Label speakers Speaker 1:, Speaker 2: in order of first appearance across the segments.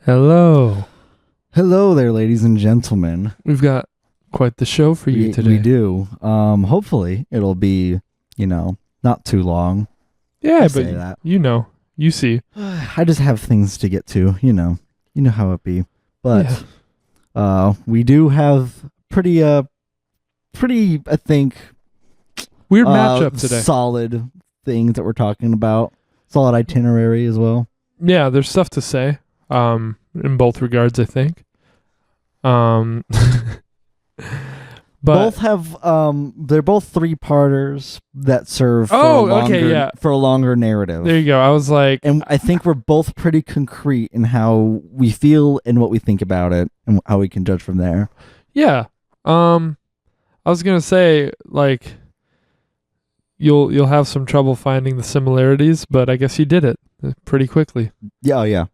Speaker 1: Hello.
Speaker 2: Hello there, ladies and gentlemen.
Speaker 1: We've got quite the show for you today.
Speaker 2: We do. Hopefully it'll be, not too long.
Speaker 1: Yeah,
Speaker 2: I
Speaker 1: but
Speaker 2: say that.
Speaker 1: you see.
Speaker 2: I just have things to get to, You know how it be. But we do have pretty I think
Speaker 1: weird matchup today.
Speaker 2: Solid things that we're talking about. Solid itinerary as well.
Speaker 1: Yeah, there's stuff to say. In both regards, I think. But
Speaker 2: both have they're both three-parters that serve for a longer narrative.
Speaker 1: There you go. I was like,
Speaker 2: and I think we're both pretty concrete in how we feel and what we think about it and how we can judge from there.
Speaker 1: Yeah. I was going to say like you'll have some trouble finding the similarities, but I guess you did it pretty quickly.
Speaker 2: Yeah, yeah.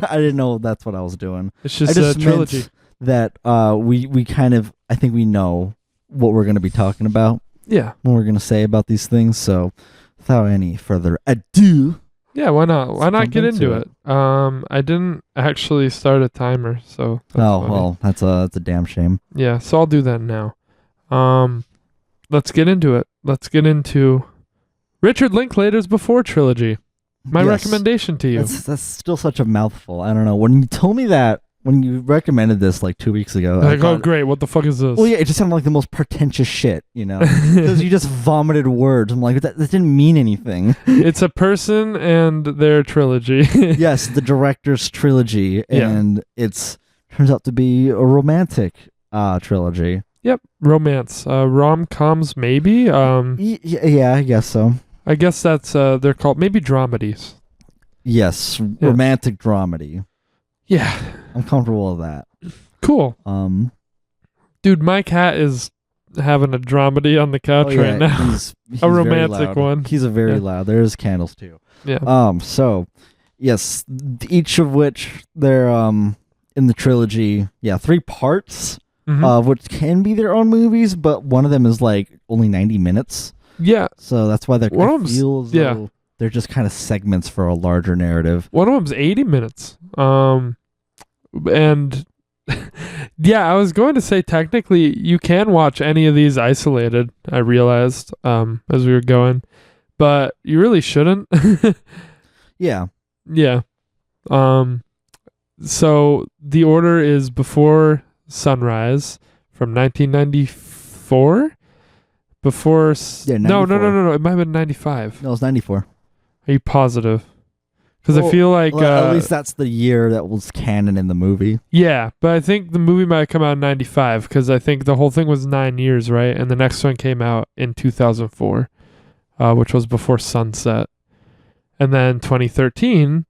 Speaker 2: I didn't know that's what I was doing.
Speaker 1: It's just a trilogy.
Speaker 2: That we kind of, I think we know what we're going to be talking about.
Speaker 1: Yeah.
Speaker 2: What we're going to say about these things. So without any further ado.
Speaker 1: Yeah, why not? Why not get into it? I didn't actually start a timer, so
Speaker 2: funny. Well, that's a damn shame.
Speaker 1: Yeah, so I'll do that now. Let's get into it. Let's get into Richard Linklater's Before Trilogy. My recommendation to you.
Speaker 2: That's still such a mouthful. I don't know. When you told me that, when you recommended this like 2 weeks ago,
Speaker 1: like, oh great, what the fuck is this?
Speaker 2: Well, yeah, it just sounded like the most pretentious shit, because you just vomited words. I'm like, that didn't mean anything.
Speaker 1: It's a person and their trilogy.
Speaker 2: Yes, the director's trilogy, and it's turns out to be a romantic trilogy.
Speaker 1: Yep, romance, rom-coms maybe.
Speaker 2: Yeah, I guess so.
Speaker 1: I guess that's they're called maybe dramedies.
Speaker 2: Yes, romantic dramedy.
Speaker 1: Yeah,
Speaker 2: I'm comfortable with that.
Speaker 1: Cool. Dude, my cat is having a dramedy on the couch right now.
Speaker 2: He's
Speaker 1: a romantic one.
Speaker 2: He's a very loud. There's candles too.
Speaker 1: Yeah.
Speaker 2: So, yes, each of which they're in the trilogy. Yeah, 3 parts. Which can be their own movies, but one of them is like only 90 minutes.
Speaker 1: Yeah.
Speaker 2: So that's why they're just kind of segments for a larger narrative.
Speaker 1: One of them's 80 minutes. And yeah, I was going to say technically you can watch any of these isolated, I realized as we were going, but you really shouldn't.
Speaker 2: Yeah.
Speaker 1: Yeah. So the order is Before Sunrise from 1994. Before no, it might have been 95.
Speaker 2: No, it was 94.
Speaker 1: Are you positive? Because I feel like
Speaker 2: at least that's the year that was canon in the movie.
Speaker 1: Yeah, but I think the movie might have come out in 95 because I think the whole thing was 9 years, right? And the next one came out in 2004, which was Before Sunset, and then 2013,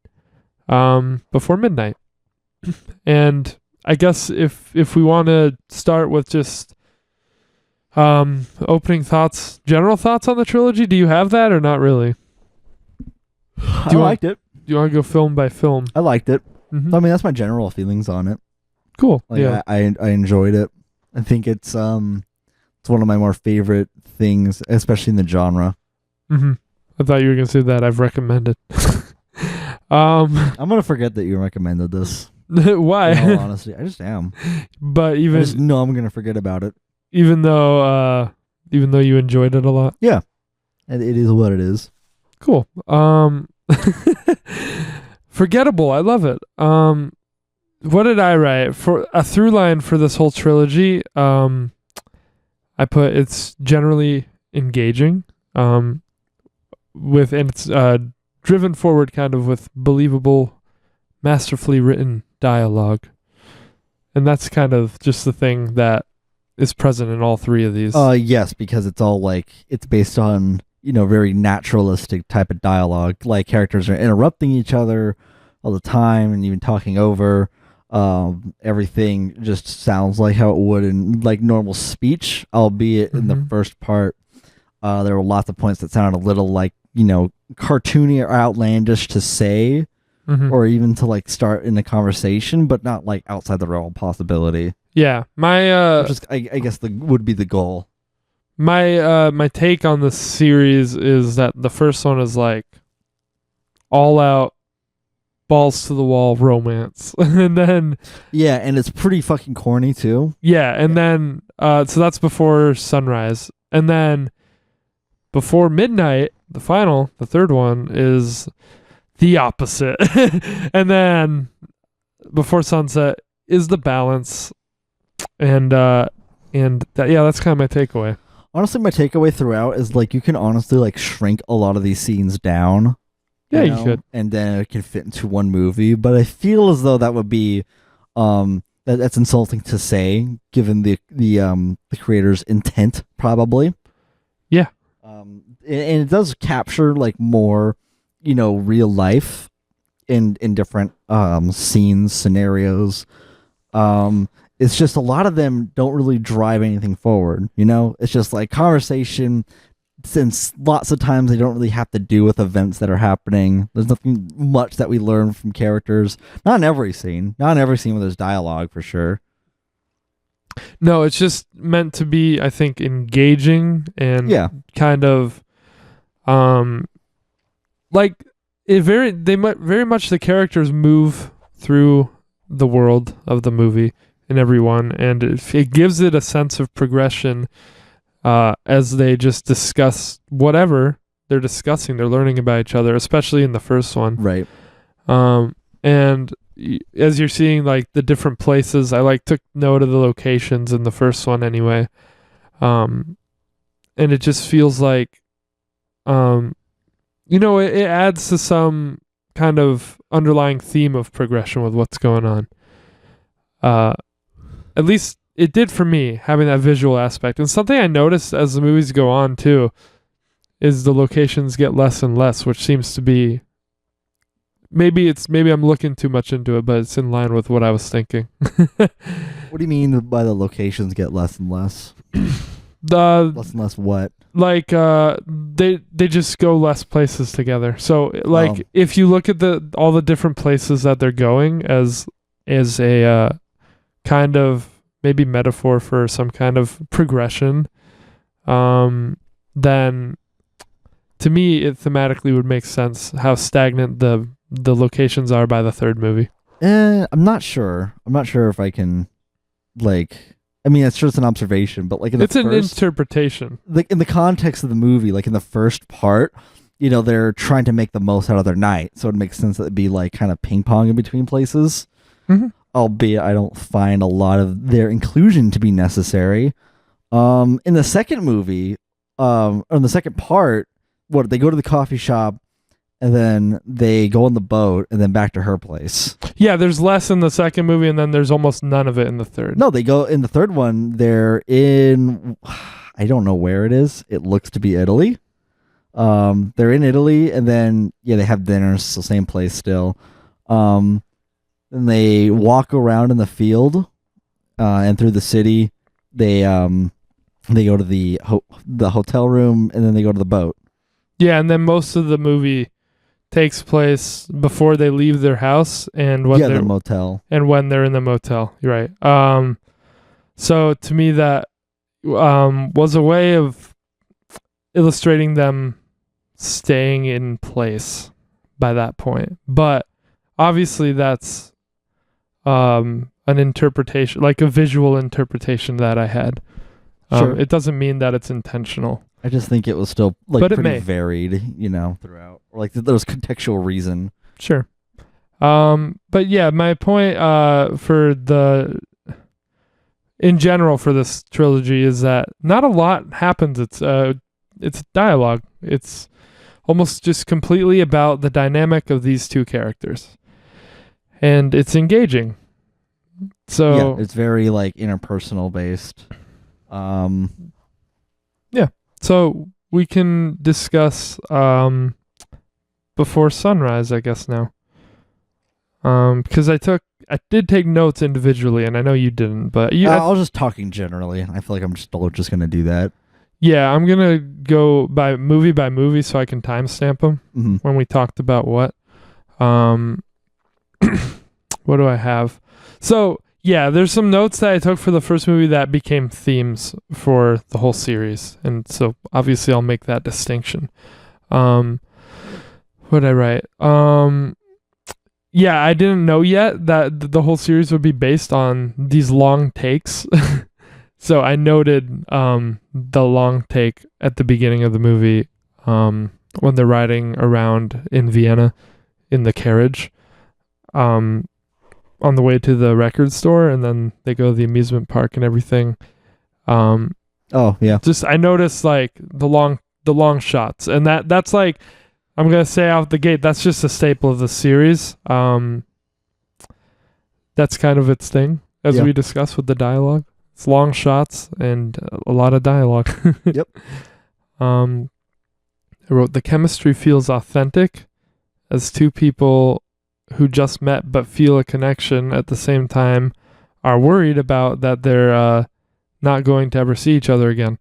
Speaker 1: Before Midnight. And I guess if we want to start with just opening thoughts, general thoughts on the trilogy, do you have that or not really?
Speaker 2: I liked it.
Speaker 1: Do you want to go film by film?
Speaker 2: I liked it.
Speaker 1: Mm-hmm.
Speaker 2: I mean, that's my general feelings on it.
Speaker 1: Cool.
Speaker 2: Like, yeah, I enjoyed it. I think it's one of my more favorite things, especially in the genre.
Speaker 1: Mm-hmm. I thought you were gonna say that I've recommended.
Speaker 2: I'm gonna forget that you recommended this.
Speaker 1: Why?
Speaker 2: In all honesty, I just am.
Speaker 1: But
Speaker 2: I just know I'm gonna forget about it.
Speaker 1: Even though you enjoyed it a lot.
Speaker 2: Yeah, and it is what it is.
Speaker 1: Cool. Forgettable. I love it. What did I write for a through line for this whole trilogy? I put it's generally engaging. And it's driven forward kind of with believable, masterfully written dialogue. And that's kind of just the thing that is present in all 3 of these.
Speaker 2: Yes, because it's all like it's based on, very naturalistic type of dialogue. Like characters are interrupting each other all the time and even talking over. Everything just sounds like how it would in like normal speech, albeit in the first part. There were lots of points that sounded a little like, cartoony or outlandish to say, or even to like start in a conversation, but not like outside the realm of possibility.
Speaker 1: Yeah, my
Speaker 2: I guess would be the goal.
Speaker 1: My take on this series is that the first one is like all out balls to the wall romance. And then
Speaker 2: Yeah, and it's pretty fucking corny too.
Speaker 1: and then so that's Before Sunrise. And then Before Midnight, the third one is the opposite. And then Before Sunset is the balance. And that's kind of my takeaway.
Speaker 2: Honestly, my takeaway throughout is like you can honestly like shrink a lot of these scenes down.
Speaker 1: Yeah, you could.
Speaker 2: And then it can fit into one movie. But I feel as though that would be that's insulting to say, given the creator's intent, probably.
Speaker 1: Yeah.
Speaker 2: And it does capture like more, real life in different scenes, scenarios. It's just a lot of them don't really drive anything forward. It's just like conversation. Since lots of times they don't really have to do with events that are happening. There's nothing much that we learn from characters. Not in every scene. Not in every scene where there's dialogue, for sure.
Speaker 1: No, it's just meant to be, I think, engaging and kind of like very much the characters move through the world of the movie in every one, and it gives it a sense of progression as they just discuss whatever they're discussing. They're learning about each other, especially in the first one.
Speaker 2: Right.
Speaker 1: And as you're seeing like the different places, I took note of the locations in the first one anyway. And it just feels like, it adds to some kind of underlying theme of progression with what's going on. At least it did for me, having that visual aspect. And something I noticed as the movies go on too is the locations get less and less, which seems to be maybe I'm looking too much into it, but it's in line with what I was thinking.
Speaker 2: What do you mean by the locations get less and less? Less and less what?
Speaker 1: Like they just go less places together. So if you look at all the different places that they're going as a kind of maybe metaphor for some kind of progression, then to me it thematically would make sense how stagnant the locations are by the third movie.
Speaker 2: I'm not sure if I can it's just an observation, but like an
Speaker 1: interpretation.
Speaker 2: Like in the context of the movie, like in the first part, they're trying to make the most out of their night, so it makes sense that it'd be like kind of ping pong in between places.
Speaker 1: Mm-hmm.
Speaker 2: Albeit I don't find a lot of their inclusion to be necessary. In the second movie, or in the second part, they go to the coffee shop and then they go on the boat and then back to her place. Yeah,
Speaker 1: there's less in the second movie and then there's almost none of it in the third.
Speaker 2: No, they go in the third one, they're in, I don't know where it is. It looks to be Italy. They're in Italy and then, they have dinner, so same place still. And they walk around in the field and through the city. They go to the hotel room and then they go to the boat.
Speaker 1: Yeah, and then most of the movie takes place before they leave their house and when they're
Speaker 2: the motel.
Speaker 1: And when they're in the motel. You're right. So to me that was a way of illustrating them staying in place by that point. But obviously that's an interpretation, like a visual interpretation that I had.
Speaker 2: Sure.
Speaker 1: It doesn't mean that it's intentional.
Speaker 2: I just think it was still pretty varied, throughout. Or like there was contextual reason.
Speaker 1: Sure. But yeah, my point in general for this trilogy is that not a lot happens. It's dialogue. It's almost just completely about the dynamic of these two characters. And it's engaging. So
Speaker 2: it's very interpersonal based.
Speaker 1: So we can discuss Before Sunrise, I guess now. Because I did take notes individually, and I know you didn't, but
Speaker 2: I was just talking generally. I feel like I'm just going to do that.
Speaker 1: Yeah, I'm gonna go by movie, so I can timestamp them when we talked about what. What do I have? So, yeah, there's some notes that I took for the first movie that became themes for the whole series. And so, obviously, I'll make that distinction. What did I write? yeah, I didn't know yet that the whole series would be based on these long takes. So I noted the long take at the beginning of the movie when they're riding around in Vienna in the carriage on the way to the record store, and then they go to the amusement park and everything.
Speaker 2: Oh yeah.
Speaker 1: Just I noticed like the long shots, and that's like I'm gonna say out the gate, that's just a staple of the series. That's kind of its thing, as we discussed with the dialogue. It's long shots and a lot of dialogue.
Speaker 2: Yep.
Speaker 1: I wrote, the chemistry feels authentic as two people who just met but feel a connection at the same time are worried about that they're not going to ever see each other again.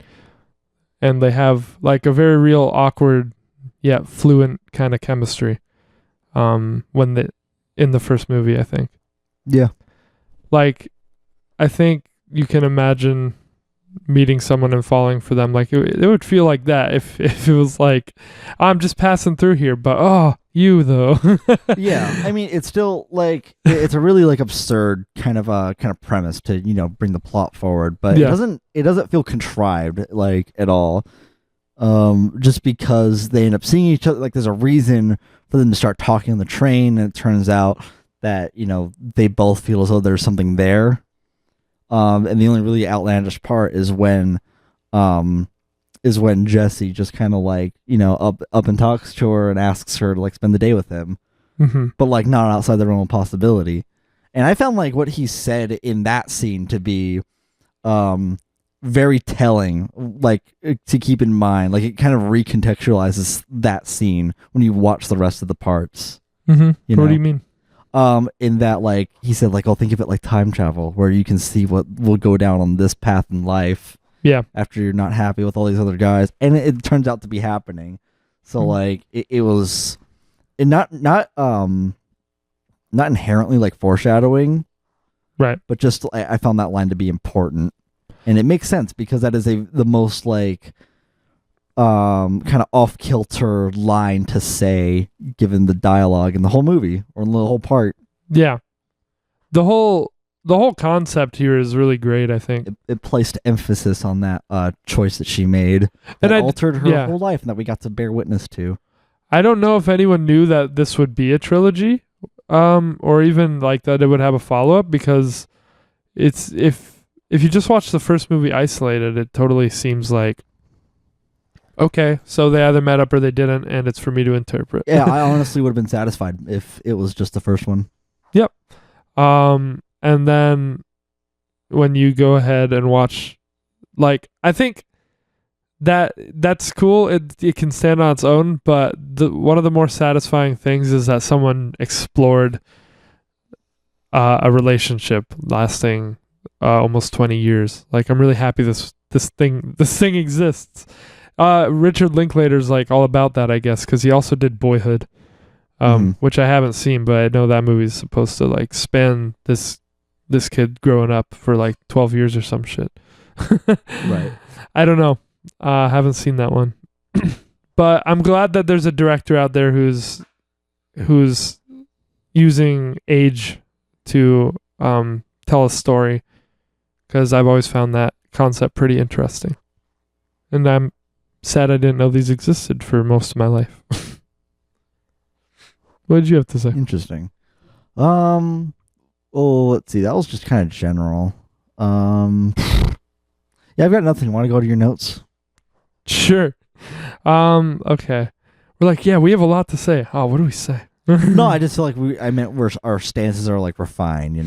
Speaker 1: And they have like a very real awkward yet fluent kind of chemistry in the first movie, I think.
Speaker 2: Yeah.
Speaker 1: Like, I think you can imagine meeting someone and falling for them. Like it would feel like that if it was like, I'm just passing through here, but you though.
Speaker 2: Yeah, I mean, it's still like it's a really like absurd kind of premise to bring the plot forward, but it doesn't feel contrived like at all. Just because they end up seeing each other, like there's a reason for them to start talking on the train, and it turns out that they both feel as though there's something there. And the only really outlandish part is when Jesse just kind of like up and talks to her and asks her to like spend the day with him, but like not outside the realm of possibility. And I found like what he said in that scene to be very telling, like to keep in mind. Like it kind of recontextualizes that scene when you watch the rest of the parts.
Speaker 1: What do you mean?
Speaker 2: In that, like, he said, like, think of it like time travel, where you can see what will go down on this path in life.
Speaker 1: Yeah. After
Speaker 2: you're not happy with all these other guys, and it turns out to be happening. So, like, it was not inherently like foreshadowing,
Speaker 1: right?
Speaker 2: But just I found that line to be important, and it makes sense because that is the most like kind of off-kilter line to say given the dialogue in the whole movie or in the whole part.
Speaker 1: Yeah. The whole concept here is really great, I think.
Speaker 2: It placed emphasis on that choice that she made that altered her whole life and that we got to bear witness to.
Speaker 1: I don't know if anyone knew that this would be a trilogy, or even like that it would have a follow-up, because it's if you just watch the first movie isolated, it totally seems like, okay, so they either met up or they didn't, and it's for me to interpret.
Speaker 2: Yeah, I honestly would have been satisfied if it was just the first one.
Speaker 1: Yep. And then when you go ahead and watch, like, I think that's cool. It can stand on its own, but one of the more satisfying things is that someone explored a relationship lasting almost 20 years. Like, I'm really happy this thing exists. Richard Linklater's like all about that, I guess, because he also did Boyhood, which I haven't seen, but I know that movie's supposed to like span this kid growing up for like 12 years or some shit.
Speaker 2: Right.
Speaker 1: I don't know. Haven't seen that one. But I'm glad that there's a director out there who's using age to tell a story, because I've always found that concept pretty interesting. And I'm sad I didn't know these existed for most of my life. What did you have to say?
Speaker 2: Interesting. Well, let's see. That was just kind of general. Yeah, I've got nothing. Want to go to your notes?
Speaker 1: Sure. Okay. We're like, yeah, we have a lot to say. Oh, what do we say?
Speaker 2: No, I just feel like our stances are like refined,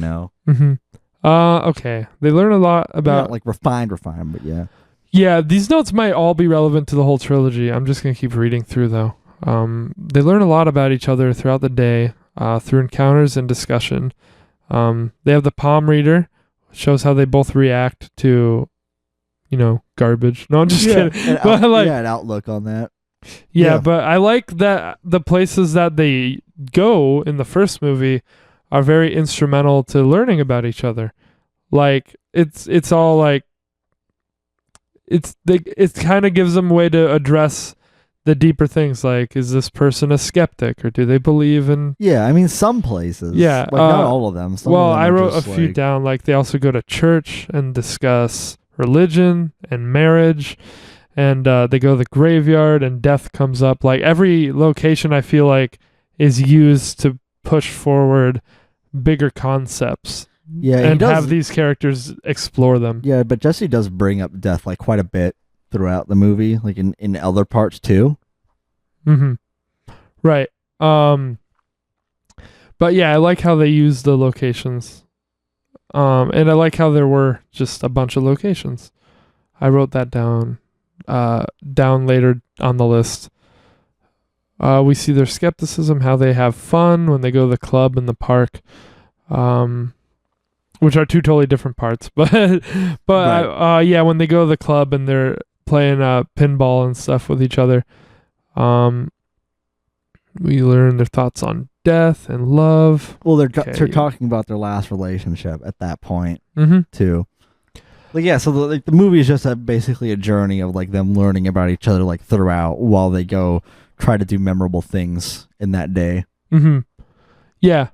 Speaker 1: Okay. They learn a lot about
Speaker 2: not like refined, but yeah.
Speaker 1: Yeah, these notes might all be relevant to the whole trilogy. I'm just going to keep reading through, though. They learn a lot about each other throughout the day, through encounters and discussion. They have the palm reader, which shows how they both react to, garbage. No, I'm just kidding.
Speaker 2: An outlook on that.
Speaker 1: Yeah, but I like that the places that they go in the first movie are very instrumental to learning about each other. Like, it's all like, it kind of gives them a way to address the deeper things, like, is this person a skeptic, or do they believe in...
Speaker 2: Yeah, I mean, some places.
Speaker 1: Yeah,
Speaker 2: Like, not all of them. Some
Speaker 1: well,
Speaker 2: of them
Speaker 1: I
Speaker 2: are
Speaker 1: wrote a
Speaker 2: just,
Speaker 1: few
Speaker 2: like,
Speaker 1: down, like they also go to church and discuss religion and marriage, and they go to the graveyard and death comes up. Like, every location I feel like is used to push forward bigger concepts.
Speaker 2: Yeah,
Speaker 1: and have these characters explore them.
Speaker 2: Yeah, but Jesse does bring up death like quite a bit throughout the movie, like in other parts too.
Speaker 1: Mm-hmm. Right. But yeah, I like how they use the locations. And I like how there were just a bunch of locations. I wrote that down later on the list. We see their skepticism, how they have fun when they go to the club and the park, which are two totally different parts. But
Speaker 2: Right.
Speaker 1: yeah, when they go to the club and they're playing pinball and stuff with each other, we learn their thoughts on death and love.
Speaker 2: Well, they're talking about their last relationship at that point
Speaker 1: Mm-hmm.
Speaker 2: too. Like, yeah, so the movie is just basically a journey of like them learning about each other like throughout while they go try to do memorable things in that day.
Speaker 1: Mm-hmm. Yeah.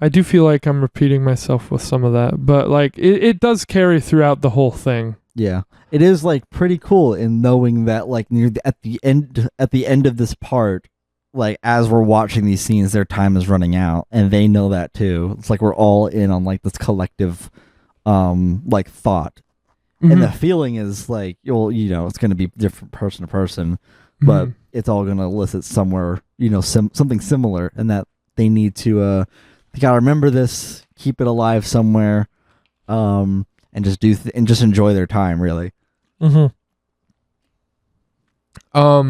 Speaker 1: I do feel like I'm repeating myself with some of that, but like it does carry throughout the whole thing.
Speaker 2: Yeah, it is like pretty cool in knowing that like at the end of this part, like as we're watching these scenes, their time is running out, and they know that too. It's like we're all in on like this collective, like thought, and the feeling is like it's going to be different person to person, but it's all going to elicit somewhere something similar, and that they need to they gotta remember this, keep it alive somewhere, and just and just enjoy their time, really.
Speaker 1: Mm-hmm.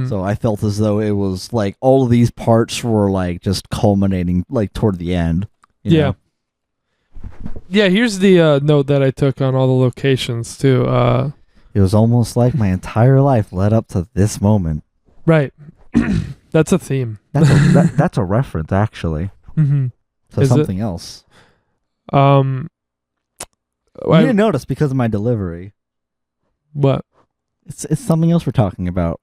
Speaker 2: So I felt as though it was like all of these parts were like just culminating like toward the end. You know?
Speaker 1: Yeah. Here's the note that I took on all the locations too.
Speaker 2: It was almost like my entire life led up to this moment.
Speaker 1: Right. That's a theme.
Speaker 2: That's a reference, actually.
Speaker 1: Mm-hmm.
Speaker 2: To
Speaker 1: Is
Speaker 2: something else.
Speaker 1: You
Speaker 2: didn't notice because of my delivery.
Speaker 1: What?
Speaker 2: It's something else we're talking about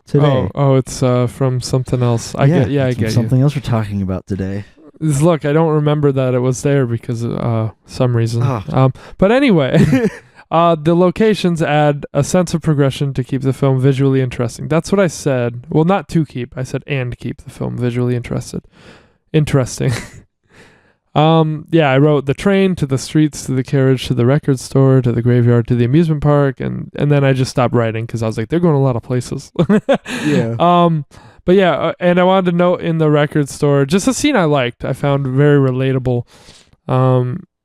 Speaker 2: today.
Speaker 1: Oh, it's from something else. I get you.
Speaker 2: Something else we're talking about today.
Speaker 1: Look, I don't remember that it was there because of some reason.
Speaker 2: Oh.
Speaker 1: But anyway, the locations add a sense of progression to keep the film visually interesting. That's what I said. Well, not to keep. I said and keep the film visually interesting. Yeah, I wrote the train to the streets to the carriage to the record store to the graveyard to the amusement park, and then I just stopped writing because I was like, they're going a lot of places.
Speaker 2: Yeah.
Speaker 1: But yeah, and I wanted to note in the record store just a scene I liked. I found very relatable.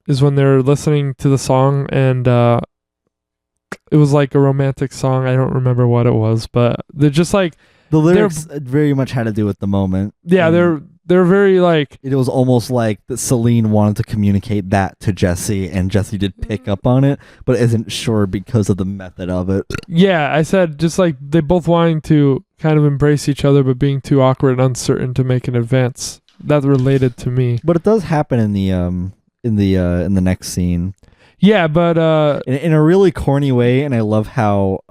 Speaker 1: Is when they're listening to the song, and it was like a romantic song. I don't remember what it was, but they're just like
Speaker 2: the lyrics very much had to do with the moment.
Speaker 1: Yeah, they're very like...
Speaker 2: It was almost like that Celine wanted to communicate that to Jesse, and Jesse did pick up on it, but isn't sure because of the method of it.
Speaker 1: Yeah, I said just like they both wanting to kind of embrace each other, but being too awkward and uncertain to make an advance. That related to me.
Speaker 2: But it does happen in the next scene.
Speaker 1: Yeah, but
Speaker 2: in a really corny way, and I love how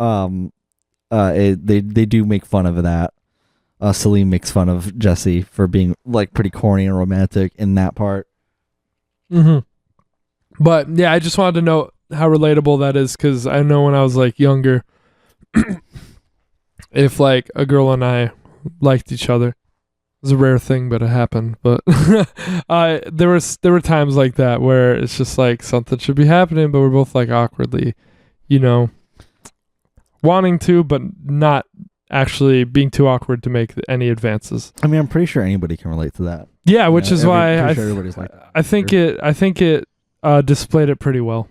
Speaker 2: they do make fun of that. Celine makes fun of Jesse for being like pretty corny and romantic in that part.
Speaker 1: Mm-hmm. But yeah, I just wanted to know how relatable that is, because I know when I was like younger, if like a girl and I liked each other, it was a rare thing, but it happened. But there were times like that where it's just like something should be happening, but we're both like awkwardly, wanting to, but not actually being too awkward to make any advances.
Speaker 2: I mean, I'm pretty sure anybody can relate to that.
Speaker 1: Yeah, which is why
Speaker 2: everybody's like that.
Speaker 1: I think it displayed it pretty well,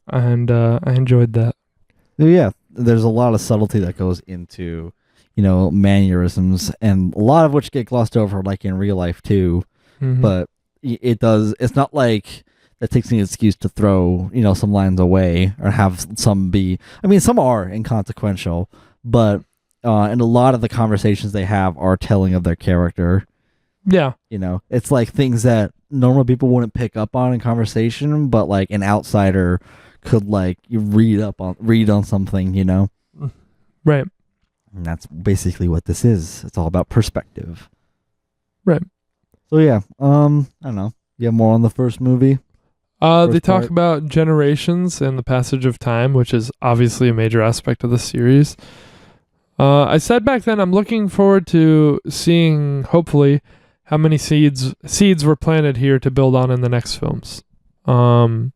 Speaker 1: and I enjoyed that.
Speaker 2: Yeah, there's a lot of subtlety that goes into, mannerisms, and a lot of which get glossed over, like in real life too.
Speaker 1: Mm-hmm.
Speaker 2: But it does. It's not like that takes an excuse to throw, some lines away or have some be. I mean, some are inconsequential, but and a lot of the conversations they have are telling of their character.
Speaker 1: Yeah.
Speaker 2: It's like things that normal people wouldn't pick up on in conversation, but like an outsider could like read on something,
Speaker 1: Right.
Speaker 2: And that's basically what this is. It's all about perspective.
Speaker 1: Right.
Speaker 2: So yeah, I don't know. You have more on the first movie?
Speaker 1: They talk
Speaker 2: part.
Speaker 1: about generations and the passage of time, which is obviously a major aspect of the series. I said back then I'm looking forward to seeing, hopefully, how many seeds were planted here to build on in the next films. And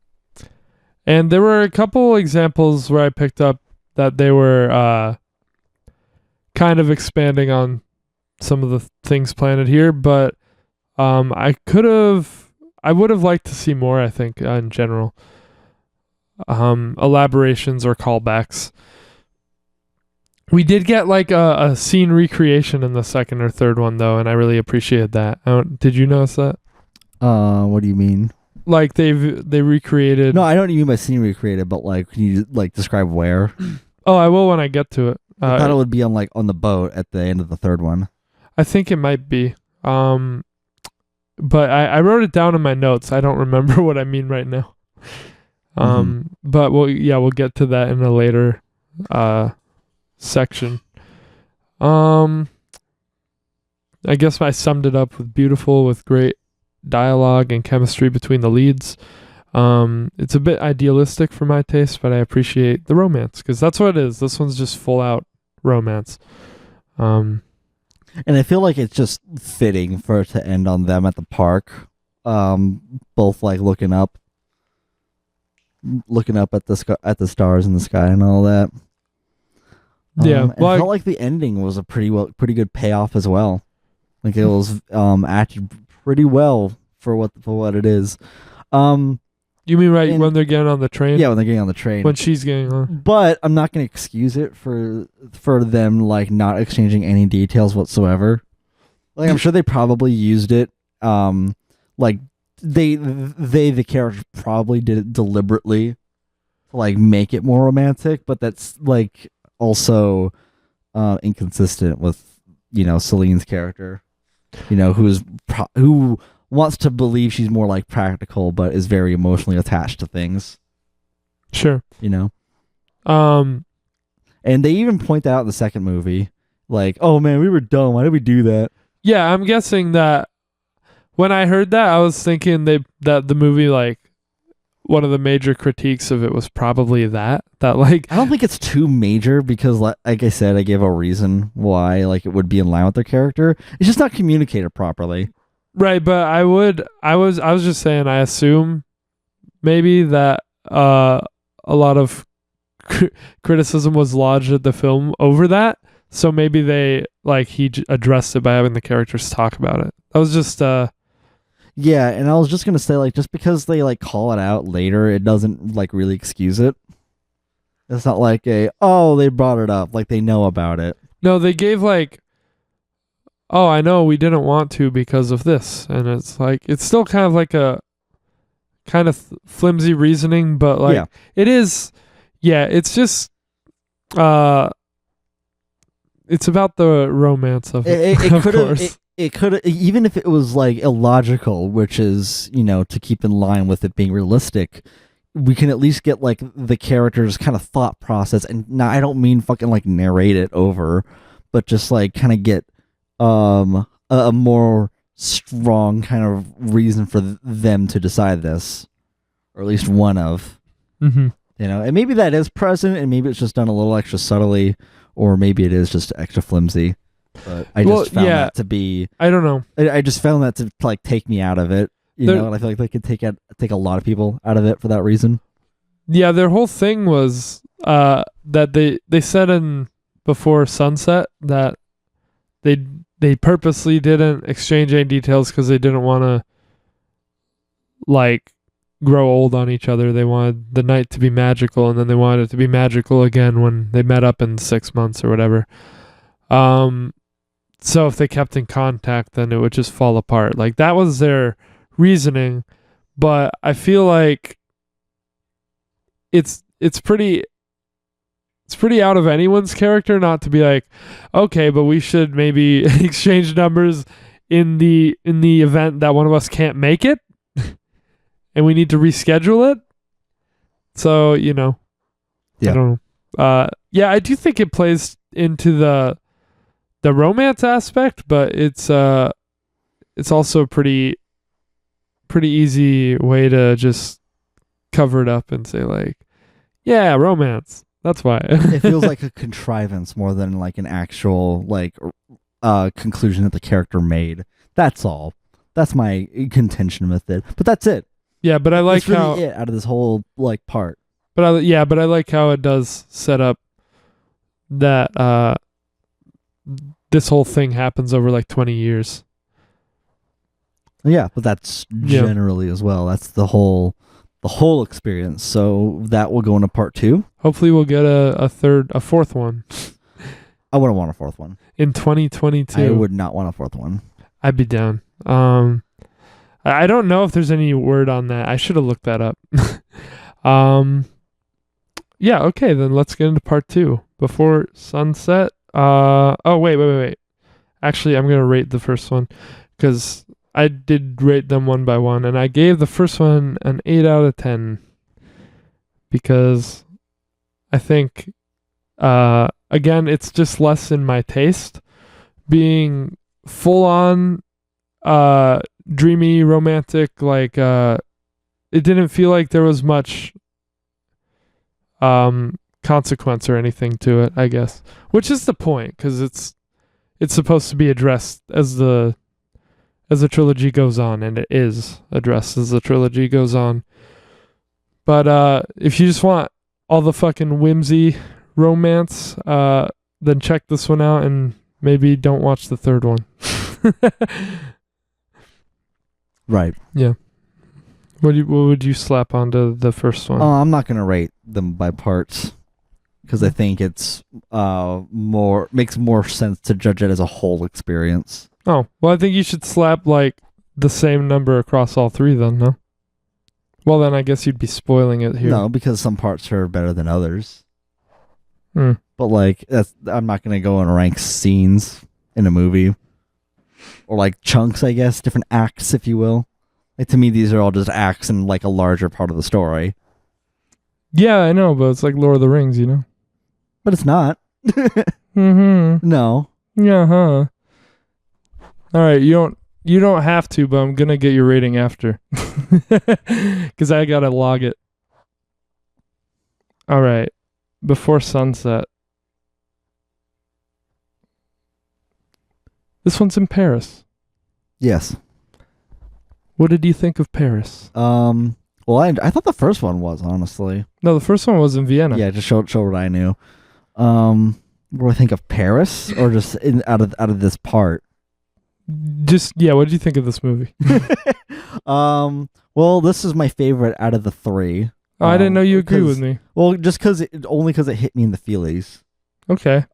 Speaker 1: there were a couple examples where I picked up that they were kind of expanding on some of the things planted here, but I would have liked to see more, I think, in general. Elaborations or callbacks. We did get like a scene recreation in the second or third one though, and I really appreciated that. Did you notice that?
Speaker 2: What do you mean?
Speaker 1: Like they recreated.
Speaker 2: No, I know what you mean by scene recreated, but like, can you like describe where?
Speaker 1: Oh, I will when I get to it.
Speaker 2: I thought it would be on the boat at the end of the third one.
Speaker 1: I think it might be. But I wrote it down in my notes. I don't remember what I mean right now. But we'll get to that in a later section. I guess I summed it up with beautiful, with great dialogue and chemistry between the leads. It's a bit idealistic for my taste, but I appreciate the romance because that's what it is. This one's just full out romance.
Speaker 2: And I feel like it's just fitting for it to end on them at the park, both like looking up at the stars in the sky and all that.
Speaker 1: Yeah,
Speaker 2: I felt like the ending was a pretty good payoff as well. Like it was acted pretty well for what it is.
Speaker 1: You mean when they're getting on the train?
Speaker 2: Yeah, when they're getting on the train.
Speaker 1: When she's getting on.
Speaker 2: But I'm not going to excuse it for them like not exchanging any details whatsoever. Like I'm sure they probably used it. Like the characters probably did it deliberately to like make it more romantic, but that's like also inconsistent with Celine's character. Who wants to believe she's more like practical, but is very emotionally attached to things.
Speaker 1: Sure.
Speaker 2: And they even point that out in the second movie. Like, oh man, we were dumb. Why did we do that?
Speaker 1: Yeah, I'm guessing that when I heard that, I was thinking that the movie, like, one of the major critiques of it was probably that like...
Speaker 2: I don't think it's too major because, like I said, I gave a reason why like it would be in line with their character. It's just not communicated properly.
Speaker 1: Right, but I was just saying, I assume maybe that a lot of criticism was lodged at the film over that, so maybe they he addressed it by having the characters talk about it. That was just
Speaker 2: yeah, and I was just gonna say, like, just because they like call it out later, it doesn't like really excuse it. It's not like they brought it up, like they know about it.
Speaker 1: No, they gave like, oh, I know we didn't want to because of this, and it's like it's still kind of like a kind of flimsy reasoning, but like it is. Yeah, it's just it's about the romance of it. Of course.
Speaker 2: It could, even if it was like illogical, which is to keep in line with it being realistic, we can at least get like the characters' kind of thought process. And now I don't mean fucking like narrate it over, but just like kind of get a more strong kind of reason for them to decide this, or at least one of.
Speaker 1: Mm-hmm.
Speaker 2: And maybe that is present, and maybe it's just done a little extra subtly, or maybe it is just extra flimsy. But I just found that to be...
Speaker 1: I don't know.
Speaker 2: I just found that to like take me out of it, and I feel like they could take a lot of people out of it for that reason.
Speaker 1: Yeah, their whole thing was that they said in Before Sunset that they purposely didn't exchange any details because they didn't want to like grow old on each other. They wanted the night to be magical, and then they wanted it to be magical again when they met up in 6 months or whatever. So if they kept in contact, then it would just fall apart. Like that was their reasoning, but I feel like it's pretty out of anyone's character not to be like, okay, but we should maybe exchange numbers in the event that one of us can't make it and we need to reschedule it. So,
Speaker 2: Yeah.
Speaker 1: I don't know. Yeah, I do think it plays into the romance aspect, but it's also a pretty easy way to just cover it up and say like, yeah, romance. That's why.
Speaker 2: It feels like a contrivance more than like an actual like conclusion that the character made. That's all. That's my contention with it. But that's it.
Speaker 1: Yeah, but I like
Speaker 2: That's really
Speaker 1: how
Speaker 2: it out of this whole like part.
Speaker 1: but I like how it does set up that this whole thing happens over like 20 years.
Speaker 2: Yeah, but that's generally as well. That's the whole experience. So that will go into part 2.
Speaker 1: Hopefully we'll get a fourth one
Speaker 2: I wouldn't want a fourth one.
Speaker 1: in 2022.
Speaker 2: I would not want a fourth one.
Speaker 1: I'd be down. I don't know if there's any word on that. I should have looked that up. Yeah, okay, then let's get into part 2. Before Sunset. Wait. Actually, I'm going to rate the first one because I did rate them one by one, and I gave the first one an 8 out of 10 because I think, again, it's just less in my taste. Being full on dreamy, romantic, like, it didn't feel like there was much consequence or anything to it, I guess, which is the point because it's supposed to be addressed as the trilogy goes on, and it is addressed as the trilogy goes on. But if you just want all the fucking whimsy romance, then check this one out and maybe don't watch the third one.
Speaker 2: Right.
Speaker 1: Yeah. What would you slap onto the first one?
Speaker 2: I'm not gonna rate them by parts because I think it's makes more sense to judge it as a whole experience.
Speaker 1: Oh, well, I think you should slap like the same number across all 3 then, no? Well, then I guess you'd be spoiling it here.
Speaker 2: No, because some parts are better than others.
Speaker 1: Mm.
Speaker 2: But like I'm not gonna go and rank scenes in a movie or like chunks, I guess, different acts, if you will. Like, to me, these are all just acts in like a larger part of the story.
Speaker 1: Yeah, I know, but it's like Lord of the Rings, you know?
Speaker 2: But it's not.
Speaker 1: Mm-hmm.
Speaker 2: No.
Speaker 1: Yeah, huh? All right, you don't have to, but I'm gonna get your rating after, because I gotta log it. All right, Before Sunset. This one's in Paris.
Speaker 2: Yes.
Speaker 1: What did you think of Paris?
Speaker 2: Well, I thought the first one was, honestly.
Speaker 1: No, the first one was in Vienna.
Speaker 2: Yeah, just show what I knew. What do I think of Paris, or just out of this part?
Speaker 1: Just what did you think of this movie?
Speaker 2: Well, this is my favorite out of the 3.
Speaker 1: Oh, I didn't know you agree with me.
Speaker 2: Well, just because it hit me in the feelies.
Speaker 1: Okay.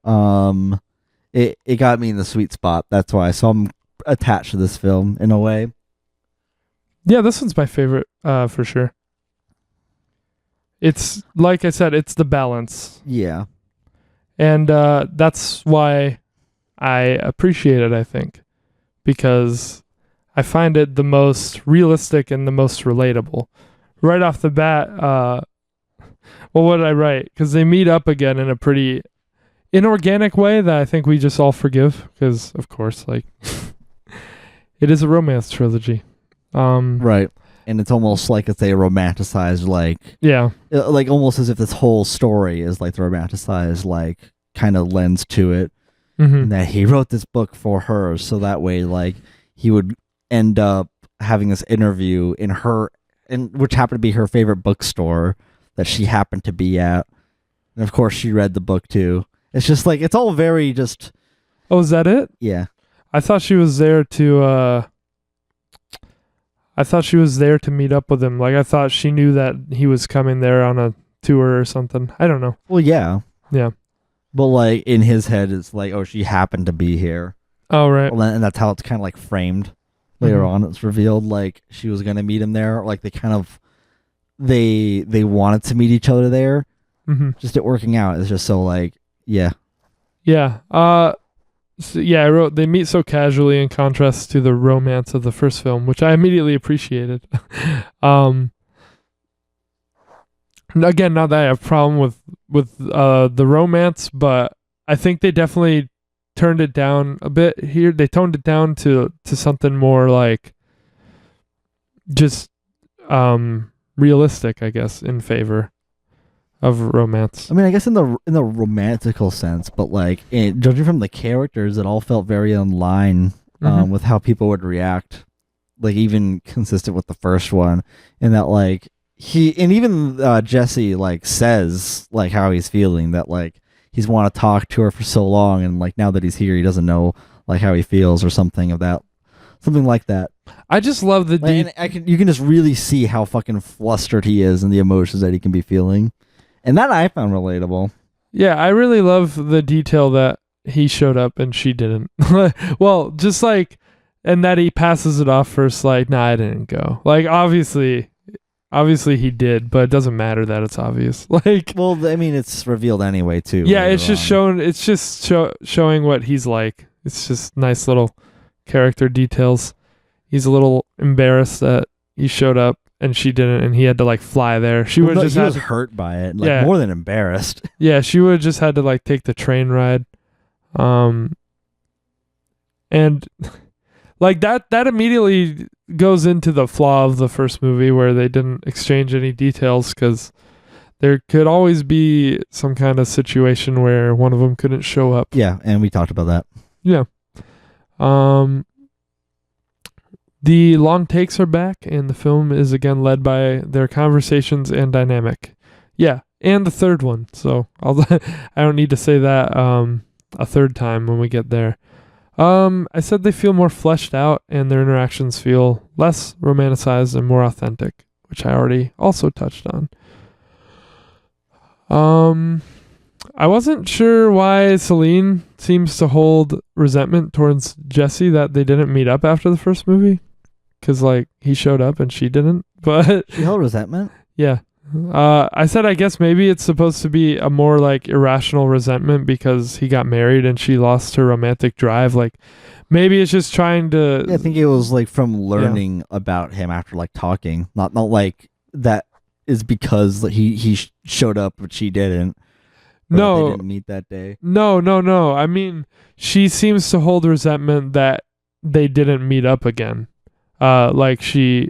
Speaker 2: It got me in the sweet spot. That's why. So I'm attached to this film in a way.
Speaker 1: Yeah, this one's my favorite, for sure. It's, like I said, it's the balance.
Speaker 2: Yeah.
Speaker 1: And that's why I appreciate it, I think. Because I find it the most realistic and the most relatable. Right off the bat, well, what did I write? Because they meet up again in a pretty inorganic way that I think we just all forgive. Because, of course, like, it is a romance trilogy.
Speaker 2: Right. And it's almost like it's a romanticized, like...
Speaker 1: Yeah.
Speaker 2: Like, almost as if this whole story is, like, the romanticized, like, kind of lens to it.
Speaker 1: Mm-hmm.
Speaker 2: And that he wrote this book for her, so that way, like, he would end up having this interview in her... which happened to be her favorite bookstore that she happened to be at. And, of course, she read the book, too. It's just, like, it's all very just...
Speaker 1: Oh, is that it?
Speaker 2: Yeah.
Speaker 1: I thought she was there to... I thought she was there to meet up with him. Like, I thought she knew that he was coming there on a tour or something. I don't know.
Speaker 2: Well, yeah.
Speaker 1: Yeah.
Speaker 2: But, like, in his head, it's like, oh, she happened to be here.
Speaker 1: Oh, right.
Speaker 2: Well, and that's how it's kind of, like, framed. Later on, it's revealed, like, she was going to meet him there. Like, they kind of... They wanted to meet each other there.
Speaker 1: Mm-hmm.
Speaker 2: Just it working out. It's just so, like, yeah.
Speaker 1: Yeah. So, yeah, I wrote, they meet so casually in contrast to the romance of the first film, which I immediately appreciated. Again, not that I have a problem with the romance, but I think they definitely turned it down a bit here. They toned it down to something more like just realistic, I guess, in favor of romance.
Speaker 2: I mean, I guess in the romantical sense, but like judging from the characters, it all felt very in line with how people would react, like even consistent with the first one, in that like even Jesse like says like how he's feeling, that like he's want to talk to her for so long, and like now that he's here, he doesn't know like how he feels or something like that.
Speaker 1: I just love the
Speaker 2: you can just really see how fucking flustered he is and the emotions that he can be feeling. And that I found relatable.
Speaker 1: Yeah, I really love the detail that he showed up and she didn't. Well, just like, and that he passes it off first, like, nah, I didn't go. Like, obviously he did, but it doesn't matter that it's obvious. Like,
Speaker 2: well, I mean, it's revealed anyway too.
Speaker 1: Yeah, it's just shown. It's just showing what he's like. It's just nice little character details. He's a little embarrassed that he showed up and she didn't, and he had to like fly there. She would just
Speaker 2: he was hurt by it, like more than embarrassed.
Speaker 1: Yeah, she would have just had to like take the train ride, and like that immediately goes into the flaw of the first movie where they didn't exchange any details, because there could always be some kind of situation where one of them couldn't show up.
Speaker 2: Yeah, and we talked about that.
Speaker 1: Yeah. The long takes are back, and the film is again led by their conversations and dynamic. Yeah, and the third one. So I don't need to say that a third time when we get there. I said they feel more fleshed out, and their interactions feel less romanticized and more authentic, which I already also touched on. I wasn't sure why Celine seems to hold resentment towards Jesse that they didn't meet up after the first movie, because like he showed up and she didn't. But
Speaker 2: she held resentment.
Speaker 1: Yeah. I said I guess maybe it's supposed to be a more like irrational resentment because he got married and she lost her romantic drive. Like maybe it's just trying to.
Speaker 2: Yeah, I think it was like from learning about him after like talking, not like that is because he showed up but she didn't.
Speaker 1: No,
Speaker 2: they didn't meet that day.
Speaker 1: No. I mean, she seems to hold resentment that they didn't meet up again. Like she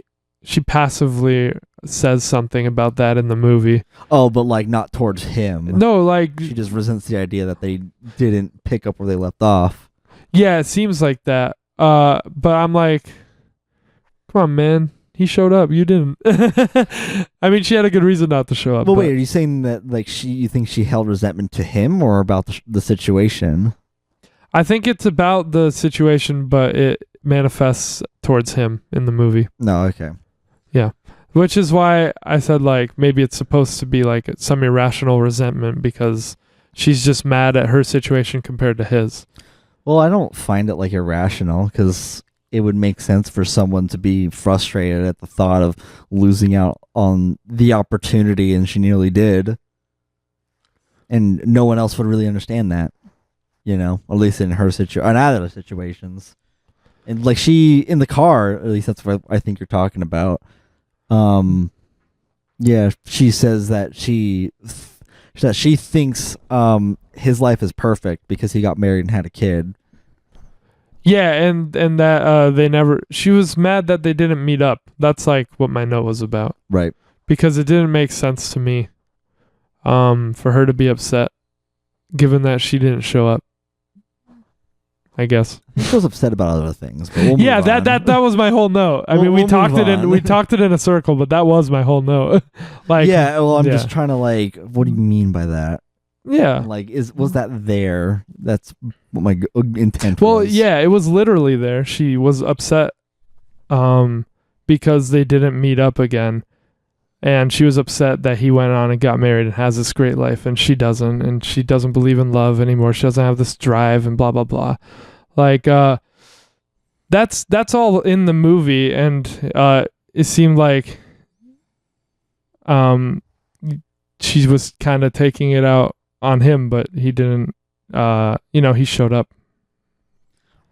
Speaker 1: passively says something about that in the movie.
Speaker 2: Oh, but like not towards him.
Speaker 1: No, like
Speaker 2: she just resents the idea that they didn't pick up where they left off.
Speaker 1: Yeah, it seems like that. But I'm like, come on, man. He showed up. You didn't. I mean, she had a good reason not to show up.
Speaker 2: Well, wait, are you saying that like you think she held resentment to him or about the situation?
Speaker 1: I think it's about the situation, but it manifests towards him in the movie.
Speaker 2: No, okay.
Speaker 1: Yeah. Which is why I said like maybe it's supposed to be like some irrational resentment because she's just mad at her situation compared to his.
Speaker 2: Well, I don't find it like irrational because it would make sense for someone to be frustrated at the thought of losing out on the opportunity, and she nearly did. And no one else would really understand that, at least in her situation, in other situations. And like she, in the car, at least that's what I think you're talking about. Yeah, she says that she thinks his life is perfect because he got married and had a kid.
Speaker 1: Yeah, and that she was mad that they didn't meet up. That's like what my note was about.
Speaker 2: Right.
Speaker 1: Because it didn't make sense to me for her to be upset given that she didn't show up. I guess.
Speaker 2: He was upset about other things, but we'll
Speaker 1: yeah, that was my whole note. I mean, we talked it in a circle, but that was my whole note. Like,
Speaker 2: yeah, well, I'm just trying to like, what do you mean by that?
Speaker 1: Yeah,
Speaker 2: like, was that there? That's what my intent was.
Speaker 1: Well, yeah, it was literally there. She was upset, because they didn't meet up again, and she was upset that he went on and got married and has this great life, and she doesn't, and she doesn't believe in love anymore. She doesn't have this drive, and blah blah blah. Like, that's all in the movie, and it seemed like she was kind of taking it out on him, but he didn't. He showed up.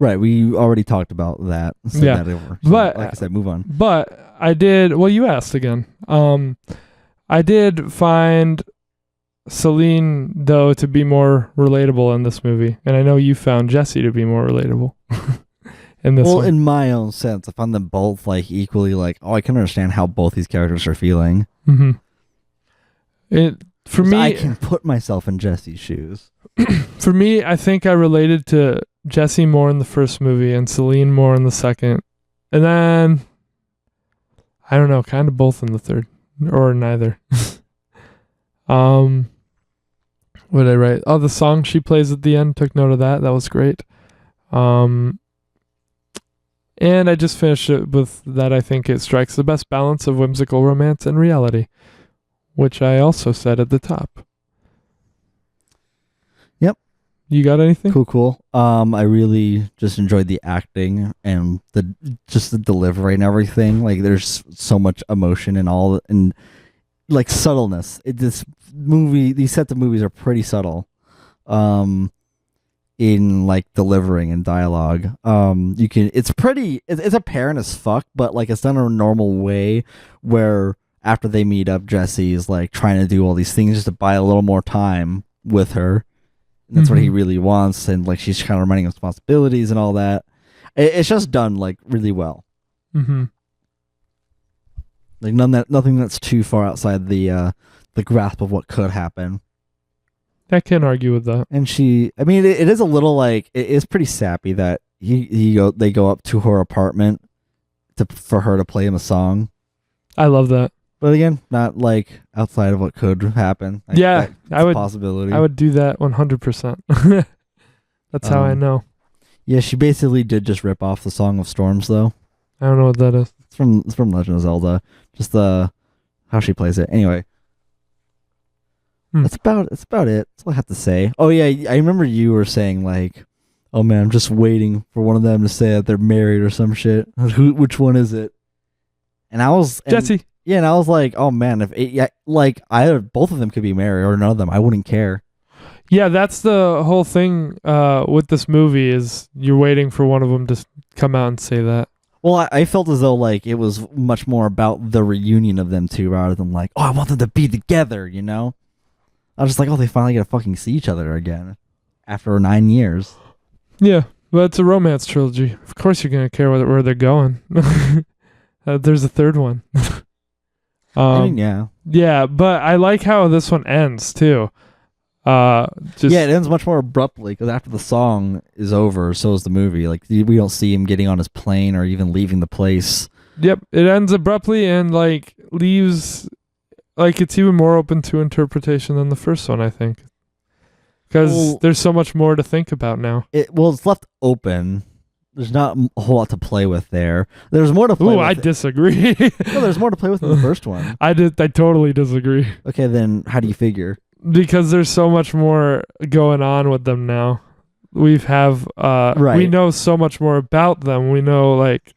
Speaker 2: Right, we already talked about that.
Speaker 1: Yeah,
Speaker 2: that over.
Speaker 1: So, but
Speaker 2: like I said, move on.
Speaker 1: But I did. Well, you asked again. I did find Celine, though, to be more relatable in this movie. And I know you found Jesse to be more relatable in this
Speaker 2: Well,
Speaker 1: one.
Speaker 2: in my own sense, I found them both like equally like, oh, I can understand how both these characters are feeling.
Speaker 1: Mm-hmm. For me,
Speaker 2: I can put myself in Jesse's shoes.
Speaker 1: for me, I think I related to Jesse more in the first movie and Celine more in the second. And then, I don't know, kind of both in the third. Or neither. What did I write? Oh, the song she plays at the end, took note of that. That was great. And I just finished it with that. I think it strikes the best balance of whimsical romance and reality, which I also said at the top.
Speaker 2: Yep.
Speaker 1: You got anything?
Speaker 2: Cool. I really just enjoyed the acting and the delivery and everything. Like, there's so much emotion and all, and like subtleness. These sets of movies are pretty subtle. In like delivering and dialogue. It's apparent as fuck, but like it's done in a normal way where after they meet up, Jesse is like trying to do all these things just to buy a little more time with her. And that's what he really wants, and like she's kind of reminding him responsibilities and all that. It's just done like really well.
Speaker 1: Mm-hmm.
Speaker 2: Like nothing that's too far outside the grasp of what could happen.
Speaker 1: I can't argue with that.
Speaker 2: And it is a little like, it is pretty sappy that they go up to her apartment for her to play him a song.
Speaker 1: I love that.
Speaker 2: But again, not like outside of what could happen. Like,
Speaker 1: yeah,
Speaker 2: I would possibility.
Speaker 1: I would do that 100%. That's how I know.
Speaker 2: Yeah, she basically did just rip off the Song of Storms, though.
Speaker 1: I don't know what that is.
Speaker 2: It's from Legend of Zelda. Just how she plays it. Anyway. That's about it. That's all I have to say. Oh yeah, I remember you were saying like, "Oh man, I'm just waiting for one of them to say that they're married or some shit." Which one is it? And I was
Speaker 1: Jesse.
Speaker 2: Yeah, and I was like, "Oh man, like either both of them could be married or none of them, I wouldn't care."
Speaker 1: Yeah, that's the whole thing with this movie is you're waiting for one of them to come out and say that.
Speaker 2: Well, I felt as though like it was much more about the reunion of them two rather than like, "Oh, I want them to be together," you know. I was just like, oh, they finally get to fucking see each other again after 9 years.
Speaker 1: Yeah, well, it's a romance trilogy. Of course you're going to care where they're going. There's a third one.
Speaker 2: Yeah.
Speaker 1: Yeah, but I like how this one ends, too.
Speaker 2: It ends much more abruptly, because after the song is over, so is the movie. Like, we don't see him getting on his plane or even leaving the place.
Speaker 1: Yep, it ends abruptly and, like, leaves... Like, it's even more open to interpretation than the first one, I think. Because there's so much more to think about now.
Speaker 2: It's left open. There's not a whole lot to play with there. There's more to play with.
Speaker 1: I disagree.
Speaker 2: No, there's more to play with in the first one.
Speaker 1: I totally disagree.
Speaker 2: Okay, then how do you figure?
Speaker 1: Because there's so much more going on with them now. We know so much more about them. We know, like,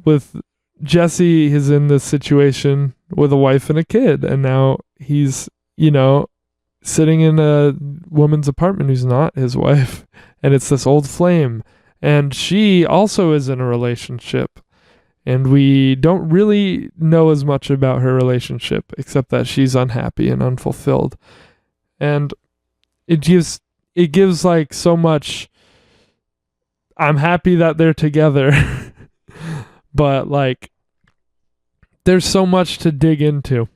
Speaker 1: with Jesse is in this situation with a wife and a kid, and now he's, sitting in a woman's apartment who's not his wife, and it's this old flame, and she also is in a relationship, and we don't really know as much about her relationship except that she's unhappy and unfulfilled, and it gives like so much. I'm happy that they're together. But like there's so much to dig into,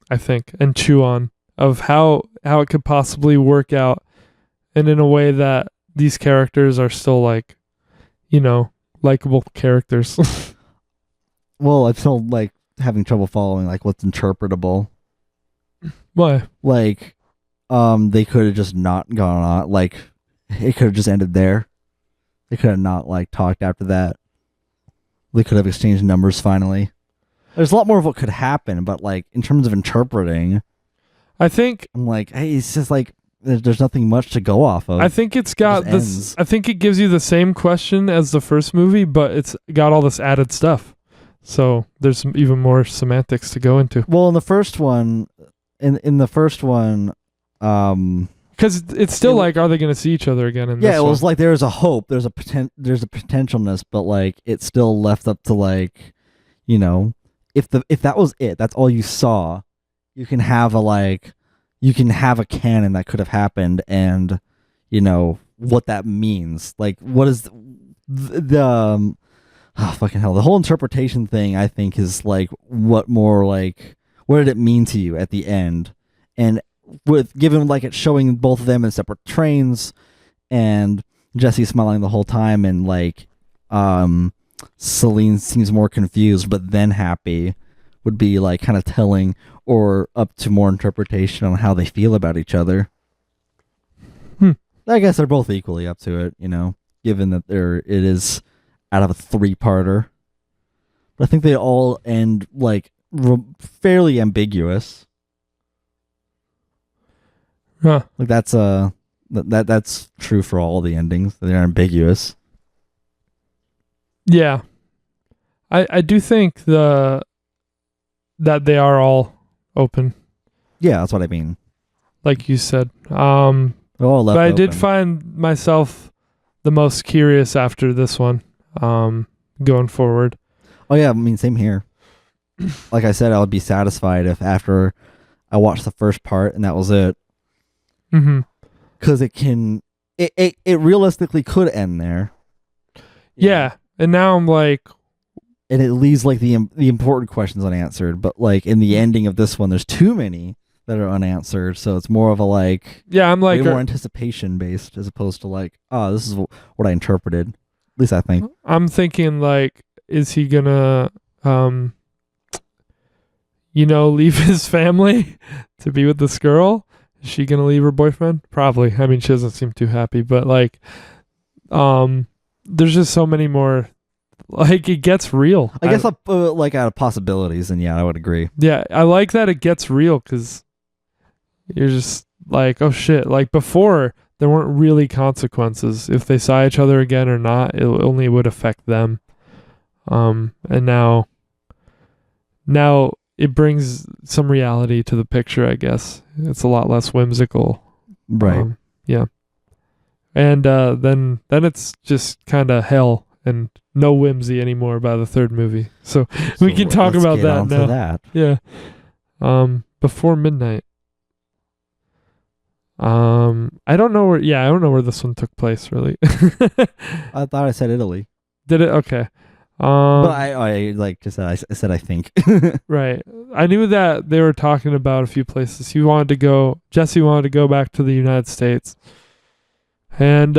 Speaker 1: I think, and chew on of how it could possibly work out, and in a way that these characters are still like, likable characters.
Speaker 2: Well, I'm still like having trouble following like what's interpretable.
Speaker 1: Why?
Speaker 2: Like, they could have just not gone on. Like, it could have just ended there. They could have not like talked after that. They could have exchanged numbers finally. There's a lot more of what could happen, but like in terms of interpreting,
Speaker 1: I think
Speaker 2: I'm like, hey, it's just like there's nothing much to go off of.
Speaker 1: I think it's got this. I think it gives you the same question as the first movie, but it's got all this added stuff. So there's even more semantics to go into.
Speaker 2: Well, in the first one,
Speaker 1: because it's still like, are they going to see each other again?
Speaker 2: Yeah, it was like there's a hope, there's a potentialness, but like it's still left up to like, if that was it, that's all you saw, you can have a canon that could have happened, and what that means. Like, what is fucking hell, the whole interpretation thing, I think, is like what did it mean to you at the end? And with given like it's showing both of them in separate trains, and Jesse smiling the whole time, and like Celine seems more confused but then happy, would be like kind of telling, or up to more interpretation on how they feel about each other. I guess they're both equally up to it, given that it is out of a 3-parter. But I think they all end like fairly ambiguous.
Speaker 1: Huh.
Speaker 2: Like that's true for all the endings. They're ambiguous.
Speaker 1: Yeah. I do think that they are all open.
Speaker 2: Yeah, that's what I mean.
Speaker 1: Like you said.
Speaker 2: All left
Speaker 1: but I
Speaker 2: open.
Speaker 1: did find myself the most curious after this one, going forward.
Speaker 2: Oh yeah, I mean, same here. Like I said, I would be satisfied if after I watched the first part and that was it.
Speaker 1: Mm-hmm.
Speaker 2: Because it realistically could end there.
Speaker 1: Yeah, and now I'm like,
Speaker 2: and it leaves like the important questions unanswered. But like in the ending of this one, there's too many that are unanswered, so it's more of a like,
Speaker 1: yeah, I'm like
Speaker 2: way more anticipation based as opposed to like, oh, this is what I interpreted. At least I think.
Speaker 1: I'm thinking like, is he gonna leave his family to be with this girl? Is she gonna leave her boyfriend? Probably. I mean, she doesn't seem too happy, but like, there's just so many more. Like, it gets real.
Speaker 2: I guess like out of possibilities, and yeah, I would agree.
Speaker 1: Yeah, I like that it gets real, because you're just like, oh shit. Like before, there weren't really consequences if they saw each other again or not. It only would affect them. And now it brings some reality to the picture, I guess. It's a lot less whimsical.
Speaker 2: Right.
Speaker 1: Yeah. And then it's just kind of hell and no whimsy anymore by the third movie. So we can talk about that now. Yeah. Before Midnight. I don't know where this one took place, really.
Speaker 2: I thought I said Italy.
Speaker 1: Did it? Okay.
Speaker 2: But I like just said, I said I think.
Speaker 1: Right. I knew that they were talking about a few places. Jesse wanted to go back to the United States. And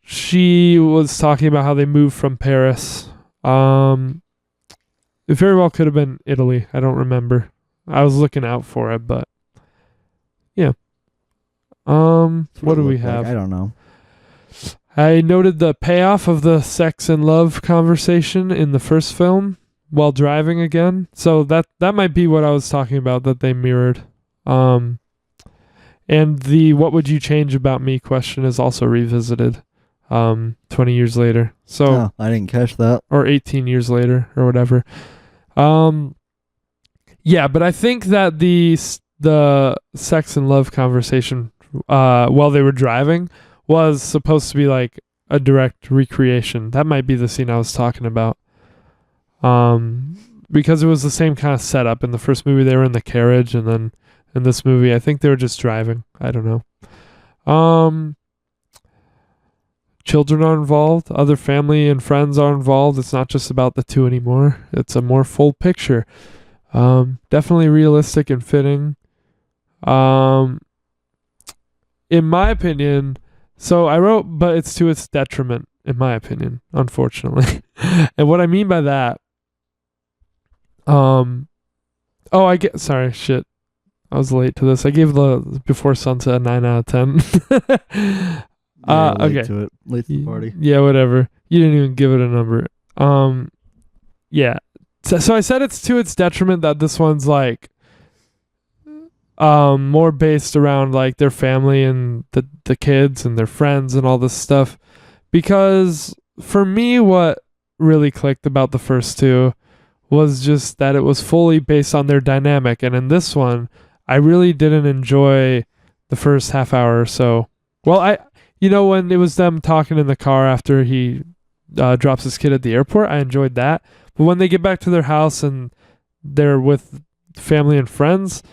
Speaker 1: she was talking about how they moved from Paris. It very well could have been Italy. I don't remember. I was looking out for it, but yeah. What do we have?
Speaker 2: Like? I don't know.
Speaker 1: I noted the payoff of the sex and love conversation in the first film while driving again. So that might be what I was talking about that they mirrored. And the what would you change about me question is also revisited 20 years later. So
Speaker 2: I didn't catch that.
Speaker 1: Or 18 years later or whatever. Yeah, but I think that the sex and love conversation while they were driving was supposed to be like a direct recreation. That might be the scene I was talking about. Because it was the same kind of setup. In the first movie, they were in the carriage, and then in this movie, I think they were just driving. I don't know. Children are involved. Other family and friends are involved. It's not just about the two anymore. It's a more full picture. Definitely realistic and fitting. In my opinion, so I wrote, but it's to its detriment, in my opinion, unfortunately. And what I mean by that, sorry, shit. I was late to this. I gave the Before Sunset a 9 out of 10.
Speaker 2: Late
Speaker 1: okay.
Speaker 2: to it. Late to the party.
Speaker 1: Yeah, whatever. You didn't even give it a number. Yeah. So I said it's to its detriment that this one's like more based around like their family and the kids and their friends and all this stuff. Because for me, what really clicked about the first two was just that it was fully based on their dynamic. And in this one, I really didn't enjoy the first half hour or so. Well, when it was them talking in the car after he drops his kid at the airport, I enjoyed that. But when they get back to their house and they're with family and friends,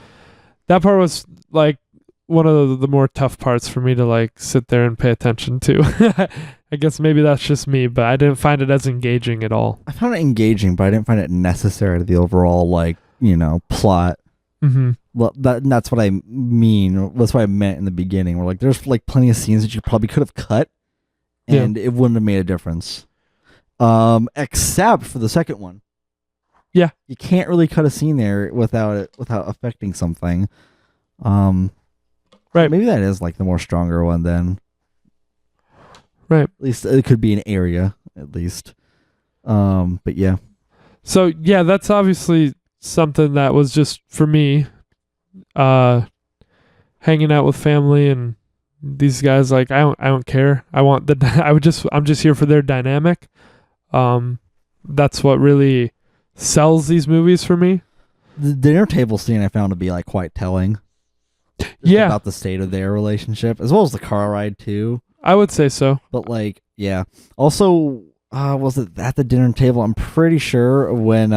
Speaker 1: That part was like one of the more tough parts for me to like sit there and pay attention to. I guess maybe that's just me, but I didn't find it as engaging at all.
Speaker 2: I found it engaging, but I didn't find it necessary to the overall plot.
Speaker 1: Mm-hmm.
Speaker 2: Well, that's what I mean. That's what I meant in the beginning. Where like there's like plenty of scenes that you probably could have cut, and it wouldn't have made a difference. Except for the second one.
Speaker 1: Yeah,
Speaker 2: you can't really cut a scene there without affecting something.
Speaker 1: Right.
Speaker 2: Maybe that is like the more stronger one then.
Speaker 1: Right.
Speaker 2: At least it could be an area, at least. But yeah.
Speaker 1: So yeah, that's obviously something that was just for me, hanging out with family and these guys. Like I don't care. I'm just here for their dynamic. That's what really sells these movies for me.
Speaker 2: The dinner table scene I found to be like quite telling.
Speaker 1: Yeah.
Speaker 2: About the state of their relationship, as well as the car ride too.
Speaker 1: I would say so.
Speaker 2: But like, yeah. Also, was it at the dinner table? I'm pretty sure when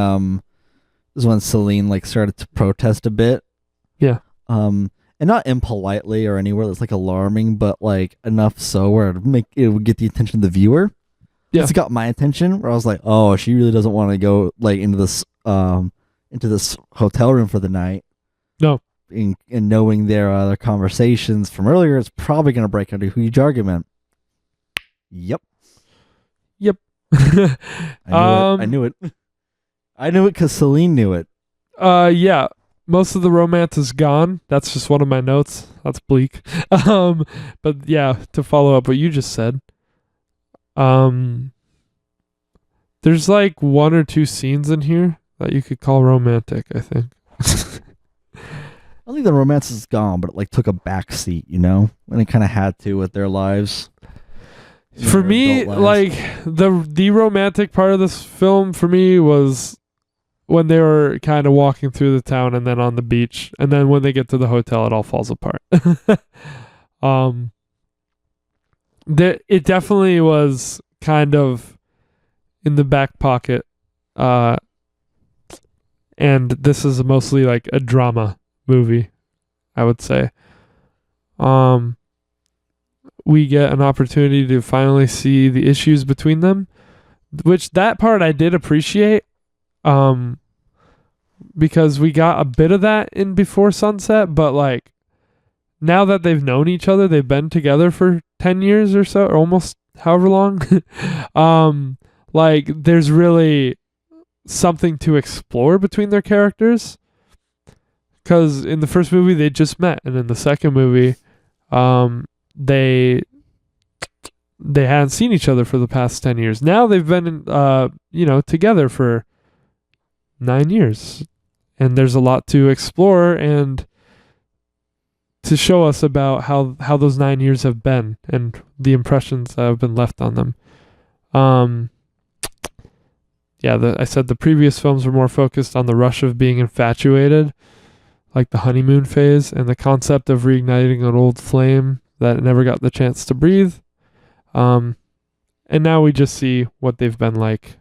Speaker 2: is when Celine like started to protest a bit.
Speaker 1: Yeah.
Speaker 2: And not impolitely or anywhere that's like alarming, but like enough so where it would get the attention of the viewer. Yeah. It's got my attention where I was like, oh, she really doesn't want to go like into this hotel room for the night.
Speaker 1: No.
Speaker 2: And knowing their conversations from earlier, it's probably going to break into a huge argument. Yep. I knew it. I knew it because Celine knew it.
Speaker 1: Yeah. Most of the romance is gone. That's just one of my notes. That's bleak. But yeah, to follow up what you just said, there's like one or two scenes in here that you could call romantic, I think.
Speaker 2: I think the romance is gone, but it like took a back seat, and it kind of had to with their lives.
Speaker 1: For me, like the romantic part of this film for me was when they were kind of walking through the town and then on the beach, and then when they get to the hotel, it all falls apart. It definitely was kind of in the back pocket, and this is mostly like a drama movie, I would say. We get an opportunity to finally see the issues between them, which that part I did appreciate, because we got a bit of that in Before Sunset, but like now that they've known each other, they've been together for 10 years or so, or almost however long. Like there's really something to explore between their characters. Because in the first movie they just met, and in the second movie, they hadn't seen each other for the past 10 years. Now they've been, together for 9 years, and there's a lot to explore and to show us about how those 9 years have been and the impressions that have been left on them. I said the previous films were more focused on the rush of being infatuated, like the honeymoon phase, and the concept of reigniting an old flame that never got the chance to breathe. And now we just see what they've been like,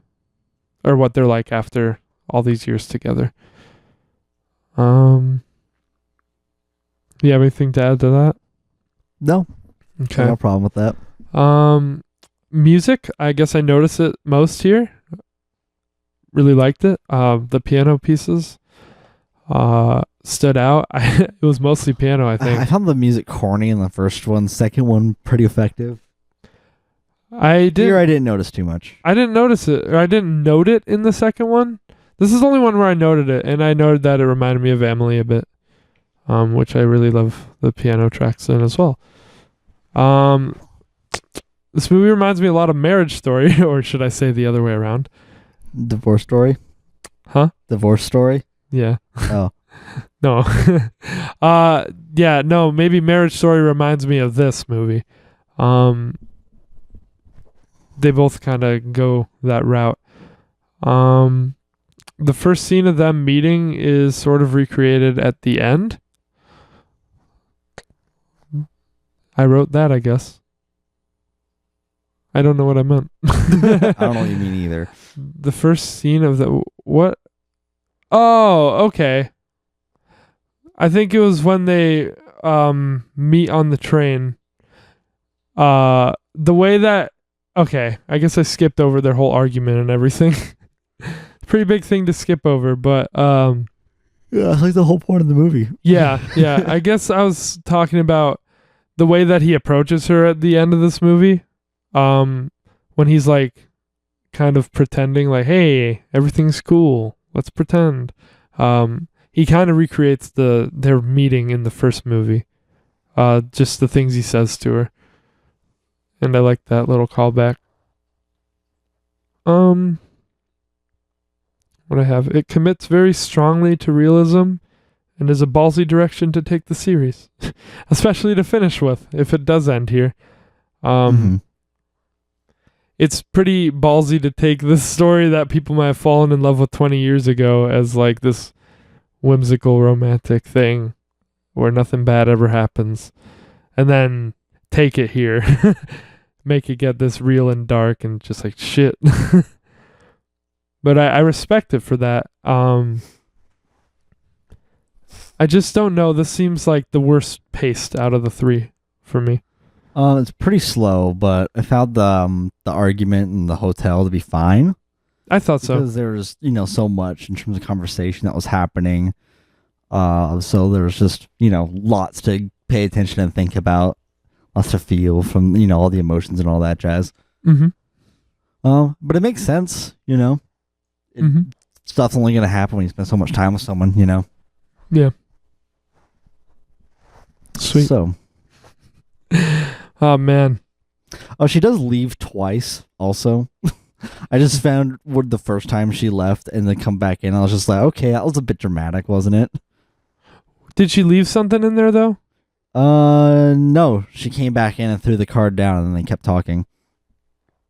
Speaker 1: or what they're like after all these years together. You have anything to add to that?
Speaker 2: No.
Speaker 1: Okay.
Speaker 2: No problem with that.
Speaker 1: Music, I guess I noticed it most here. Really liked it. The piano pieces stood out. It was mostly piano, I think.
Speaker 2: I found the music corny in the first one. Second one, pretty effective.
Speaker 1: I
Speaker 2: didn't notice too much.
Speaker 1: I didn't notice it, or I didn't note it in the second one. This is the only one where I noted it, and I noted that it reminded me of Emily a bit, which I really love the piano tracks in as well. This movie reminds me a lot of Marriage Story, or should I say the other way around?
Speaker 2: Divorce Story?
Speaker 1: Huh?
Speaker 2: Divorce Story?
Speaker 1: Yeah.
Speaker 2: Oh.
Speaker 1: No. No, maybe Marriage Story reminds me of this movie. They both kind of go that route. The first scene of them meeting is sort of recreated at the end. I wrote that, I guess. I don't know what I meant.
Speaker 2: I don't know what you mean either.
Speaker 1: The first scene of the... What? Oh, okay. I think it was when they meet on the train. The way that okay, I guess I skipped over their whole argument and everything. Pretty big thing to skip over, but
Speaker 2: Yeah, it's like the whole point of the movie.
Speaker 1: yeah. I guess I was talking about the way that he approaches her at the end of this movie. When he's like kind of pretending like, hey, everything's cool. Let's pretend. He kind of recreates their meeting in the first movie. Just the things he says to her. And I like that little callback. What I have, it commits very strongly to realism and is a ballsy direction to take the series, especially to finish with, if it does end here. It's pretty ballsy to take this story that people might have fallen in love with 20 years ago as like this whimsical romantic thing where nothing bad ever happens, and then take it here, make it get this real and dark and just like shit. But I respect it for that. I just don't know. This seems like the worst paced out of the three for me.
Speaker 2: It's pretty slow, but I found the argument in the hotel to be fine.
Speaker 1: I thought so.
Speaker 2: Because there was, so much in terms of conversation that was happening. So there was just, lots to pay attention and think about, lots to feel from, all the emotions and all that jazz.
Speaker 1: Mm-hmm.
Speaker 2: But it makes sense,
Speaker 1: Mm-hmm.
Speaker 2: Stuff's only going to happen when you spend so much time with someone,
Speaker 1: Yeah. Sweet.
Speaker 2: So.
Speaker 1: Oh, man.
Speaker 2: Oh, she does leave twice, also. I just found the first time she left and then come back in. I was just like, okay, that was a bit dramatic, wasn't it?
Speaker 1: Did she leave something in there, though?
Speaker 2: No. She came back in and threw the card down and then they kept talking.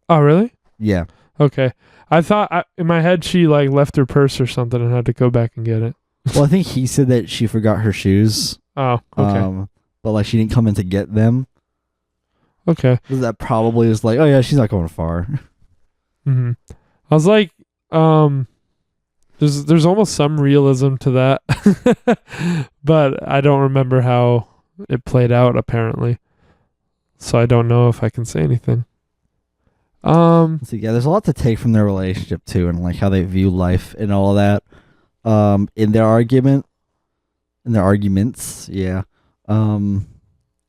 Speaker 1: Oh, really?
Speaker 2: Yeah.
Speaker 1: Okay. I thought in my head she like left her purse or something and had to go back and get it.
Speaker 2: Well, I think he said that she forgot her shoes.
Speaker 1: Oh, okay.
Speaker 2: But like she didn't come in to get them.
Speaker 1: Okay.
Speaker 2: That probably is like, oh yeah, she's not going far.
Speaker 1: Mm-hmm. I was like, there's almost some realism to that, but I don't remember how it played out apparently, so I don't know if I can say anything.
Speaker 2: So yeah, there's a lot to take from their relationship too, and like how they view life and all of that. In their arguments, yeah. In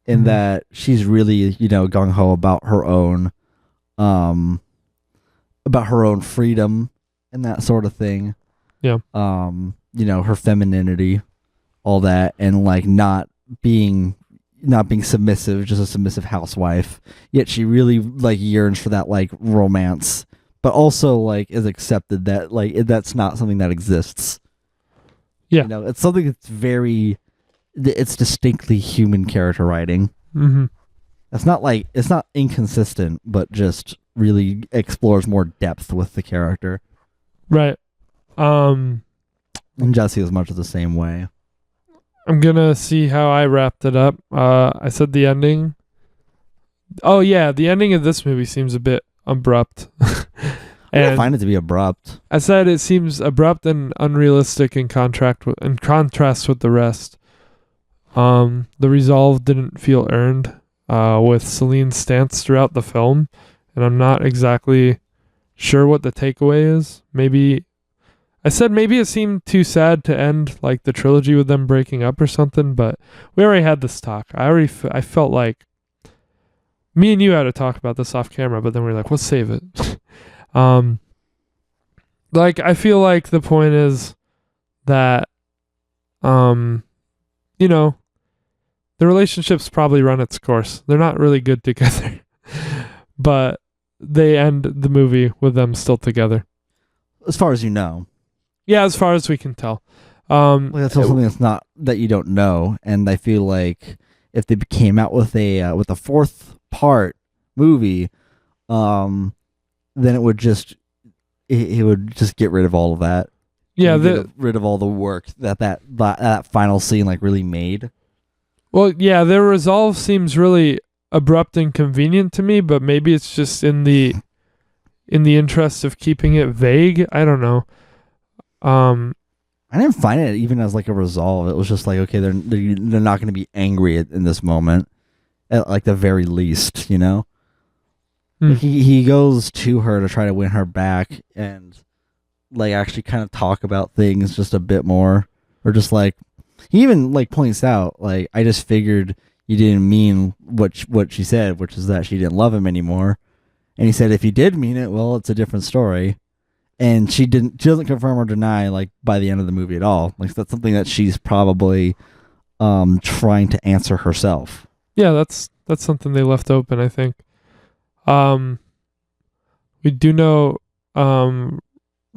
Speaker 2: that she's really, gung ho about her own freedom and that sort of thing.
Speaker 1: Yeah.
Speaker 2: Her femininity, all that, and like not being submissive, just a submissive housewife. Yet she really like yearns for that like romance, but also like is accepted that like that's not something that exists.
Speaker 1: Yeah.
Speaker 2: It's something that's it's distinctly human character writing.
Speaker 1: Mm-hmm.
Speaker 2: It's not inconsistent, but just really explores more depth with the character.
Speaker 1: Right.
Speaker 2: And Jesse is much of the same way.
Speaker 1: I'm gonna see how I wrapped it up. I said the ending. Oh yeah, the ending of this movie seems a bit abrupt.
Speaker 2: I find it to be abrupt.
Speaker 1: I said it seems abrupt and unrealistic in contrast with the rest. The resolve didn't feel earned with Celine's stance throughout the film, and I'm not exactly sure what the takeaway is. Maybe it seemed too sad to end like the trilogy with them breaking up or something, but we already had this talk. I felt like me and you had to talk about this off camera, but then we were like, let's save it. Like I feel like the point is that the relationship's probably run its course. They're not really good together. But they end the movie with them still together.
Speaker 2: As far as you know.
Speaker 1: Yeah, as far as we can tell.
Speaker 2: That's something that's not that you don't know, and I feel like if they came out with a fourth part movie, then it would just get rid of all of that.
Speaker 1: Yeah,
Speaker 2: get rid of all the work that final scene like really made.
Speaker 1: Well, yeah, their resolve seems really abrupt and convenient to me, but maybe it's just in the interest of keeping it vague. I don't know.
Speaker 2: I didn't find it even as like a resolve. It was just like, okay, they're not going to be angry in this moment, at like the very least, you know. Like he goes to her to try to win her back and like actually kind of talk about things just a bit more, or just like he even like points out like, I just figured you didn't mean what she said, which is that she didn't love him anymore. And he said, if you did mean it, well, it's a different story. And she doesn't confirm or deny like by the end of the movie at all. Like that's something that she's probably trying to answer herself.
Speaker 1: Yeah, that's something they left open, I think. We do know from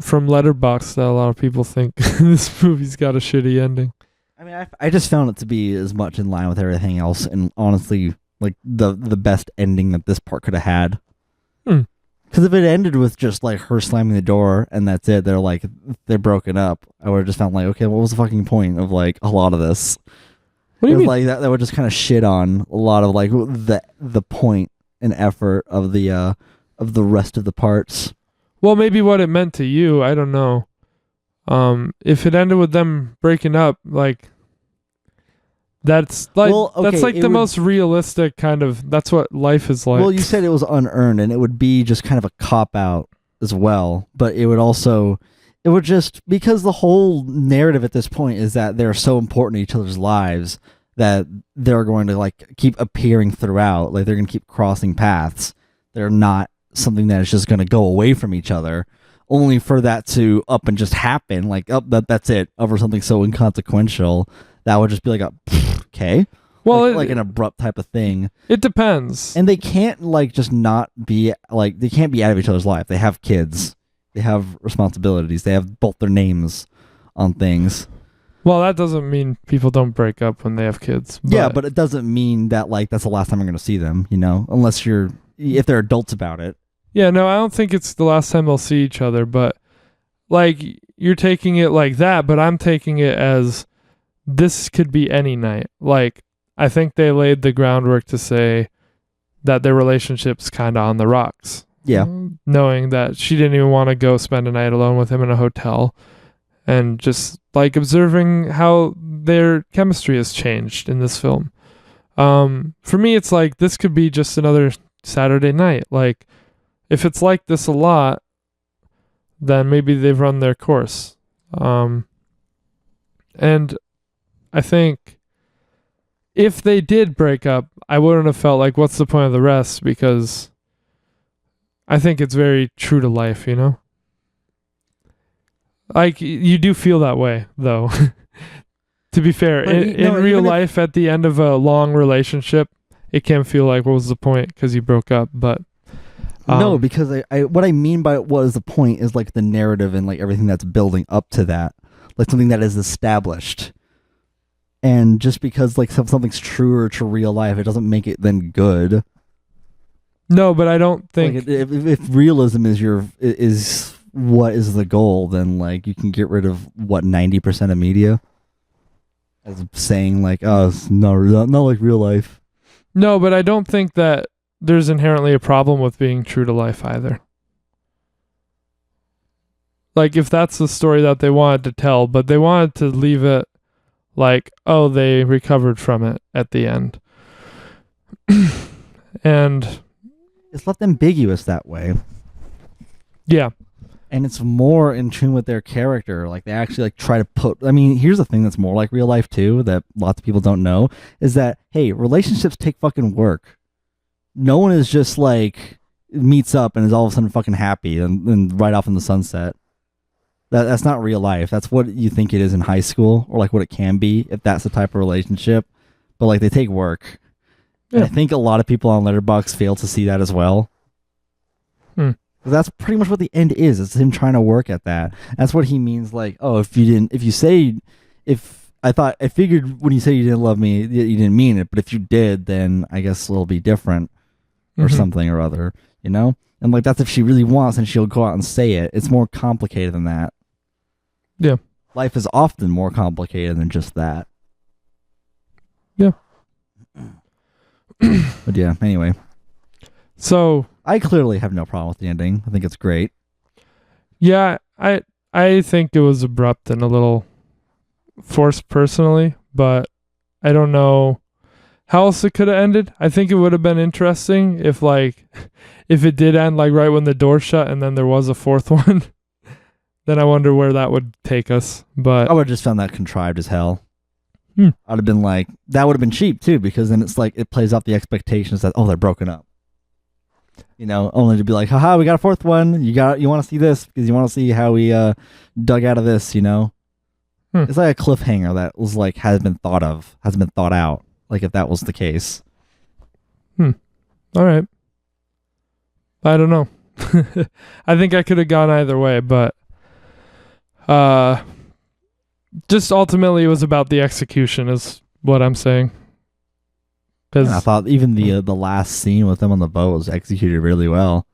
Speaker 1: Letterboxd that a lot of people think this movie's got a shitty ending.
Speaker 2: I mean, I just found it to be as much in line with everything else, and honestly, like the best ending that this part could have had. Because if it ended with just like her slamming the door and that's it, they're broken up, I would have just found like, okay, what was the fucking point of like a lot of this?
Speaker 1: What do you mean?
Speaker 2: Like that would just kind of shit on a lot of like the point and effort of the rest of the parts.
Speaker 1: Well, maybe what it meant to you, I don't know. If it ended with them breaking up, like that's like that's like the most realistic kind of. That's what life is like.
Speaker 2: Well, you said it was unearned, and it would be just kind of a cop out as well. But it would just, because the whole narrative at this point is that they're so important to each other's lives that they're going to like keep appearing throughout. Like they're going to keep crossing paths. They're not something that is just going to go away from each other, only for that to up and just happen. Like, that's it, over something so inconsequential. That would just be like okay. Well, like an abrupt type of thing.
Speaker 1: It depends.
Speaker 2: And they can't like just not be like, they can't be out of each other's life. They have kids. They have responsibilities. They have both their names on things.
Speaker 1: Well, that doesn't mean people don't break up when they have kids.
Speaker 2: Yeah, but it doesn't mean that like that's the last time you're going to see them, you know, if they're adults about it.
Speaker 1: Yeah, no, I don't think it's the last time they'll see each other, but like you're taking it like that, but I'm taking it as this could be any night. Like I think they laid the groundwork to say that their relationship's kind of on the rocks.
Speaker 2: Yeah.
Speaker 1: Knowing that she didn't even want to go spend a night alone with him in a hotel, and just like observing how their chemistry has changed in this film. For me, it's like this could be just another Saturday night. Like if it's like this a lot, then maybe they've run their course. And I think if they did break up, I wouldn't have felt like, what's the point of the rest? Because I think it's very true to life, you know? Like, you do feel that way, though. To be fair, in real life, at the end of a long relationship, it can feel like, what was the point? Because you broke up, but...
Speaker 2: no, because I what I mean by what is the point is like the narrative and like everything that's building up to that. Like something that is established. And just because like something's truer to real life, it doesn't make it then good.
Speaker 1: No, but I don't think...
Speaker 2: Like if realism is what is the goal, then like you can get rid of 90% of media as saying like, oh, it's not like real life.
Speaker 1: No, but I don't think that there's inherently a problem with being true to life either. Like if that's the story that they wanted to tell, but they wanted to leave it like, oh, they recovered from it at the end. And
Speaker 2: it's left ambiguous that way.
Speaker 1: Yeah.
Speaker 2: And it's more in tune with their character. Like they actually like try to put, I mean, here's the thing that's more like real life too, that lots of people don't know, is that, hey, relationships take fucking work. No one is just like meets up and is all of a sudden fucking happy and right off in the sunset. That's not real life. That's what you think it is in high school, or like what it can be if that's the type of relationship. But like they take work. Yeah. And I think a lot of people on Letterboxd fail to see that as well. That's pretty much what the end is. It's him trying to work at that. That's what he means. Like, oh, I figured when you say you didn't love me, you didn't mean it. But if you did, then I guess it'll be different or something or other, you know? And like, that's if she really wants and she'll go out and say it. It's more complicated than that.
Speaker 1: Yeah.
Speaker 2: Life is often more complicated than just that.
Speaker 1: Yeah.
Speaker 2: But yeah, anyway.
Speaker 1: So
Speaker 2: I clearly have no problem with the ending. I think it's great.
Speaker 1: Yeah, I think it was abrupt and a little forced personally, but I don't know how else it could have ended. I think it would have been interesting if if it did end like right when the door shut and then there was a fourth one. Then I wonder where that would take us. But
Speaker 2: I would have just found that contrived as hell.
Speaker 1: Hmm.
Speaker 2: I'd have been like, that would have been cheap too, because then it's like it plays off the expectations that they're broken up. Only to be like, haha, we got a fourth one. You want to see this because you want to see how we dug out of this. It's like a cliffhanger that was like hasn't been thought out. Like if that was the case.
Speaker 1: All right. I don't know. I think I could have gone either way, but just ultimately it was about the execution is what I'm saying.
Speaker 2: And I thought even the last scene with them on the boat was executed really well.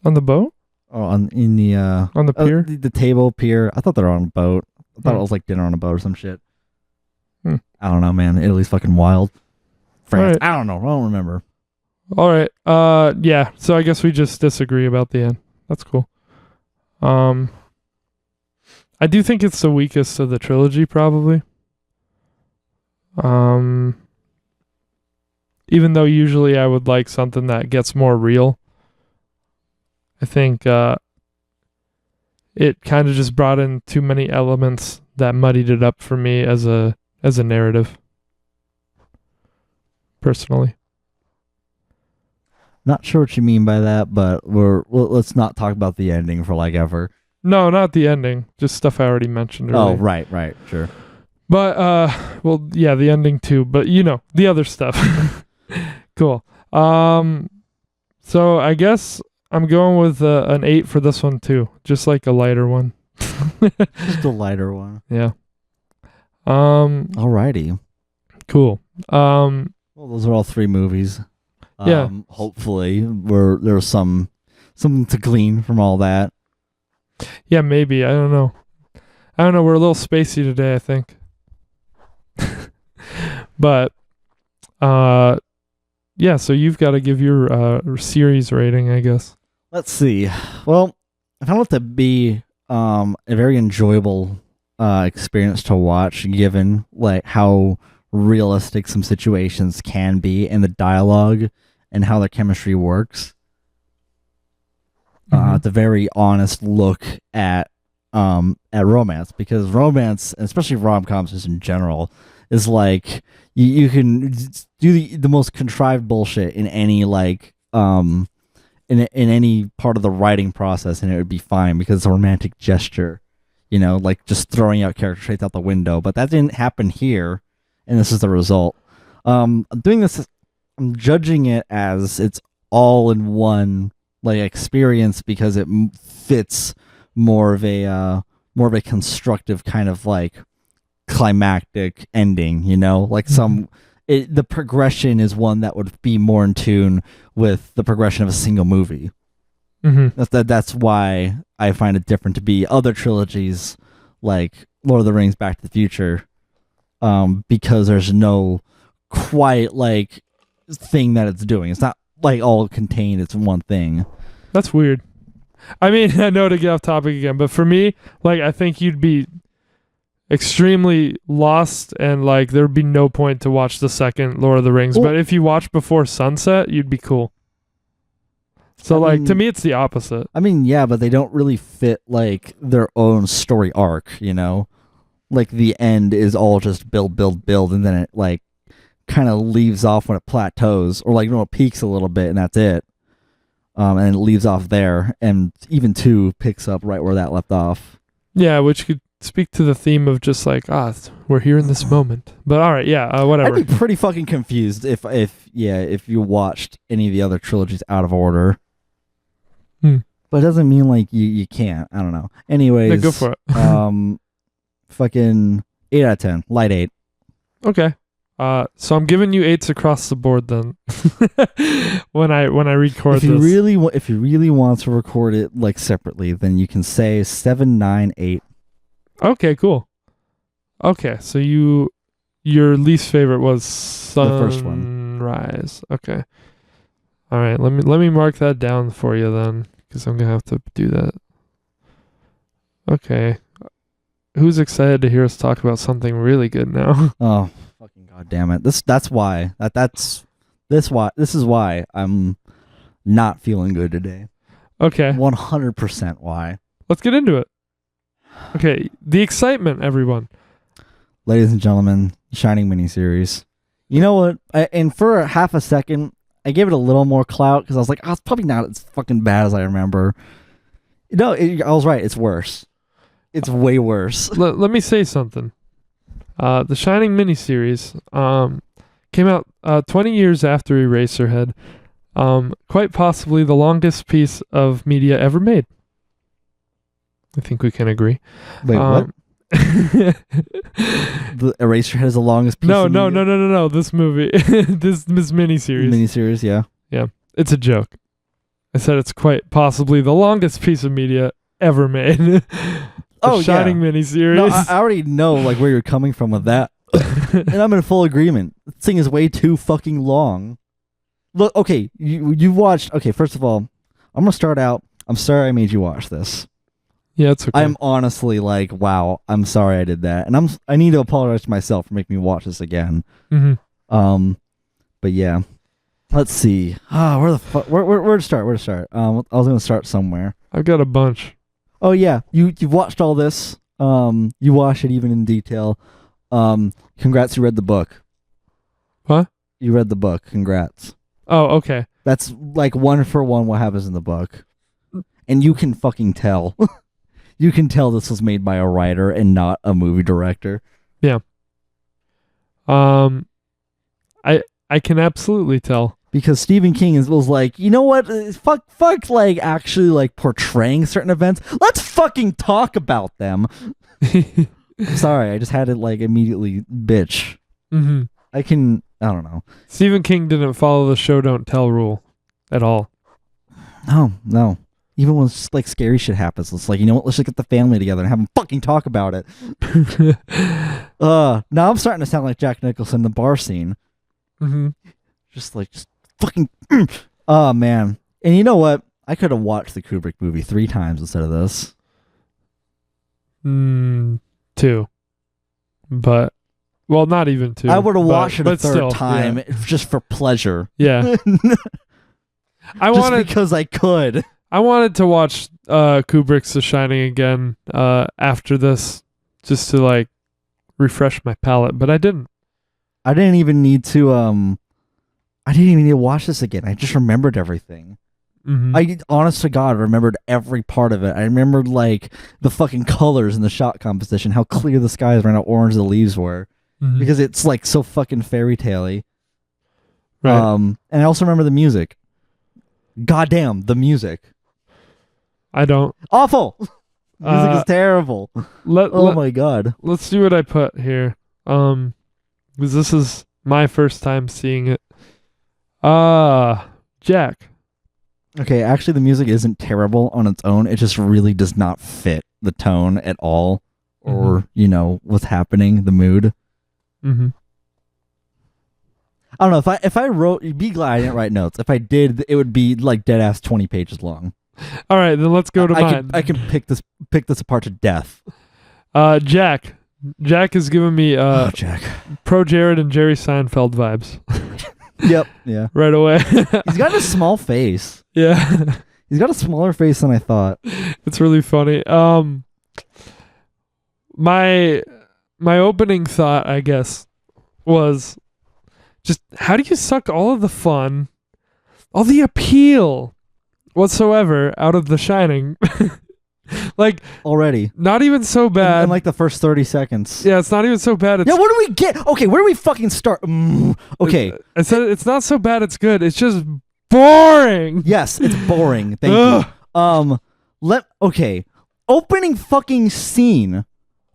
Speaker 1: On the boat?
Speaker 2: Oh, on the
Speaker 1: pier?
Speaker 2: The table pier. I thought they were on a boat. I thought it was like dinner on a boat or some shit. I don't know, man. Italy's fucking wild. France. Right. I don't know. I don't remember.
Speaker 1: All right. Yeah. So I guess we just disagree about the end. That's cool. I do think it's the weakest of the trilogy, probably. Even though usually I would like something that gets more real, I think it kind of just brought in too many elements that muddied it up for me as a narrative. Personally.
Speaker 2: Not sure what you mean by that, but let's not talk about the ending for like ever.
Speaker 1: No, not the ending. Just stuff I already mentioned earlier.
Speaker 2: Oh, right, sure.
Speaker 1: But well, yeah, the ending too. But the other stuff. Cool. So I guess I'm going with an 8 for this one too. Just like a lighter one.
Speaker 2: Just a lighter one.
Speaker 1: Yeah.
Speaker 2: Alrighty.
Speaker 1: Cool.
Speaker 2: Well, those are all 3 movies.
Speaker 1: Yeah.
Speaker 2: Hopefully, there's something to glean from all that.
Speaker 1: Yeah, maybe. I don't know. We're a little spacey today, I think. But, yeah. So you've got to give your series rating, I guess.
Speaker 2: Let's see. Well, I found it to be a very enjoyable experience to watch, given like how realistic some situations can be and the dialogue and how their chemistry works. It's a very honest look at romance, because romance, especially rom-coms just in general, is like you can do the most contrived bullshit in any in any part of the writing process and it would be fine because it's a romantic gesture, like just throwing out character traits out the window. But that didn't happen here, and this is the result. I'm judging it as it's all in one experience because it fits more of a constructive kind of climactic ending, the progression is one that would be more in tune with the progression of a single movie. That's why I find it different to be other trilogies like Lord of the Rings, Back to the Future, because there's no quite thing that it's doing. It's not all contained. It's one thing.
Speaker 1: That's weird. I mean, I know to get off topic again, but for me, I think you'd be extremely lost and there'd be no point to watch the second Lord of the Rings. Well, but if you watch Before Sunset, you'd be cool. So to me, it's the opposite.
Speaker 2: I mean, yeah, but they don't really fit their own story arc, the end is all just build, and then it kind of leaves off when it plateaus, or it peaks a little bit and that's it. And it leaves off there, and even 2 picks up right where that left off.
Speaker 1: Yeah, which could speak to the theme of just we're here in this moment. But all right, yeah, whatever.
Speaker 2: I'd be pretty fucking confused if you watched any of the other trilogies out of order. But it doesn't mean you can't. I don't know. Anyways,
Speaker 1: yeah, go for it.
Speaker 2: Fucking 8 out of 10, light 8.
Speaker 1: Okay. So I'm giving you 8s across the board then. when I record
Speaker 2: this. If you really want to record it separately, then you can say 7, 9, 8.
Speaker 1: Okay, cool. Okay, so your least favorite was Sunrise.
Speaker 2: The first one.
Speaker 1: Okay. All right, let me mark that down for you then, because I'm gonna have to do that. Okay. who's excited to hear us talk about something really good now?
Speaker 2: Oh, fucking goddamn it! That's why. This is why I'm not feeling good today.
Speaker 1: Okay,
Speaker 2: 100% why.
Speaker 1: let's get into it. Okay, the excitement, everyone.
Speaker 2: Ladies and gentlemen, Shining miniseries. You know what? And for half a second, I gave it a little more clout because I was like, oh, it's probably not as fucking bad as I remember. No, I was right. It's worse. It's way worse.
Speaker 1: Let me say something. The Shining miniseries came out 20 years after Eraserhead. Quite possibly the longest piece of media ever made. I think we can agree.
Speaker 2: Wait, what? The Eraserhead is the longest piece of media?
Speaker 1: No. This movie. this miniseries.
Speaker 2: Miniseries, yeah.
Speaker 1: Yeah. It's a joke. I said it's quite possibly the longest piece of media ever made. The Shining miniseries.
Speaker 2: No, I already know like where you're coming from with that. And I'm in full agreement. This thing is way too fucking long. Look, okay, you watched. Okay, first of all, I'm gonna start out. I'm sorry I made you watch this.
Speaker 1: Yeah, it's okay.
Speaker 2: I'm honestly like, wow, I'm sorry I did that, and I need to apologize to myself for making me watch this again.
Speaker 1: Mm-hmm.
Speaker 2: But yeah, let's see. Where the fuck? Where to start? Where to start? I was gonna start somewhere.
Speaker 1: I've got a bunch.
Speaker 2: Oh yeah, you've watched all this. You watched it even in detail. Congrats, you read the book.
Speaker 1: What?
Speaker 2: You read the book. Congrats.
Speaker 1: Oh, okay.
Speaker 2: That's like one for one what happens in the book. And you can fucking tell. You can tell this was made by a writer and not a movie director.
Speaker 1: Yeah. I can absolutely tell.
Speaker 2: Because Stephen King was like, you know what? Fuck like actually like portraying certain events. Let's fucking talk about them. Sorry, I just had it like immediately bitch.
Speaker 1: Mm-hmm.
Speaker 2: I don't know.
Speaker 1: Stephen King didn't follow the show don't tell rule at all.
Speaker 2: No. Even when like scary shit happens, it's like, you know what? Let's just get the family together and have them fucking talk about it. Now I'm starting to sound like Jack Nicholson in the bar scene.
Speaker 1: Mm-hmm.
Speaker 2: Just fucking. Oh man! And you know what? I could have watched the Kubrick movie 3 times instead of this.
Speaker 1: 2, but well, not even 2.
Speaker 2: I would have watched it a third
Speaker 1: still,
Speaker 2: time
Speaker 1: yeah.
Speaker 2: just for pleasure.
Speaker 1: Yeah.
Speaker 2: Because I could.
Speaker 1: I wanted to watch Kubrick's The Shining again after this, just to like refresh my palate, but I didn't.
Speaker 2: I didn't even need to. I didn't even need to watch this again. I just remembered everything.
Speaker 1: Mm-hmm.
Speaker 2: I honest to God remembered every part of it. I remembered like the fucking colors in the shot composition, how clear the skies were and how orange the leaves were, because it's like so fucking fairy tale-y.
Speaker 1: Right.
Speaker 2: And I also remember the music. Goddamn, the music.
Speaker 1: I don't.
Speaker 2: Awful. Music is terrible. My God.
Speaker 1: Let's see what I put here. Because this is my first time seeing it. Jack.
Speaker 2: Okay, actually the music isn't terrible on its own. It just really does not fit the tone at all. Or, what's happening, the mood.
Speaker 1: Mm-hmm.
Speaker 2: I don't know, if I wrote, you'd be glad I didn't write notes. If I did, it would be like dead ass 20 pages long.
Speaker 1: All right, then let's go to mine.
Speaker 2: I can pick this apart to death.
Speaker 1: Jack. Jack has given me
Speaker 2: Jack.
Speaker 1: Pro Jared and Jerry Seinfeld vibes.
Speaker 2: Yep. Yeah.
Speaker 1: Right away.
Speaker 2: He's got a small face.
Speaker 1: Yeah.
Speaker 2: He's got a smaller face than I thought.
Speaker 1: It's really funny. My opening thought, I guess, was just how do you suck all of the fun, all the appeal whatsoever out of The Shining? Like
Speaker 2: already,
Speaker 1: not even so bad.
Speaker 2: In like the first 30 seconds.
Speaker 1: Yeah, it's not even so bad.
Speaker 2: Yeah, what do we get? Okay, where do we fucking start? Okay,
Speaker 1: I said it's not so bad. It's good. It's just boring.
Speaker 2: Yes, it's boring. Thank you. Okay, opening fucking scene.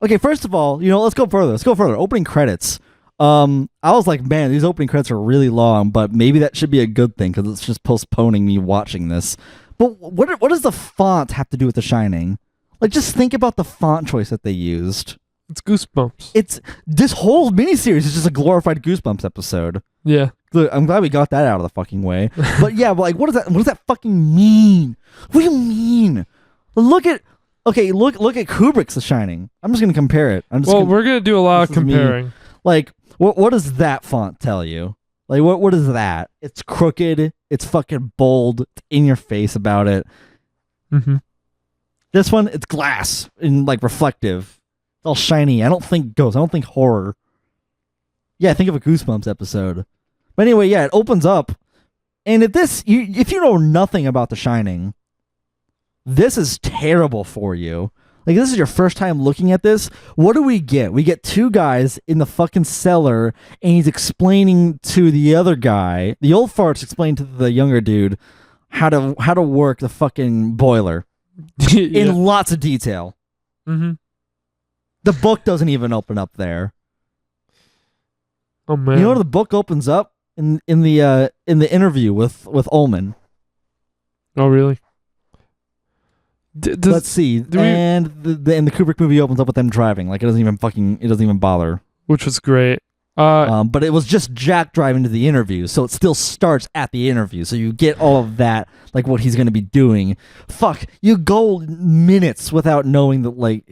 Speaker 2: Okay, first of all, let's go further. Opening credits. I was like, man, these opening credits are really long, but maybe that should be a good thing because it's just postponing me watching this. But what does the font have to do with The Shining? Like, just think about the font choice that they used.
Speaker 1: It's Goosebumps.
Speaker 2: This whole miniseries is just a glorified Goosebumps episode.
Speaker 1: Yeah.
Speaker 2: Look, I'm glad we got that out of the fucking way. But yeah, like, what does that fucking mean? What do you mean? Look at Okay, look at Kubrick's The Shining. I'm just gonna compare it.
Speaker 1: We're gonna do a lot of comparing.
Speaker 2: Like, what does that font tell you? Like, what is that? It's crooked. It's fucking bold. It's in your face about it.
Speaker 1: Mm-hmm.
Speaker 2: This one, it's glass and like reflective. It's all shiny. I don't think ghosts. I don't think horror. Yeah, think of a Goosebumps episode. But anyway, yeah, it opens up, and if you know nothing about The Shining, this is terrible for you. Like, this is your first time looking at this. What do we get? We get two guys in the fucking cellar, and he's explaining to the other guy. The old fart's explaining to the younger dude how to work the fucking boiler in lots of detail.
Speaker 1: Mm-hmm.
Speaker 2: The book doesn't even open up there.
Speaker 1: Oh man!
Speaker 2: You know where the book opens up in the interview with Ullman.
Speaker 1: Oh really?
Speaker 2: Let's see. And the Kubrick movie opens up with them driving. Like, it doesn't even bother.
Speaker 1: Which was great.
Speaker 2: But it was just Jack driving to the interview, so it still starts at the interview. So you get all of that, like what he's going to be doing. Fuck, you go minutes without knowing that, like,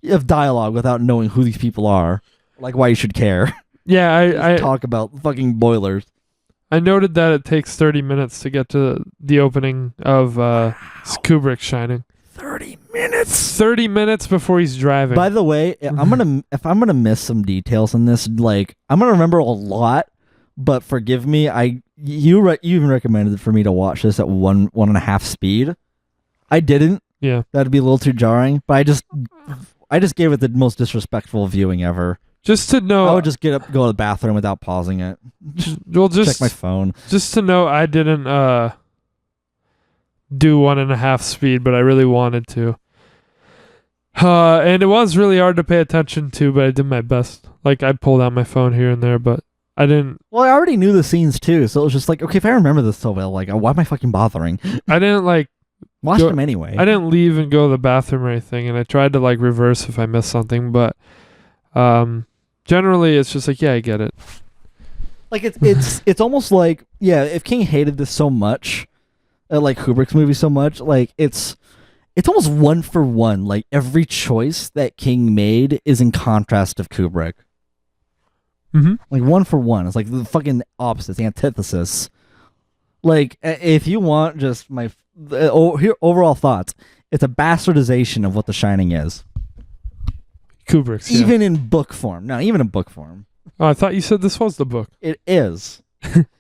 Speaker 2: of dialogue without knowing who these people are, like why you should care.
Speaker 1: Yeah, I
Speaker 2: talk about fucking boilers.
Speaker 1: I noted that it takes 30 minutes to get to the opening of Kubrick's Shining.
Speaker 2: 30 minutes.
Speaker 1: 30 minutes before he's driving.
Speaker 2: By the way, if I'm gonna miss some details in this, like, I'm gonna remember a lot, but forgive me. You even recommended for me to watch this at 1.5 speed. I didn't.
Speaker 1: Yeah,
Speaker 2: that'd be a little too jarring. But I just gave it the most disrespectful viewing ever.
Speaker 1: Just to know,
Speaker 2: I would just get up, go to the bathroom without pausing it. Check my phone.
Speaker 1: Just to know, I didn't do 1.5 speed, but I really wanted to. And it was really hard to pay attention to, but I did my best. Like, I pulled out my phone here and there, but I didn't.
Speaker 2: Well, I already knew the scenes too, so it was just like, okay, if I remember this so well, like, why am I fucking bothering?
Speaker 1: I didn't like
Speaker 2: watch them anyway.
Speaker 1: I didn't leave and go to the bathroom or anything, and I tried to like reverse if I missed something, but generally it's just like, yeah, I get it.
Speaker 2: Like, it's almost like, yeah, if King hated this so much, like Kubrick's movie so much, like it's almost one for one. Like, every choice that King made is in contrast of Kubrick.
Speaker 1: Mm-hmm.
Speaker 2: Like, one for one. It's like the fucking opposite, the antithesis. Like, if you want just my overall thoughts, it's a bastardization of what The Shining is.
Speaker 1: Kubrick's,
Speaker 2: even in book form. No, even in book form.
Speaker 1: Oh, I thought you said this was the book.
Speaker 2: It is.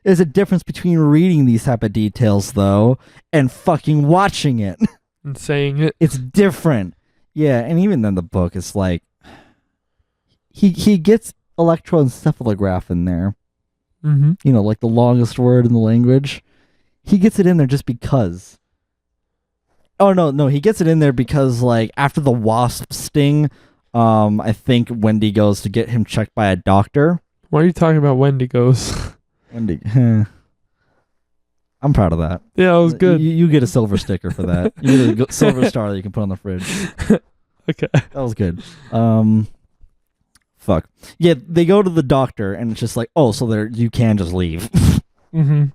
Speaker 2: There's a difference between reading these type of details, though, and fucking watching it.
Speaker 1: And saying it.
Speaker 2: It's different. Yeah, and even then the book is like, he gets electroencephalograph in there.
Speaker 1: Mm-hmm.
Speaker 2: You know, like the longest word in the language. He gets it in there just because. Oh, no, he gets it in there because, like, after the wasp sting, I think Wendy goes to get him checked by a doctor.
Speaker 1: Why are you talking about Wendy goes?
Speaker 2: Wendy. I'm proud of that.
Speaker 1: Yeah, it was good.
Speaker 2: You get a silver sticker for that. You get a silver star that you can put on the fridge.
Speaker 1: Okay.
Speaker 2: That was good. Fuck. Yeah, they go to the doctor, and it's just like, oh, so you can just leave.
Speaker 1: Mm-hmm.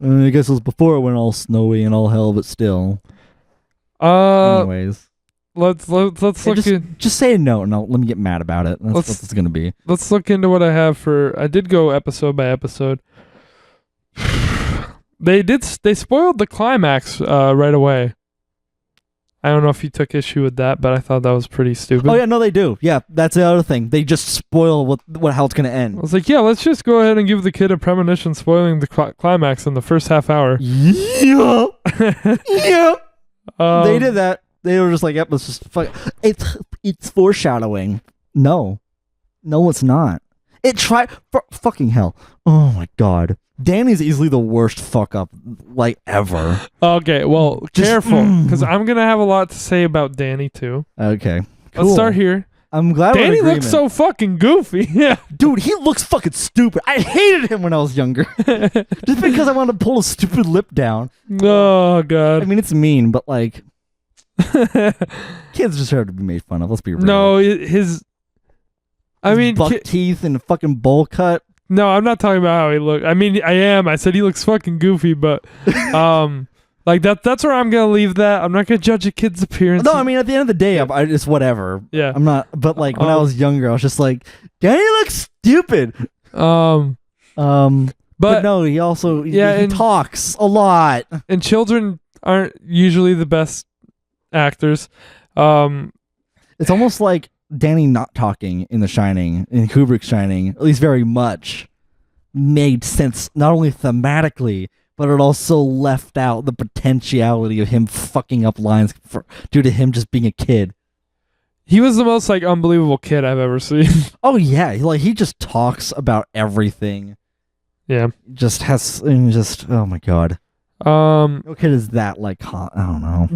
Speaker 2: I guess it was before it went all snowy and all hell, but still. Anyways.
Speaker 1: Let's look in.
Speaker 2: Just say no, and let me get mad about it. That's what it's gonna be.
Speaker 1: Let's look into what I have for. I did go episode by episode. They spoiled the climax right away. I don't know if you took issue with that, but I thought that was pretty stupid.
Speaker 2: Oh yeah, no, they do. Yeah, that's the other thing. They just spoil how it's gonna end. I
Speaker 1: was like, yeah, let's just go ahead and give the kid a premonition spoiling the climax in the first half hour.
Speaker 2: Yeah, yeah. They did that. They were just like, yep, let's just fuck. It's foreshadowing. No, it's not. It tried. Fucking hell. Oh my god. Danny's easily the worst fuck up, like, ever. Okay,
Speaker 1: well, careful, because I'm gonna have a lot to say about Danny too.
Speaker 2: Okay, cool.
Speaker 1: Let's start here.
Speaker 2: I'm glad
Speaker 1: Danny looks so fucking goofy. Yeah,
Speaker 2: dude, he looks fucking stupid. I hated him when I was younger, just because I wanted to pull his stupid lip down.
Speaker 1: Oh god.
Speaker 2: I mean, it's mean, but like, kids deserve to be made fun of. Let's be real.
Speaker 1: No, his
Speaker 2: buck teeth and fucking bowl cut.
Speaker 1: No, I'm not talking about how he looked. I mean, I am. I said he looks fucking goofy, but Like that's where I'm gonna leave that. I'm not gonna judge a kid's appearance.
Speaker 2: No, I mean at the end of the day, it's whatever.
Speaker 1: Yeah.
Speaker 2: I'm not. But like when I was younger, I was just like, Danny looks stupid. But no, he also he talks a lot.
Speaker 1: And children aren't usually the best actors.
Speaker 2: It's almost like Danny not talking in The Shining, in Kubrick's Shining, at least very much, made sense not only thematically, but it also left out the potentiality of him fucking up lines due to him just being a kid.
Speaker 1: He was the most like unbelievable kid I've ever seen.
Speaker 2: Oh yeah, like he just talks about everything.
Speaker 1: Yeah,
Speaker 2: oh my god. No kid is that like I don't know.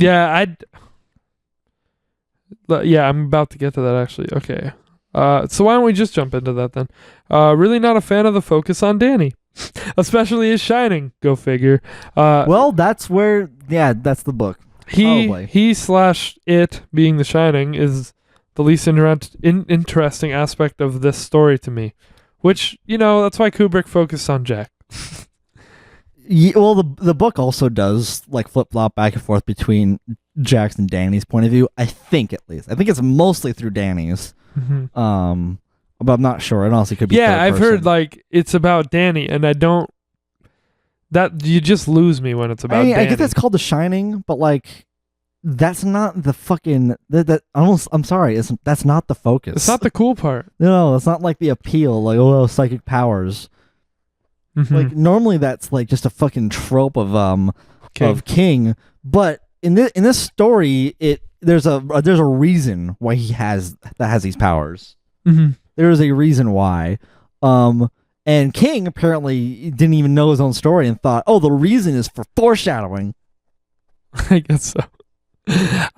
Speaker 1: Yeah, I'm about to get to that actually. Okay. So why don't we just jump into that then? Really not a fan of the focus on Danny, especially his Shining. Go figure.
Speaker 2: Well, that's the book.
Speaker 1: It being the Shining is the least interesting aspect of this story to me, which that's why Kubrick focused on Jack.
Speaker 2: Yeah, well, the book also does like flip flop back and forth between Jack's and Danny's point of view. I think it's mostly through Danny's.
Speaker 1: Mm-hmm.
Speaker 2: But I'm not sure. It honestly could be.
Speaker 1: Yeah, I've heard like it's about Danny, and I don't. That you just lose me when it's about. Danny.
Speaker 2: I guess that's called The Shining, but like, that's not the fucking I'm sorry. That's not the focus.
Speaker 1: It's not the cool part.
Speaker 2: No, it's not like the appeal. Like psychic powers.
Speaker 1: Mm-hmm.
Speaker 2: Like normally that's like just a fucking trope of King, but in this story there's a reason why he has these powers.
Speaker 1: Mm-hmm.
Speaker 2: There is a reason why, and King apparently didn't even know his own story and thought, oh, the reason is for foreshadowing.
Speaker 1: I guess so.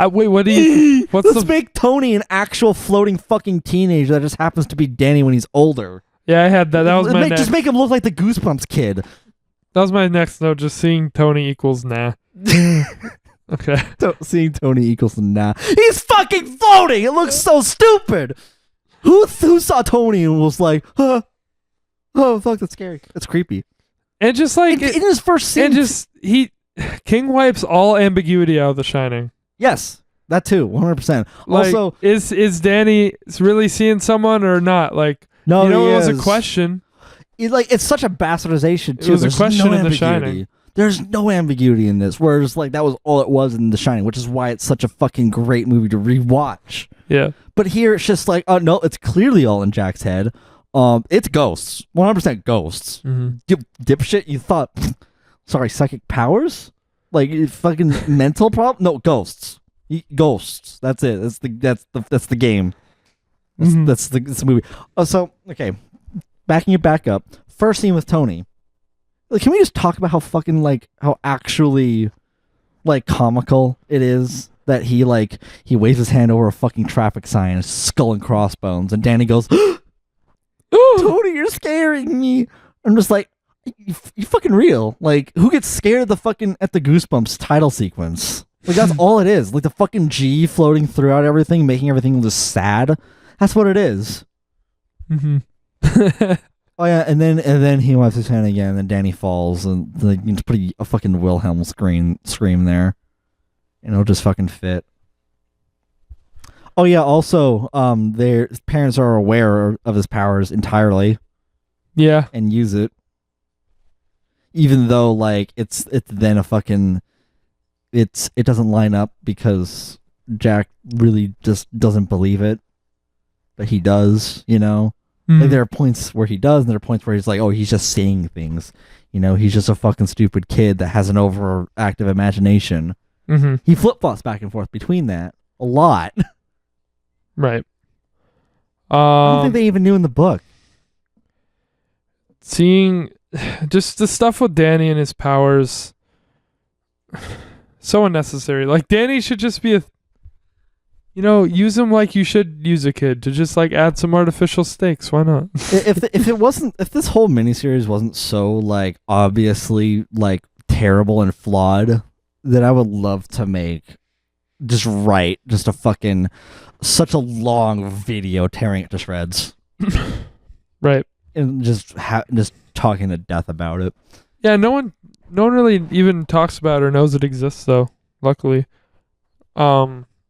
Speaker 1: Wait, what do you?
Speaker 2: Let's make Tony an actual floating fucking teenager that just happens to be Danny when he's older.
Speaker 1: Yeah, I had that. That was my
Speaker 2: just make him look like the Goosebumps kid.
Speaker 1: That was my next note. Just seeing Tony equals nah. Okay.
Speaker 2: Seeing Tony equals nah. He's fucking floating. It looks so stupid. Who saw Tony and was like, huh? Oh fuck, that's scary. That's creepy.
Speaker 1: And just like
Speaker 2: in his first scene,
Speaker 1: and King wipes all ambiguity out of The Shining.
Speaker 2: Yes, that too, 100%.
Speaker 1: Like,
Speaker 2: also,
Speaker 1: is Danny really seeing someone or not? Like.
Speaker 2: No,
Speaker 1: it was a question.
Speaker 2: It's such a bastardization too.
Speaker 1: It was a question in The Shining.
Speaker 2: There's no ambiguity in this. Whereas like that was all it was in The Shining, which is why it's such a fucking great movie to rewatch.
Speaker 1: Yeah.
Speaker 2: But here it's just like, oh no, it's clearly all in Jack's head. It's ghosts, 100% ghosts.
Speaker 1: Mm-hmm.
Speaker 2: Dipshit, you thought? Sorry, psychic powers? Like fucking mental problem? No, ghosts. Ghosts. That's it. That's the game. That's the movie. Oh, so okay, backing it back up. First scene with Tony. Like, can we just talk about how fucking like how actually like comical it is that he waves his hand over a fucking traffic sign, skull and crossbones, and Danny goes, "Tony, you're scaring me." I'm just like, you fucking real? Like, who gets scared at the Goosebumps title sequence? Like that's all it is. Like the fucking G floating throughout everything, making everything just sad. That's what it is.
Speaker 1: Mm-hmm.
Speaker 2: Oh yeah, and then he wipes his hand again, and Danny falls, and like you just put a fucking Wilhelm scream there, and it'll just fucking fit. Oh yeah, also, their parents are aware of his powers entirely.
Speaker 1: Yeah,
Speaker 2: and use it, even though like it's then a fucking, it doesn't line up because Jack really just doesn't believe it. But he does, Like, there are points where he does, and there are points where he's like, oh, he's just saying things. He's just a fucking stupid kid that has an overactive imagination.
Speaker 1: Mm-hmm.
Speaker 2: He flip-flops back and forth between that a lot.
Speaker 1: Right.
Speaker 2: I don't think they even knew in the book.
Speaker 1: Seeing just the stuff with Danny and his powers, so unnecessary. Like, Danny should just be use him like you should use a kid to just like add some artificial stakes. Why not?
Speaker 2: if this whole miniseries wasn't so like obviously like terrible and flawed, then I would love to make just a fucking such a long video tearing it to shreds.
Speaker 1: Right.
Speaker 2: And just talking to death about it.
Speaker 1: Yeah, no one no one really even talks about or knows it exists though. Luckily,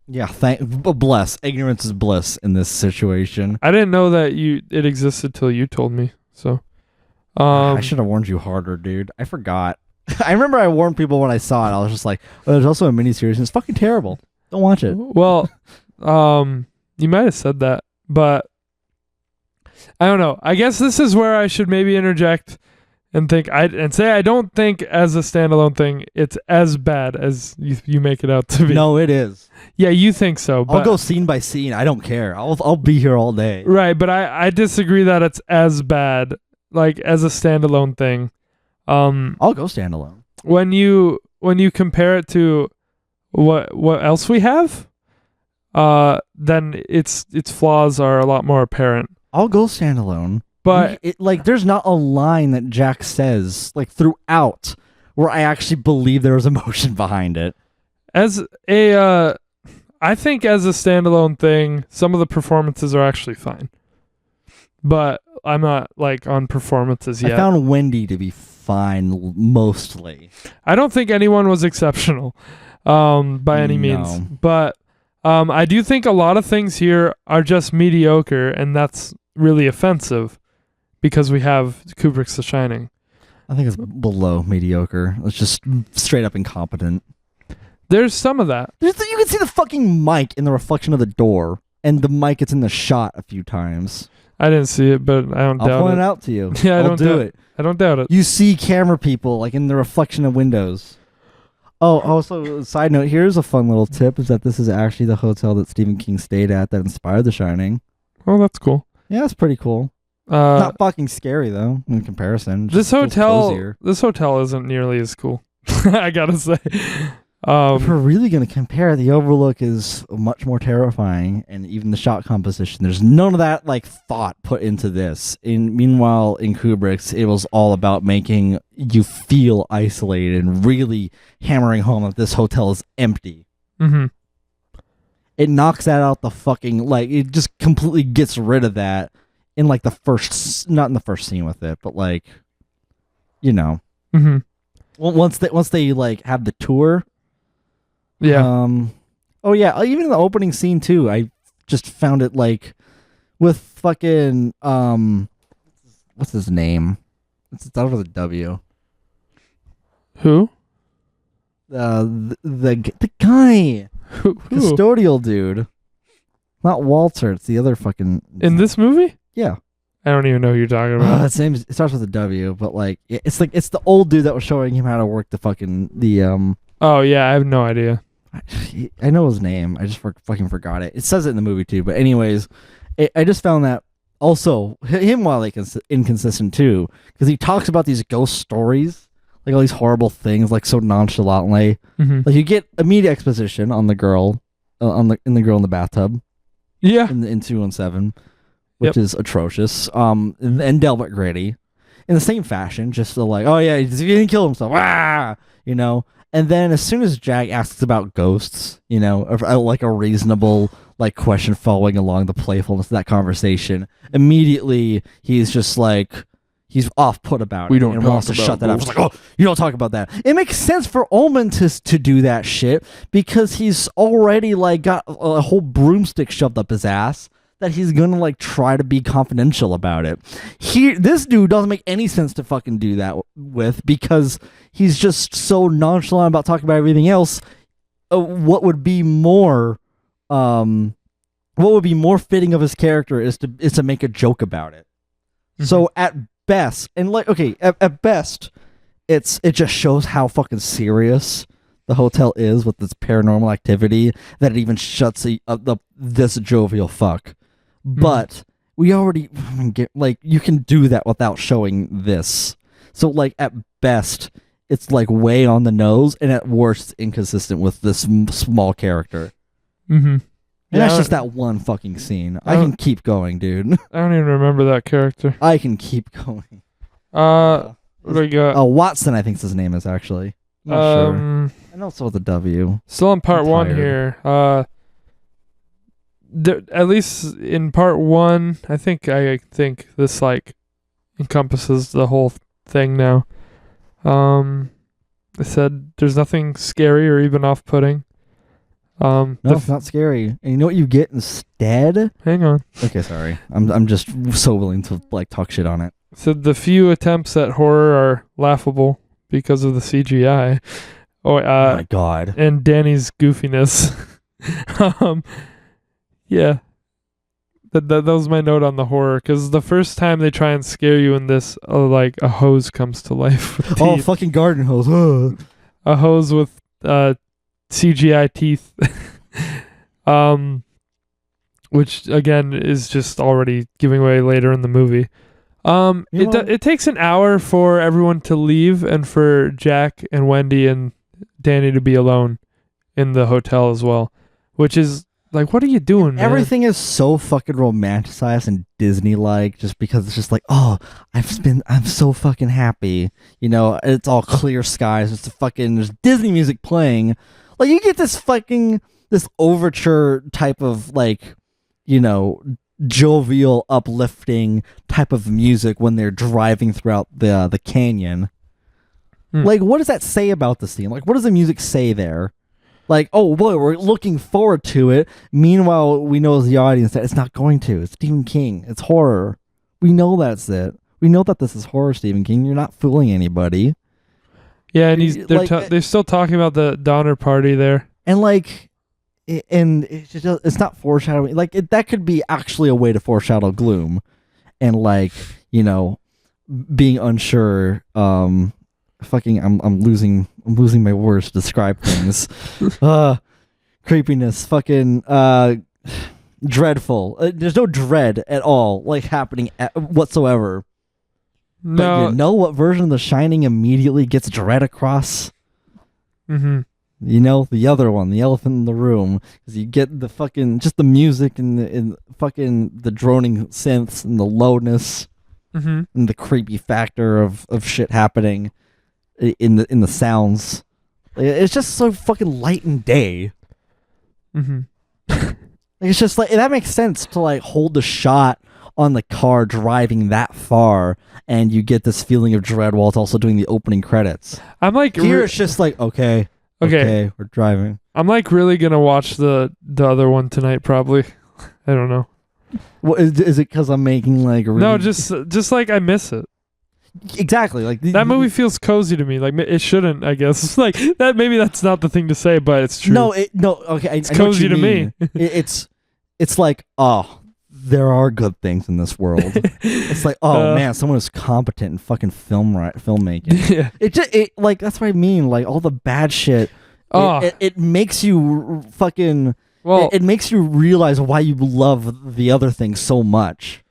Speaker 2: Yeah, bless. Ignorance is bliss in this situation.
Speaker 1: I didn't know that it existed till you told me. So,
Speaker 2: I should have warned you harder, dude. I forgot. I remember I warned people when I saw it. I was just like, "Oh, there's also a miniseries, and it's fucking terrible. Don't watch it."
Speaker 1: Well, you might have said that, but I don't know. I guess this is where I should maybe interject and say I don't think as a standalone thing it's as bad as you make it out to be.
Speaker 2: No, it is.
Speaker 1: Yeah, you think so. But,
Speaker 2: I'll go scene by scene. I don't care. I'll be here all day.
Speaker 1: Right, but I disagree that it's as bad like as a standalone thing.
Speaker 2: I'll go standalone.
Speaker 1: When you compare it to what else we have, then its flaws are a lot more apparent.
Speaker 2: I'll go standalone.
Speaker 1: But
Speaker 2: there's not a line that Jack says like throughout where I actually believe there was emotion behind it.
Speaker 1: As I think as a standalone thing, some of the performances are actually fine. But I'm not like on performances yet.
Speaker 2: I found Wendy to be fine mostly.
Speaker 1: I don't think anyone was exceptional by any means. But I do think a lot of things here are just mediocre, and that's really offensive because we have Kubrick's The Shining.
Speaker 2: I think it's below mediocre. It's just straight up incompetent.
Speaker 1: There's some of that.
Speaker 2: You can see the fucking mic in the reflection of the door, and the mic gets in the shot a few times.
Speaker 1: I didn't see it, but I don't doubt it.
Speaker 2: I'll point it out to you.
Speaker 1: Yeah,
Speaker 2: I'll do it.
Speaker 1: I don't doubt it.
Speaker 2: You see camera people like in the reflection of windows. Oh, also, side note, here's a fun little tip, is that this is actually the hotel that Stephen King stayed at that inspired The Shining.
Speaker 1: Oh, that's cool.
Speaker 2: Yeah, that's pretty cool. Not fucking scary, though, in comparison.
Speaker 1: This hotel isn't nearly as cool, I gotta say.
Speaker 2: If we're really going to compare, the Overlook is much more terrifying, and even the shot composition, there's none of that like thought put into this. Meanwhile, in Kubrick's, it was all about making you feel isolated and really hammering home that this hotel is empty.
Speaker 1: Mm-hmm.
Speaker 2: It knocks that out the fucking, like, it just completely gets rid of that in like not in the first scene with it, but like, you know,
Speaker 1: mm-hmm.
Speaker 2: once they like have the tour.
Speaker 1: Yeah.
Speaker 2: Oh yeah. Even in the opening scene too, I just found it like with fucking what's his name? It starts with a W.
Speaker 1: Who?
Speaker 2: The guy.
Speaker 1: Who?
Speaker 2: Custodial dude. Not Walter. It's the other fucking.
Speaker 1: In this movie?
Speaker 2: Yeah.
Speaker 1: I don't even know who you're talking about.
Speaker 2: It starts with a W, but like it's the old dude that was showing him how to work the
Speaker 1: Oh yeah, I have no idea.
Speaker 2: I know his name. I just fucking forgot it. It says it in the movie too. But anyways, I just found that also him wildly inconsistent too, because he talks about these ghost stories, like all these horrible things, like so nonchalantly.
Speaker 1: Mm-hmm.
Speaker 2: Like you get immediate exposition on the girl, in the girl in the bathtub.
Speaker 1: Yeah.
Speaker 2: In 217, which is atrocious. And Delbert Grady, in the same fashion, just so like, oh yeah, he didn't kill himself. You know. And then as soon as Jack asks about ghosts, you know, like a reasonable like question following along the playfulness of that conversation, immediately he's just like, he's off put about it.
Speaker 1: We don't
Speaker 2: and
Speaker 1: talk
Speaker 2: wants to
Speaker 1: about
Speaker 2: shut that up.
Speaker 1: ghosts.
Speaker 2: It's like, oh, you don't talk about that. It makes sense for Ullman to do that shit because he's already like got a whole broomstick shoved up his ass that he's gonna like try to be confidential about it. This dude doesn't make any sense to fucking do that with, because he's just so nonchalant about talking about everything else. What would be more fitting of his character is to make a joke about it. Mm-hmm. So at best, and like at best, it just shows how fucking serious the hotel is with this paranormal activity that it even shuts this jovial fuck. But we already get, like, you can do that without showing this. So, like, at best, it's, like, way on the nose, and at worst, inconsistent with this small character.
Speaker 1: Mm-hmm.
Speaker 2: And that's just that one fucking scene. I can keep going, dude.
Speaker 1: I don't even remember that character.
Speaker 2: I can keep going.
Speaker 1: What do we got?
Speaker 2: Watson, I think his name is, actually. I'm not sure. I know it's with a W.
Speaker 1: Still in part one here. At least in part one, I think this like encompasses the whole thing now. I said there's nothing scary or even off-putting.
Speaker 2: No, it's not scary. And you know what you get instead?
Speaker 1: Hang on.
Speaker 2: Okay, sorry. I'm just so willing to like talk shit on it.
Speaker 1: So the few attempts at horror are laughable because of the CGI. Oh
Speaker 2: My God.
Speaker 1: and Danny's goofiness. Yeah. That was my note on the horror, because the first time they try and scare you in this, like a hose comes to life. With
Speaker 2: Oh,
Speaker 1: teeth.
Speaker 2: fucking garden hose. Ugh.
Speaker 1: A hose with CGI teeth. Which again is just already giving away later in the movie. It takes an hour for everyone to leave and for Jack and Wendy and Danny to be alone in the hotel as well, which is like, what are you doing, man?
Speaker 2: Everything is so fucking romanticized and Disney-like, just because it's just like, oh, I'm so fucking happy. You know, it's all clear skies. There's Disney music playing. Like, you get this overture type of, like, you know, jovial, uplifting type of music when they're driving throughout the canyon. Like, what does that say about the scene? Like, what does the music say there? Like, oh boy, we're looking forward to it. Meanwhile, we know as the audience that it's not going to. It's Stephen King. It's horror. We know that's it. We know that this is horror, Stephen King. You're not fooling anybody.
Speaker 1: Yeah, and they're still talking about the Donner Party there.
Speaker 2: And like, it's not foreshadowing. Like, that could be actually a way to foreshadow gloom, and like, you know, being unsure. I'm losing my words to describe things. Creepiness, fucking dreadful. There's no dread at all, like, happening whatsoever.
Speaker 1: No,
Speaker 2: but you know what version of The Shining immediately gets dread across?
Speaker 1: Mm-hmm.
Speaker 2: You know, the other one, the elephant in the room, because you get the fucking just the music and the droning synths and the lowness and the creepy factor of shit happening in the sounds. It's just so fucking light and day. It's just like, that makes sense to like hold the shot on the car driving that far, and you get this feeling of dread while it's also doing the opening credits. I'm like, here it's just like, okay, we're driving. I'm like
Speaker 1: really gonna watch the other one tonight, probably. I don't know.
Speaker 2: Well, is it because I'm making like a really...
Speaker 1: No, just like I miss it.
Speaker 2: Exactly, like
Speaker 1: that movie feels cozy to me. Like, it shouldn't, I guess. Like that, maybe that's not the thing to say, but it's true.
Speaker 2: Okay,
Speaker 1: it's cozy to me.
Speaker 2: It's like, oh, there are good things in this world. It's like, oh man, someone who's competent in fucking filmmaking.
Speaker 1: Yeah,
Speaker 2: it like, that's what I mean. Like, all the bad shit. It makes you fucking. Well, it makes you realize why you love the other thing so much.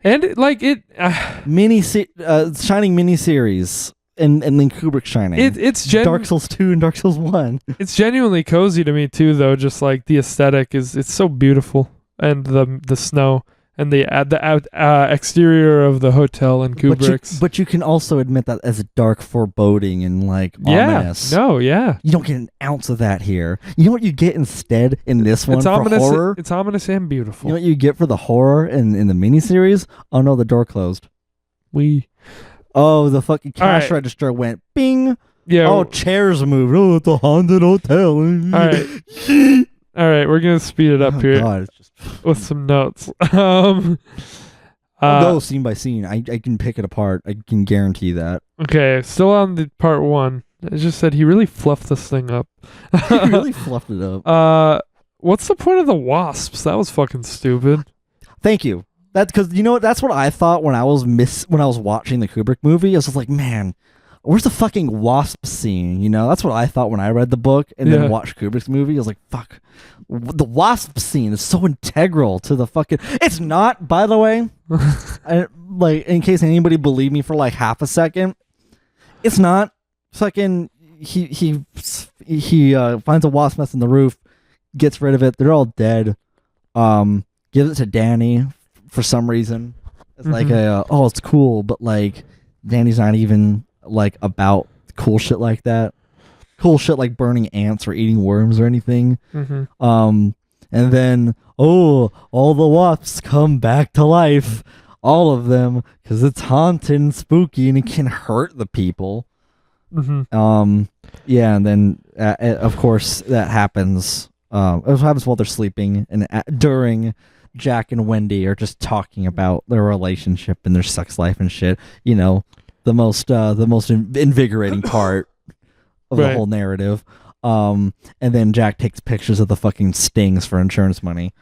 Speaker 1: And like it,
Speaker 2: Shining miniseries, and then Kubrick Shining.
Speaker 1: It's
Speaker 2: Dark Souls 2 and Dark Souls 1.
Speaker 1: It's genuinely cozy to me too, though. Just like the aesthetic it's so beautiful, and the snow and the exterior of the hotel in Kubrick's.
Speaker 2: But you can also admit that as a dark foreboding and like ominous.
Speaker 1: Yeah.
Speaker 2: You don't get an ounce of that here. You know what you get instead in this one?
Speaker 1: It's
Speaker 2: for
Speaker 1: ominous.
Speaker 2: Horror?
Speaker 1: It's ominous and beautiful.
Speaker 2: You know what you get for the horror in the miniseries? Oh no, the door closed. Oh, the fucking cash register went bing.
Speaker 1: Yeah.
Speaker 2: Oh, chairs moved. Oh, it's a haunted hotel.
Speaker 1: All right, we're gonna speed it up here.
Speaker 2: God, it's just
Speaker 1: with some notes.
Speaker 2: I'll go scene by scene. I can pick it apart. I can guarantee that.
Speaker 1: Okay, still on the part one. I just said he really fluffed this thing up.
Speaker 2: He really fluffed it up.
Speaker 1: What's the point of the wasps? That was fucking stupid.
Speaker 2: Thank you. That's because, you know what? That's what I thought when I was watching the Kubrick movie. I was just like, man, where's the fucking wasp scene? You know, that's what I thought when I read the book and then watched Kubrick's movie. I was like, fuck, the wasp scene is so integral to the fucking... It's not, by the way. Like, in case anybody believed me for like half a second, it's not. Fucking, he finds a wasp nest in the roof, gets rid of it. They're all dead. Gives it to Danny for some reason. It's like it's cool, but like Danny's not even like about cool shit like that. Cool shit like burning ants or eating worms or anything. And then all the wasps come back to life, all of them, because it's haunted and spooky and it can hurt the people. Yeah, and then of course that happens. It happens while they're sleeping, and during Jack and Wendy are just talking about their relationship and their sex life and shit. You know, the most invigorating part of the whole narrative. And then Jack takes pictures of the fucking stings for insurance money.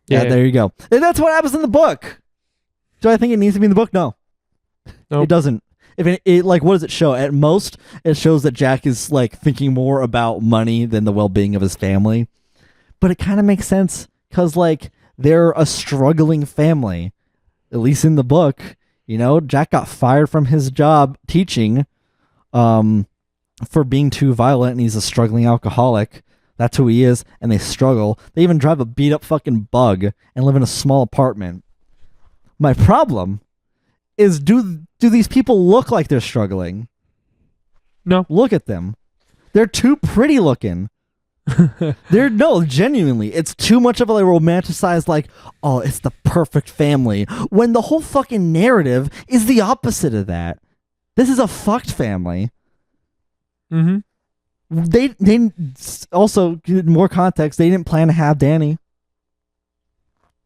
Speaker 2: Yeah, there you go. And that's what happens in the book. Do I think it needs to be in the book? No. Nope. It doesn't. If it like, what does it show? At most, it shows that Jack is like thinking more about money than the well-being of his family. But it kind of makes sense because like they're a struggling family, at least in the book. You know, Jack got fired from his job teaching, for being too violent, and he's a struggling alcoholic. That's who he is, and they struggle. They even drive a beat-up fucking bug and live in a small apartment. My problem is, do these people look like they're struggling?
Speaker 1: No.
Speaker 2: Look at them. They're too pretty looking. Genuinely, it's too much of a like, romanticized, like, oh, it's the perfect family, when the whole fucking narrative is the opposite of that. This is a fucked family. They also, more context, they didn't plan to have Danny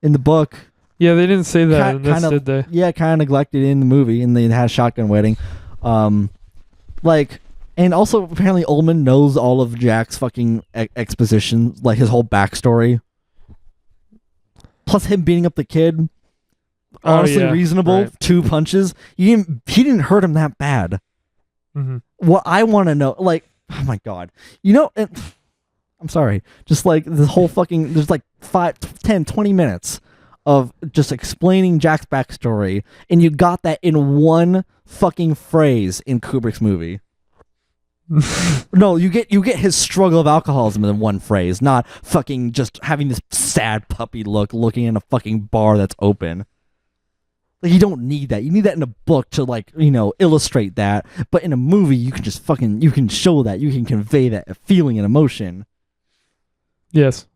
Speaker 2: in the book.
Speaker 1: Yeah, they didn't say that in this, did they?
Speaker 2: Yeah, kind of neglected in the movie, and they had a shotgun wedding. Like, and also apparently Ullman knows all of Jack's fucking exposition, like his whole backstory. Plus him beating up the kid. Honestly, reasonable. Right. 2 punches. He didn't hurt him that bad. What I want to know, like, oh my god, you know, I'm sorry, just like this whole fucking, there's like 5, 10, 20 minutes of just explaining Jack's backstory, and you got that in one fucking phrase in Kubrick's movie. No, you get his struggle of alcoholism in one phrase, not fucking just having this sad puppy look looking in a fucking bar that's open. Like, you don't need that. You need that in a book to, like, you know, illustrate that. But in a movie, you can just fucking, you can show that. You can convey that feeling and emotion.
Speaker 1: Yes.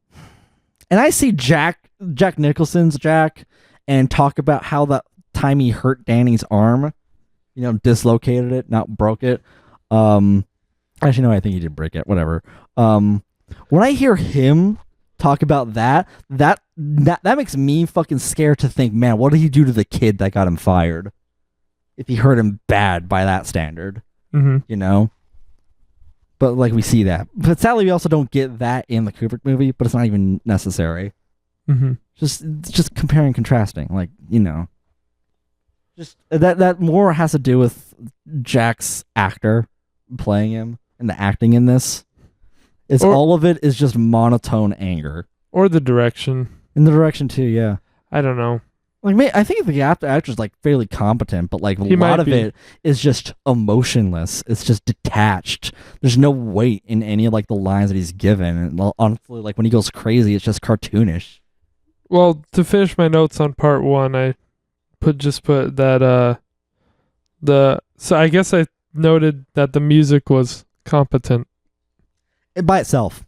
Speaker 2: And I see Jack Nicholson's Jack and talk about how that time he hurt Danny's arm, you know, dislocated it, not broke it. Actually, no, I think he did break it. Whatever. When I hear him talk about that makes me fucking scared to think, man, what did he do to the kid that got him fired? If he hurt him bad by that standard, you know? But like, we see that. But sadly, we also don't get that in the Kubrick movie, but it's not even necessary. Just comparing and contrasting, like, you know. Just that more has to do with Jack's actor playing him and the acting in this. All of it is just monotone anger. Or
Speaker 1: the direction.
Speaker 2: In the direction too, yeah.
Speaker 1: I don't know.
Speaker 2: Like, I think the actor's like fairly competent, but like a lot of it is just emotionless. It's just detached. There's no weight in any of like the lines that he's given. And honestly, like when he goes crazy, it's just cartoonish.
Speaker 1: Well, to finish my notes on part 1, I put that so I guess I noted that the music was competent.
Speaker 2: By itself.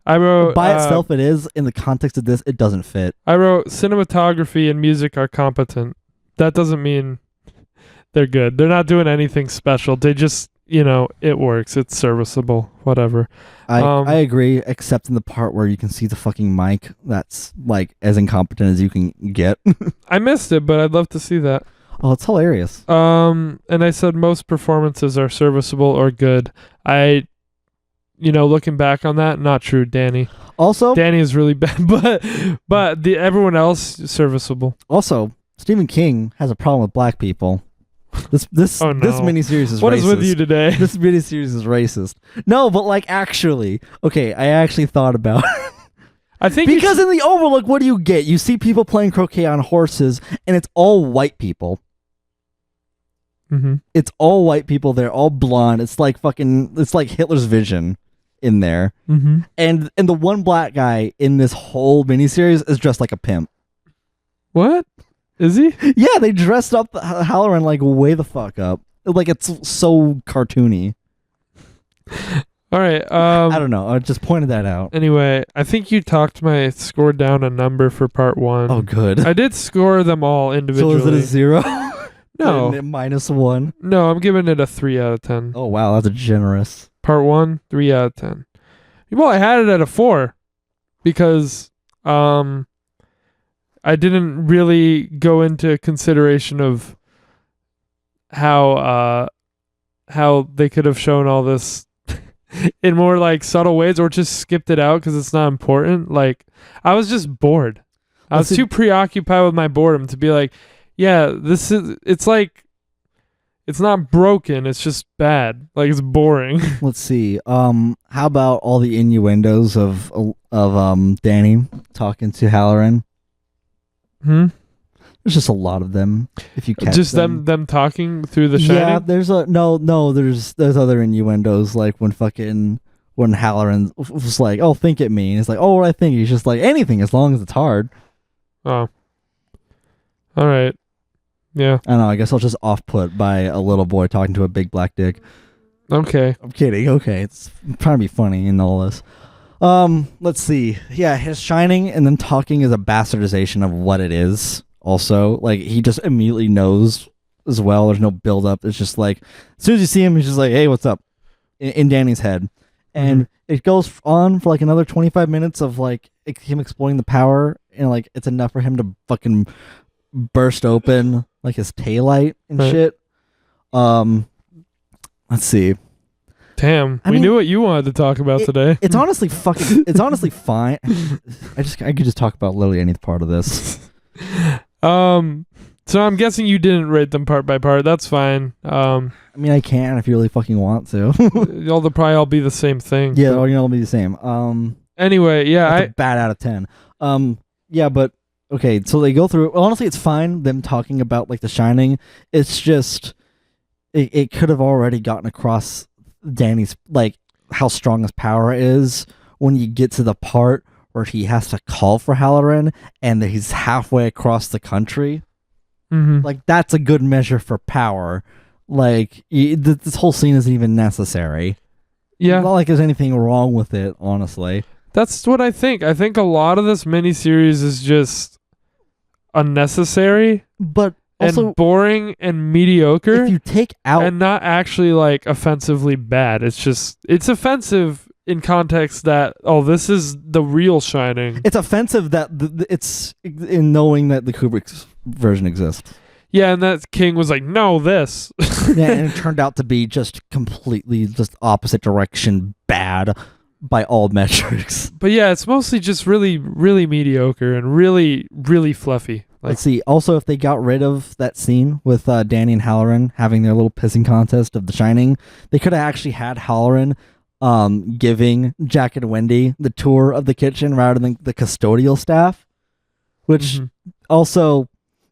Speaker 1: I wrote
Speaker 2: by itself it is. In the context of this, it doesn't fit.
Speaker 1: I wrote cinematography and music are competent. That doesn't mean they're good. They're not doing anything special. They just, you know, it works. It's serviceable. Whatever.
Speaker 2: I agree, except in the part where you can see the fucking mic. That's like as incompetent as you can get.
Speaker 1: I missed it, but I'd love to see that.
Speaker 2: Oh, it's hilarious.
Speaker 1: And I said most performances are serviceable or good. You know, looking back on that, not true, Danny.
Speaker 2: Also,
Speaker 1: Danny is really bad, but everyone else serviceable.
Speaker 2: Also, Stephen King has a problem with black people. This miniseries is
Speaker 1: what
Speaker 2: racist.
Speaker 1: Is with you today?
Speaker 2: This miniseries is racist. No, but like actually, okay, I actually thought about.
Speaker 1: I think
Speaker 2: because in the Overlook, what do you get? You see people playing croquet on horses, and it's all white people. It's all white people. They're all blonde. It's like Hitler's vision in there. And the one black guy in this whole miniseries is dressed like a pimp.
Speaker 1: What? Is he?
Speaker 2: Yeah, they dressed up Halloran like way the fuck up. Like, it's so cartoony.
Speaker 1: All right.
Speaker 2: I don't know. I just pointed that out.
Speaker 1: Anyway, I think you talked my score down a number for part 1.
Speaker 2: Oh, good.
Speaker 1: I did score them all individually.
Speaker 2: So is it a 0?
Speaker 1: No.
Speaker 2: -1.
Speaker 1: No, I'm giving it a 3 out of 10.
Speaker 2: Oh wow, that's a generous.
Speaker 1: Part 1, 3 out of 10. Well, I had it at a 4 because I didn't really go into consideration of how they could have shown all this in more like subtle ways, or just skipped it out because it's not important. Like, I was just bored. I was too preoccupied with my boredom to be like, yeah, it's like, it's not broken, it's just bad. Like, it's boring.
Speaker 2: Let's see. How about all the innuendos of Danny talking to Halloran? There's just a lot of them. If you catch
Speaker 1: just them talking through The Shining.
Speaker 2: Yeah, there's there's other innuendos, like when Halloran was like, "Oh, think at me," and it's like, "Oh, what I think." He's just like, anything as long as it's hard.
Speaker 1: Oh, all right. Yeah.
Speaker 2: I don't know. I guess I'll just off-put by a little boy talking to a big black dick.
Speaker 1: Okay.
Speaker 2: I'm kidding. Okay, I'm trying to be funny in all this. Let's see. Yeah, his Shining and then talking is a bastardization of what it is. Also, like, he just immediately knows as well. There's no build up. It's just like, as soon as you see him, he's just like, "Hey, what's up?" in Danny's head. And it goes on for like another 25 minutes of like him exploring the power, and like it's enough for him to fucking burst open like his taillight and shit. Let's see.
Speaker 1: Damn, we knew what you wanted to talk about today.
Speaker 2: It's honestly fucking. It's honestly fine. I could just talk about literally any part of this.
Speaker 1: So I'm guessing you didn't rate them part by part. That's fine.
Speaker 2: I mean, I can if you really fucking want to.
Speaker 1: They'll probably all be the same thing.
Speaker 2: Yeah, they'll be the same.
Speaker 1: Anyway, yeah,
Speaker 2: a bad out of 10. Yeah, but okay. So they go through. Honestly, it's fine them talking about like The Shining. It's just it could have already gotten across Danny's like how strong his power is when you get to the part where he has to call for Halloran and he's halfway across the country. Like, that's a good measure for power. Like, this whole scene isn't even necessary.
Speaker 1: Yeah.
Speaker 2: It's not like there's anything wrong with it, honestly.
Speaker 1: That's what I think. I think a lot of this miniseries is just unnecessary,
Speaker 2: but also
Speaker 1: and boring and mediocre.
Speaker 2: If you take out
Speaker 1: and not actually like offensively bad, it's offensive in context that, oh, this is the real Shining.
Speaker 2: It's offensive that it's in knowing that the Kubrick's version exists.
Speaker 1: Yeah, and that King was like, no, this.
Speaker 2: Yeah, and it turned out to be just completely just opposite direction bad by all metrics.
Speaker 1: But yeah, it's mostly just really, really mediocre and really, really fluffy. Like,
Speaker 2: let's see. Also, if they got rid of that scene with Danny and Halloran having their little pissing contest of The Shining, they could have actually had Halloran giving Jack and Wendy the tour of the kitchen rather than the custodial staff, which also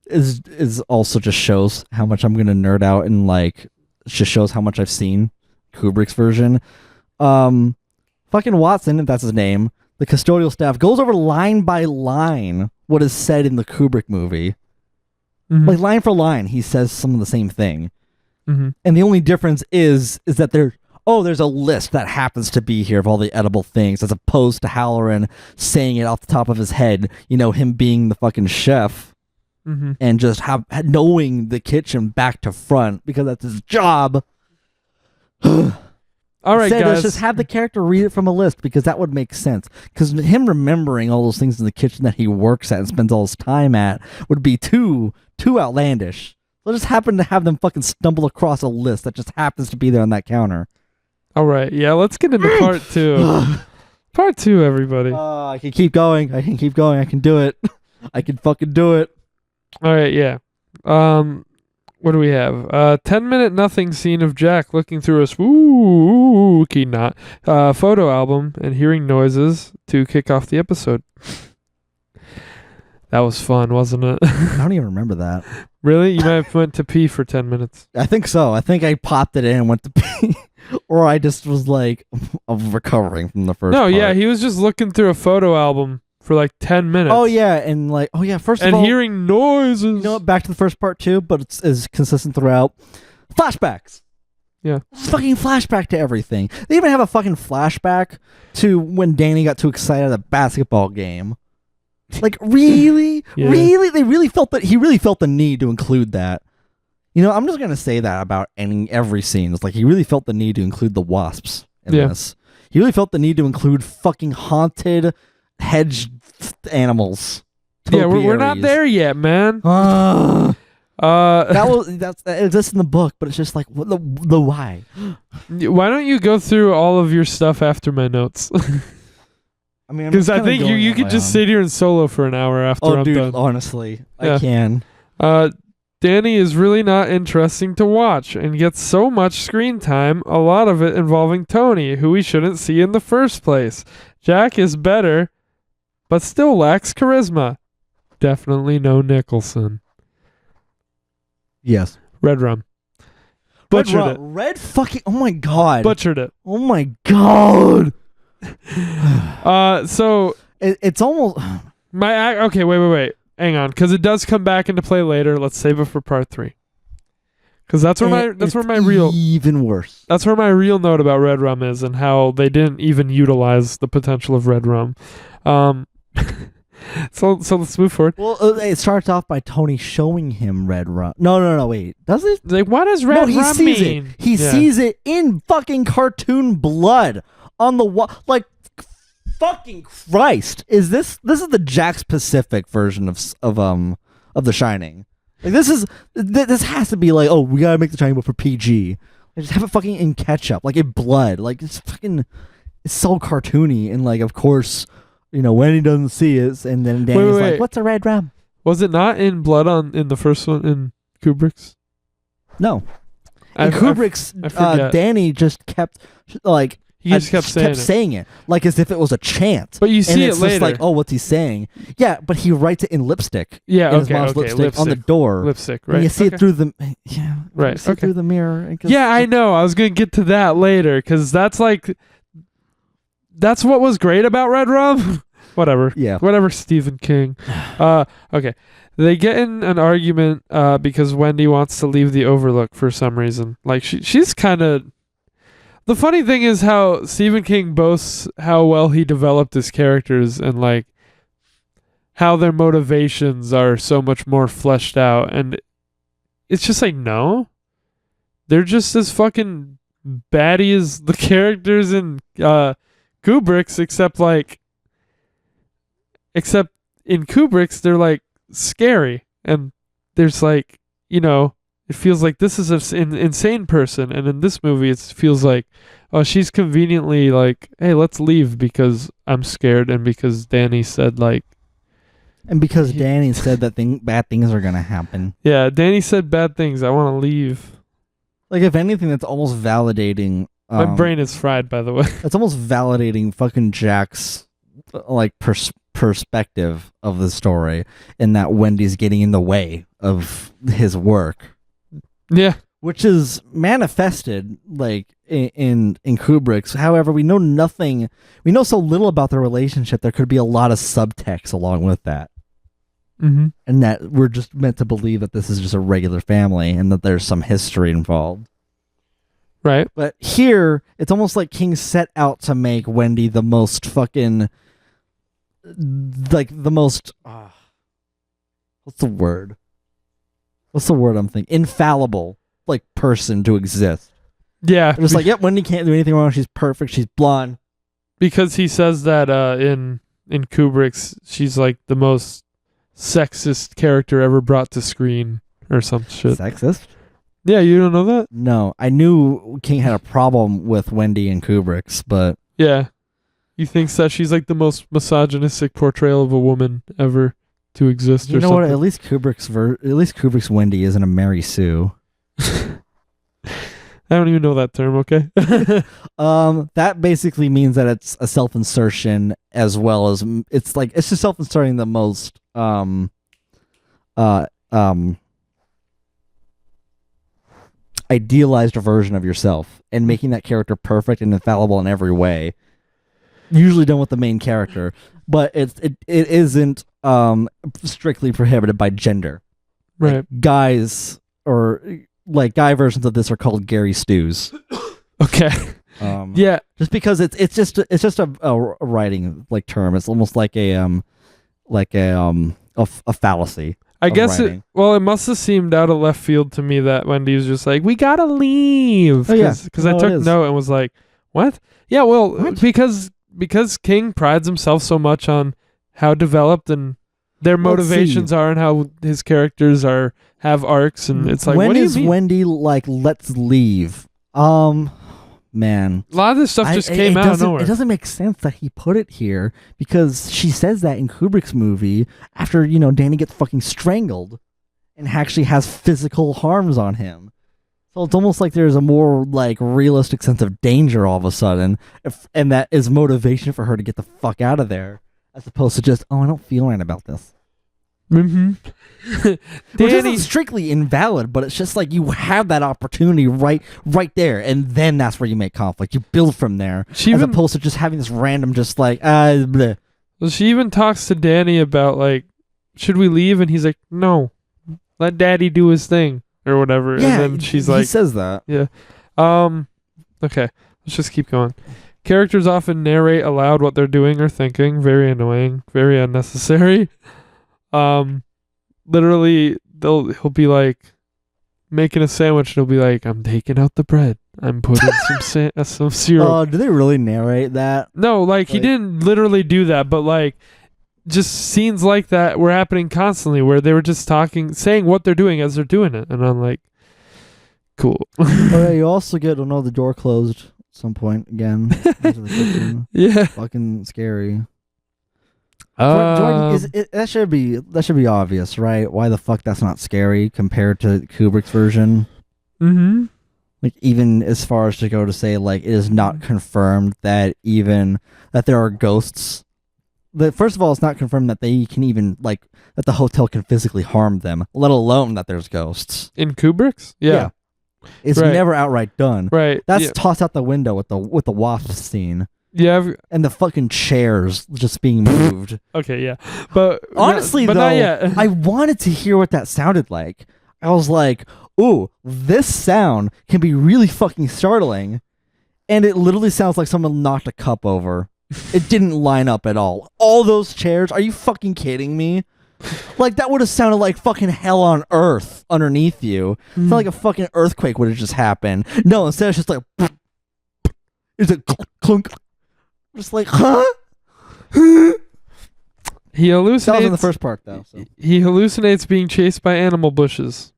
Speaker 2: is also just shows how much I'm gonna nerd out and like just shows how much I've seen Kubrick's version. Fucking Watson, if that's his name, the custodial staff goes over line by line what is said in the Kubrick movie. Like line for line, he says some of the same thing. And the only difference is that there's a list that happens to be here of all the edible things, as opposed to Halloran saying it off the top of his head, you know, him being the fucking chef and just knowing the kitchen back to front because that's his job.
Speaker 1: All right,
Speaker 2: guys.
Speaker 1: Let's
Speaker 2: just have the character read it from a list because that would make sense. Because him remembering all those things in the kitchen that he works at and spends all his time at would be too outlandish. They'll just happen to have them fucking stumble across a list that just happens to be there on that counter.
Speaker 1: All right, yeah, let's get into part 2. Part 2, everybody.
Speaker 2: I can keep going. I can do it. I can fucking do it.
Speaker 1: All right, yeah. What do we have? 10-minute nothing scene of Jack looking through a spooky photo album and hearing noises to kick off the episode. That was fun, wasn't it?
Speaker 2: I don't even remember that.
Speaker 1: Really? You might have went to pee for 10 minutes.
Speaker 2: I think so. I think I popped it in and went to pee. Or I just was like, I'm recovering from the first part.
Speaker 1: Yeah, he was just looking through a photo album for like 10 minutes.
Speaker 2: Oh, yeah, and like, first of all...
Speaker 1: And hearing noises.
Speaker 2: You know what, back to the first part too, but it's as consistent throughout. Flashbacks.
Speaker 1: Yeah.
Speaker 2: Fucking flashback to everything. They even have a fucking flashback to when Danny got too excited at a basketball game. Like, really?
Speaker 1: Yeah.
Speaker 2: Really? He really felt the need to include that. I'm just gonna say that about every scene. It's like he really felt the need to include the wasps in this. He really felt the need to include fucking haunted hedge animals.
Speaker 1: Yeah, we're not there yet, man.
Speaker 2: That exists in the book, but it's just like what the why?
Speaker 1: Why don't you go through all of your stuff after my notes?
Speaker 2: I mean,
Speaker 1: because I think you could just sit here and solo for an hour after I'm done.
Speaker 2: Honestly, I can.
Speaker 1: Danny is really not interesting to watch and gets so much screen time, a lot of it involving Tony, who we shouldn't see in the first place. Jack is better, but still lacks charisma. Definitely no Nicholson.
Speaker 2: Yes.
Speaker 1: Red Rum. Butchered it.
Speaker 2: Red fucking... Oh my god.
Speaker 1: Butchered it.
Speaker 2: Oh my god.
Speaker 1: So...
Speaker 2: It's almost...
Speaker 1: Okay, wait. Hang on, because it does come back into play later. Let's save it for part 3. Because that's where my real...
Speaker 2: Even worse.
Speaker 1: That's where my real note about Red Rum is, and how they didn't even utilize the potential of Red Rum. So let's move forward.
Speaker 2: Well, it starts off by Tony showing him Red Rum. No, wait. Does it?
Speaker 1: Like, what does Red Rum mean?
Speaker 2: He sees it in fucking cartoon blood on the wall. Like, fucking Christ! Is this is the Jack's Pacific version of The Shining? Like, this has to be like, oh, we gotta make The Shining but for PG. Like, just have it fucking in ketchup, like in blood. Like, it's so cartoony, and like, of course. When he doesn't see it, and then Danny's like, "What's a Red Rum?"
Speaker 1: Was it not in blood in the first one in Kubrick's?
Speaker 2: No, in Kubrick's, Danny just kept like
Speaker 1: he just kept
Speaker 2: saying it like as if it was a chant.
Speaker 1: But you see it later.
Speaker 2: Just like, oh, what's he saying? Yeah, but he writes it in lipstick.
Speaker 1: Yeah,
Speaker 2: in his mom's lipstick on the door.
Speaker 1: Lipstick, right?
Speaker 2: And you see it through the
Speaker 1: right.
Speaker 2: You see it through the mirror.
Speaker 1: Yeah, I know. I was gonna get to that later because that's what was great about Red Rum. Whatever. Yeah. Whatever, Stephen King. Okay. They get in an argument because Wendy wants to leave the Overlook for some reason. Like, she's kind of... The funny thing is how Stephen King boasts how well he developed his characters and, like, how their motivations are so much more fleshed out. And it's just like, no. They're just as fucking batty as the characters in Kubrick's, except in Kubrick's, they're like scary, and there's like, it feels like this is an insane person, and in this movie, it feels like, oh, she's conveniently like, hey, let's leave because I'm scared, and because Danny said like,
Speaker 2: and because Danny said that bad things are gonna happen. Yeah,
Speaker 1: Danny said bad things. I want to leave.
Speaker 2: Like, if anything, that's almost validating.
Speaker 1: My brain is fried, by the way.
Speaker 2: It's almost validating fucking Jack's like perspective of the story, in that Wendy's getting in the way of his work.
Speaker 1: Yeah,
Speaker 2: which is manifested like in Kubrick's. However, we know nothing. We know so little about their relationship. There could be a lot of subtext along with that, and that we're just meant to believe that this is just a regular family and that there's some history involved.
Speaker 1: Right.
Speaker 2: But here, it's almost like King set out to make Wendy the most fucking, like, the most, what's the word? What's the word I'm thinking? Infallible, like, person to exist.
Speaker 1: Yeah.
Speaker 2: Just like, yep, Wendy can't do anything wrong. She's perfect. She's blonde.
Speaker 1: Because he says that in Kubrick's, she's like the most sexist character ever brought to screen or some shit.
Speaker 2: Sexist?
Speaker 1: Yeah, you don't know that?
Speaker 2: No, I knew King had a problem with Wendy and Kubrick's, but...
Speaker 1: Yeah. He thinks that she's like the most misogynistic portrayal of a woman ever to exist.
Speaker 2: You know what? At least Kubrick's Wendy isn't a Mary Sue.
Speaker 1: I don't even know that term, okay?
Speaker 2: That basically means that it's a self-insertion as well as... It's just self-inserting the most... idealized version of yourself and making that character perfect and infallible in every way, usually done with the main character, but it isn't strictly prohibited by gender.
Speaker 1: Right.
Speaker 2: Like, guys, or like guy versions of this, are called Gary Stews.
Speaker 1: Okay. Yeah,
Speaker 2: just because it's just a writing like term. It's almost like a fallacy.
Speaker 1: I
Speaker 2: of
Speaker 1: guess
Speaker 2: writing.
Speaker 1: it must have seemed out of left field to me that Wendy was just like, we gotta leave.
Speaker 2: Oh, yeah.
Speaker 1: Because I
Speaker 2: No, it
Speaker 1: took
Speaker 2: is.
Speaker 1: note and was like, what? Yeah, well,
Speaker 2: What?
Speaker 1: because King prides himself so much on how developed and their
Speaker 2: Let's
Speaker 1: motivations are and how his characters have arcs, and it's like,
Speaker 2: when
Speaker 1: what do you
Speaker 2: is
Speaker 1: mean?
Speaker 2: Wendy like, let's leave? Man.
Speaker 1: A lot of this stuff just came
Speaker 2: it
Speaker 1: out of
Speaker 2: doesn't-
Speaker 1: nowhere.
Speaker 2: It doesn't make sense that he put it here because she says that in Kubrick's movie after, Danny gets fucking strangled and actually has physical harms on him. So it's almost like there's a more like realistic sense of danger all of a sudden, and that is motivation for her to get the fuck out of there, as opposed to just, I don't feel right about this.
Speaker 1: Mm-hmm.
Speaker 2: Which
Speaker 1: Danny,
Speaker 2: isn't strictly invalid, but it's just like you have that opportunity right there, and then that's where you make conflict. You build from there,
Speaker 1: She
Speaker 2: as
Speaker 1: even-
Speaker 2: opposed to just having this random, just like, bleh.
Speaker 1: well, she even talks to Danny about like, should we leave? And he's like, no, let Daddy do his thing or whatever.
Speaker 2: Yeah,
Speaker 1: and then she's
Speaker 2: he
Speaker 1: like,
Speaker 2: says that.
Speaker 1: okay, let's just keep going. Characters often narrate aloud what they're doing or thinking. Very annoying, very unnecessary. Literally, he'll be like making a sandwich, and he'll be like, "I'm taking out the bread. I'm putting some syrup."
Speaker 2: Oh, do they really narrate that?
Speaker 1: No, like he
Speaker 2: like-
Speaker 1: didn't literally do that, but like just scenes like that were happening constantly, where they were just saying what they're doing as they're doing it, and I'm like, cool.
Speaker 2: Oh, yeah, you also get the door closed at some point again. Into the kitchen.
Speaker 1: Yeah.
Speaker 2: Fucking scary. Jordan, that should be obvious, right? Why the fuck that's not scary compared to Kubrick's version?
Speaker 1: Mm-hmm.
Speaker 2: Like, even as far as to go to say, like, it is not confirmed that there are ghosts. First of all, it's not confirmed that they can even, like, that the hotel can physically harm them, let alone that there's ghosts.
Speaker 1: In Kubrick's? Yeah.
Speaker 2: It's
Speaker 1: Right.
Speaker 2: never outright done.
Speaker 1: Right.
Speaker 2: That's
Speaker 1: yeah.
Speaker 2: tossed out the window with the wasp scene.
Speaker 1: Yeah.
Speaker 2: And the fucking chairs just being moved.
Speaker 1: Okay, yeah. But
Speaker 2: Honestly,
Speaker 1: but
Speaker 2: though,
Speaker 1: not yet.
Speaker 2: I wanted to hear what that sounded like. I was like, ooh, this sound can be really fucking startling. And it literally sounds like someone knocked a cup over. It didn't line up at all. All those chairs, are you fucking kidding me? Like, that would have sounded like fucking hell on earth underneath you. It's not like a fucking earthquake would have just happened. No, instead it's just like, it's a clunk. Just like, huh?
Speaker 1: He hallucinates.
Speaker 2: That was in the first part, though. So.
Speaker 1: He hallucinates being chased by animal bushes.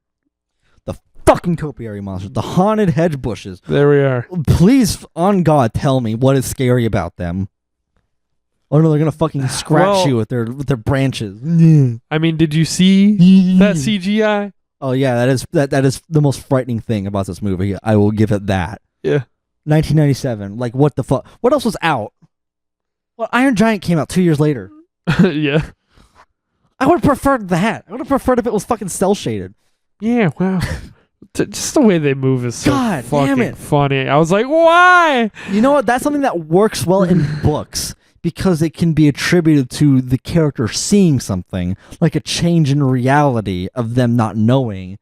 Speaker 2: The fucking topiary monsters, the haunted hedge bushes.
Speaker 1: There we are.
Speaker 2: Please, on God, tell me what is scary about them. Oh no, they're gonna fucking scratch you with their branches.
Speaker 1: I mean, did you see that CGI?
Speaker 2: Oh yeah, that is the most frightening thing about this movie. I will give it that.
Speaker 1: Yeah.
Speaker 2: 1997. Like, what the fuck? What else was out? Well, Iron Giant came out 2 years later.
Speaker 1: Yeah.
Speaker 2: I would have preferred that. I would have preferred if it was fucking cell shaded.
Speaker 1: Yeah, wow. Just the way they move is so
Speaker 2: God
Speaker 1: fucking
Speaker 2: damn it.
Speaker 1: funny. I was like, why?
Speaker 2: You know what? That's something that works well in books because it can be attributed to the character seeing something, like a change in reality of them not knowing,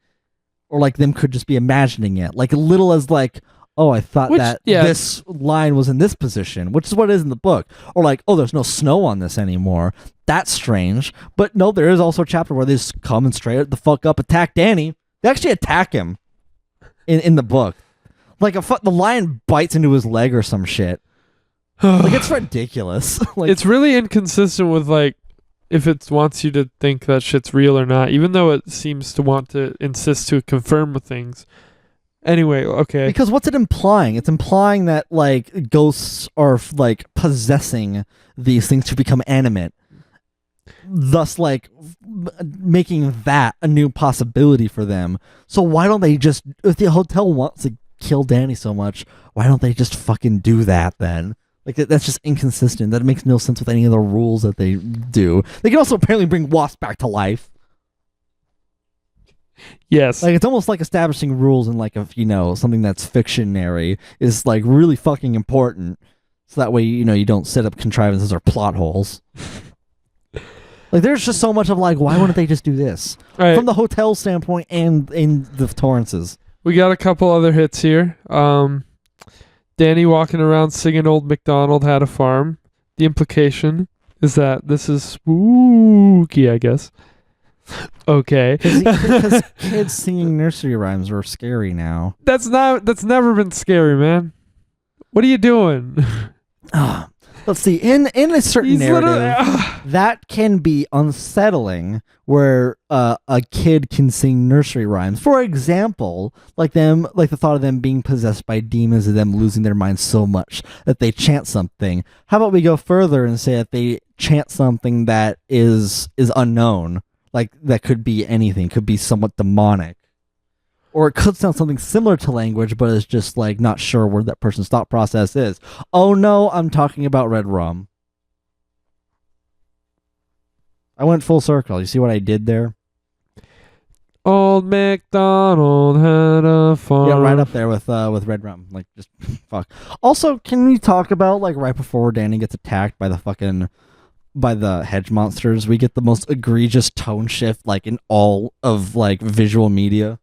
Speaker 2: or like them could just be imagining it. Like, little as like, oh, I thought this line was in this position, which is what it is in the book. Or like, oh, there's no snow on this anymore. That's strange. But no, there is also a chapter where they just come and straight the fuck up attack Danny. They actually attack him in the book. Like, the lion bites into his leg or some shit. Like, it's ridiculous. Like,
Speaker 1: It's really inconsistent with like if it wants you to think that shit's real or not, even though it seems to want to insist to confirm things. Anyway, okay.
Speaker 2: because what's it implying? It's implying that like ghosts are like possessing these things to become animate, thus like making that a new possibility for them. So why don't they just, if the hotel wants to kill Danny so much, why don't they just fucking do that then? Like, that's just inconsistent. That makes no sense with any of the rules that they do. They can also apparently bring Wasp back to life.
Speaker 1: Yes.
Speaker 2: Like, it's almost like establishing rules in like something that's fictionary is like really fucking important. So that way, you don't set up contrivances or plot holes. Like, there's just so much of like, why wouldn't they just do this?
Speaker 1: All right.
Speaker 2: From the hotel standpoint and in the Torrances.
Speaker 1: We got a couple other hits here. Danny walking around singing Old MacDonald Had a Farm. The implication is that this is spooky, I guess. Okay.
Speaker 2: Because kids singing nursery rhymes are scary now.
Speaker 1: That's never been scary, man. What are you doing?
Speaker 2: Let's see. In a certain
Speaker 1: He's
Speaker 2: narrative, that can be unsettling, where a kid can sing nursery rhymes. For example, like the thought of them being possessed by demons and them losing their minds so much that they chant something. How about we go further and say that they chant something that is unknown, like that could be anything, could be somewhat demonic. Or it could sound something similar to language, but it's just like not sure where that person's thought process is. Oh no, I'm talking about Red Rum. I went full circle. You see what I did there?
Speaker 1: Old MacDonald had a farm.
Speaker 2: Yeah, right up there with Red Rum. Like, just fuck. Also, can we talk about like right before Danny gets attacked by the hedge monsters? We get the most egregious tone shift like in all of like visual media.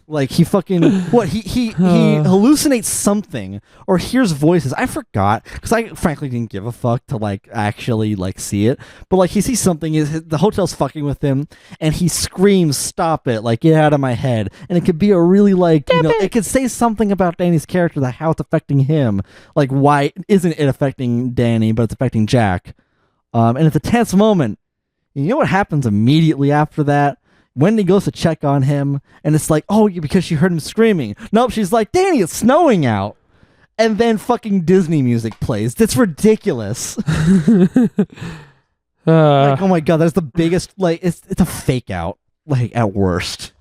Speaker 2: Like he fucking he hallucinates something or hears voices. I forgot because I frankly didn't give a fuck to like actually like see it. But like he sees something, the hotel's fucking with him, and he screams, "Stop it! Like get out of my head!" And it could be a really like it could say something about Danny's character, that how it's affecting him. Like why isn't it affecting Danny, but it's affecting Jack? And it's a tense moment. You know what happens immediately after that? Wendy goes to check on him, and it's like, oh, because she heard him screaming. Nope, she's like, Danny, it's snowing out. And then fucking Disney music plays. That's ridiculous. Like, oh my god, that's the biggest, like, it's a fake out, like, at worst.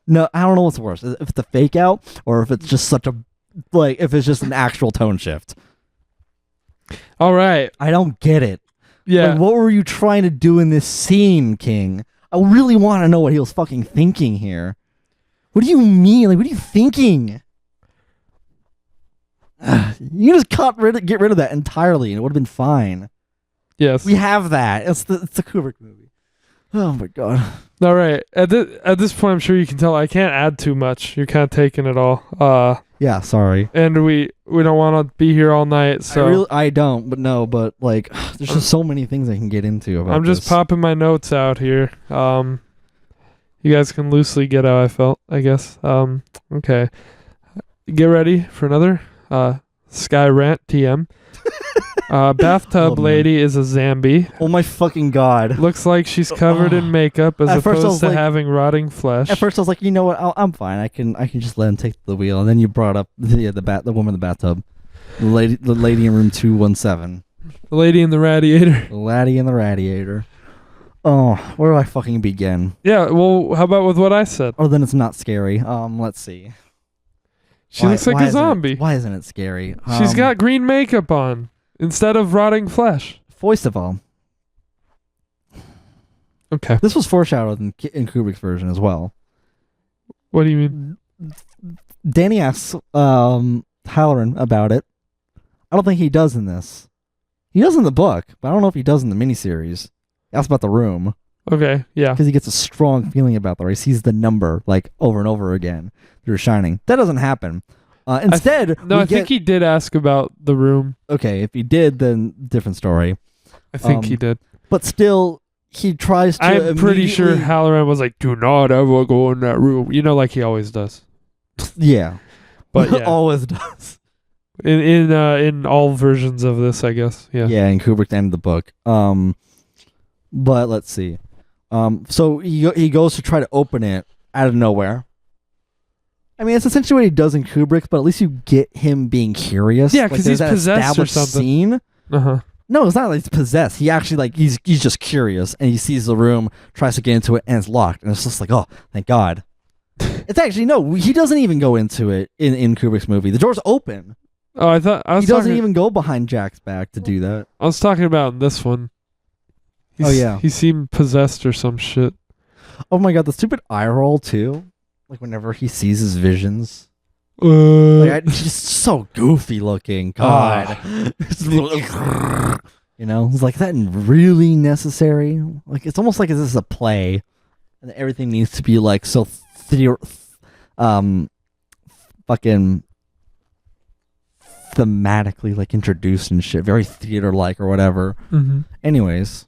Speaker 2: No, I don't know what's worse. If it's a fake out, or if it's just such a, like, if it's just an actual tone shift.
Speaker 1: All right.
Speaker 2: I don't get it.
Speaker 1: Yeah.
Speaker 2: Like, what were you trying to do in this scene, King? I really want to know what he was fucking thinking here. What do you mean? Like, what are you thinking? You just get rid of that entirely, and it would have been fine.
Speaker 1: Yes.
Speaker 2: We have that. It's the Kubrick movie. Oh my god.
Speaker 1: All right. At this point, I'm sure you can tell I can't add too much. You're kind of taking it all.
Speaker 2: Yeah, sorry.
Speaker 1: And we don't want to be here all night, so
Speaker 2: I don't, but like, there's just so many things I can get into about
Speaker 1: I'm just
Speaker 2: this.
Speaker 1: popping my notes out here. You guys can loosely get how I felt, I guess. Okay. Get ready for another Sky Rant TM. Bathtub lady is a zombie.
Speaker 2: Oh my fucking god.
Speaker 1: Looks like she's covered in makeup as opposed to having rotting flesh.
Speaker 2: At first I was like, you know what? I'm fine. I can just let him take the wheel. And then you brought up the woman in the bathtub. The lady in room 217.
Speaker 1: The lady in the radiator.
Speaker 2: The laddie in the radiator. Oh, where do I fucking begin?
Speaker 1: Yeah, well, how about with what I said?
Speaker 2: Oh, then it's not scary. Let's see.
Speaker 1: She looks like a zombie.
Speaker 2: Why isn't it scary?
Speaker 1: She's got green makeup on instead of rotting flesh.
Speaker 2: First of all,
Speaker 1: okay,
Speaker 2: this was foreshadowed in Kubrick's version as well.
Speaker 1: What do you mean?
Speaker 2: Danny asks Halloran about it. I don't think he does in this. He does in the book, but I don't know if he does in the miniseries. He asks about the room.
Speaker 1: Okay, yeah.
Speaker 2: Because he gets a strong feeling about the room. He sees the number like over and over again through Shining. That doesn't happen. Instead,
Speaker 1: I think he did ask about the room.
Speaker 2: Okay, if he did, then different story.
Speaker 1: I think he did.
Speaker 2: But still, he tries to.
Speaker 1: I'm pretty sure Halloran was like, "Do not ever go in that room," like he always does.
Speaker 2: Yeah,
Speaker 1: but yeah,
Speaker 2: always does.
Speaker 1: In all versions of this, I guess. Yeah.
Speaker 2: Yeah, in Kubrick and the book. But let's see. So he goes to try to open it out of nowhere. I mean, it's essentially what he does in Kubrick, but at least you get him being curious.
Speaker 1: Yeah, because he's possessed or something.
Speaker 2: Scene.
Speaker 1: Uh-huh.
Speaker 2: No, it's not like he's possessed. He actually like he's just curious, and he sees the room, tries to get into it, and it's locked, and it's just like, oh, thank God. It's actually no, he doesn't even go into it in Kubrick's movie. The door's open.
Speaker 1: Oh, I thought he
Speaker 2: doesn't even go behind Jack's back to do that.
Speaker 1: I was talking about this one. He seemed possessed or some shit.
Speaker 2: Oh my God, the stupid eye roll too. Like whenever he sees his visions. It's just so goofy looking. God. It's like, is that really necessary? Like, it's almost like this is a play. And everything needs to be like so fucking thematically like introduced and shit. Very theater-like or whatever.
Speaker 1: Mm-hmm.
Speaker 2: Anyways.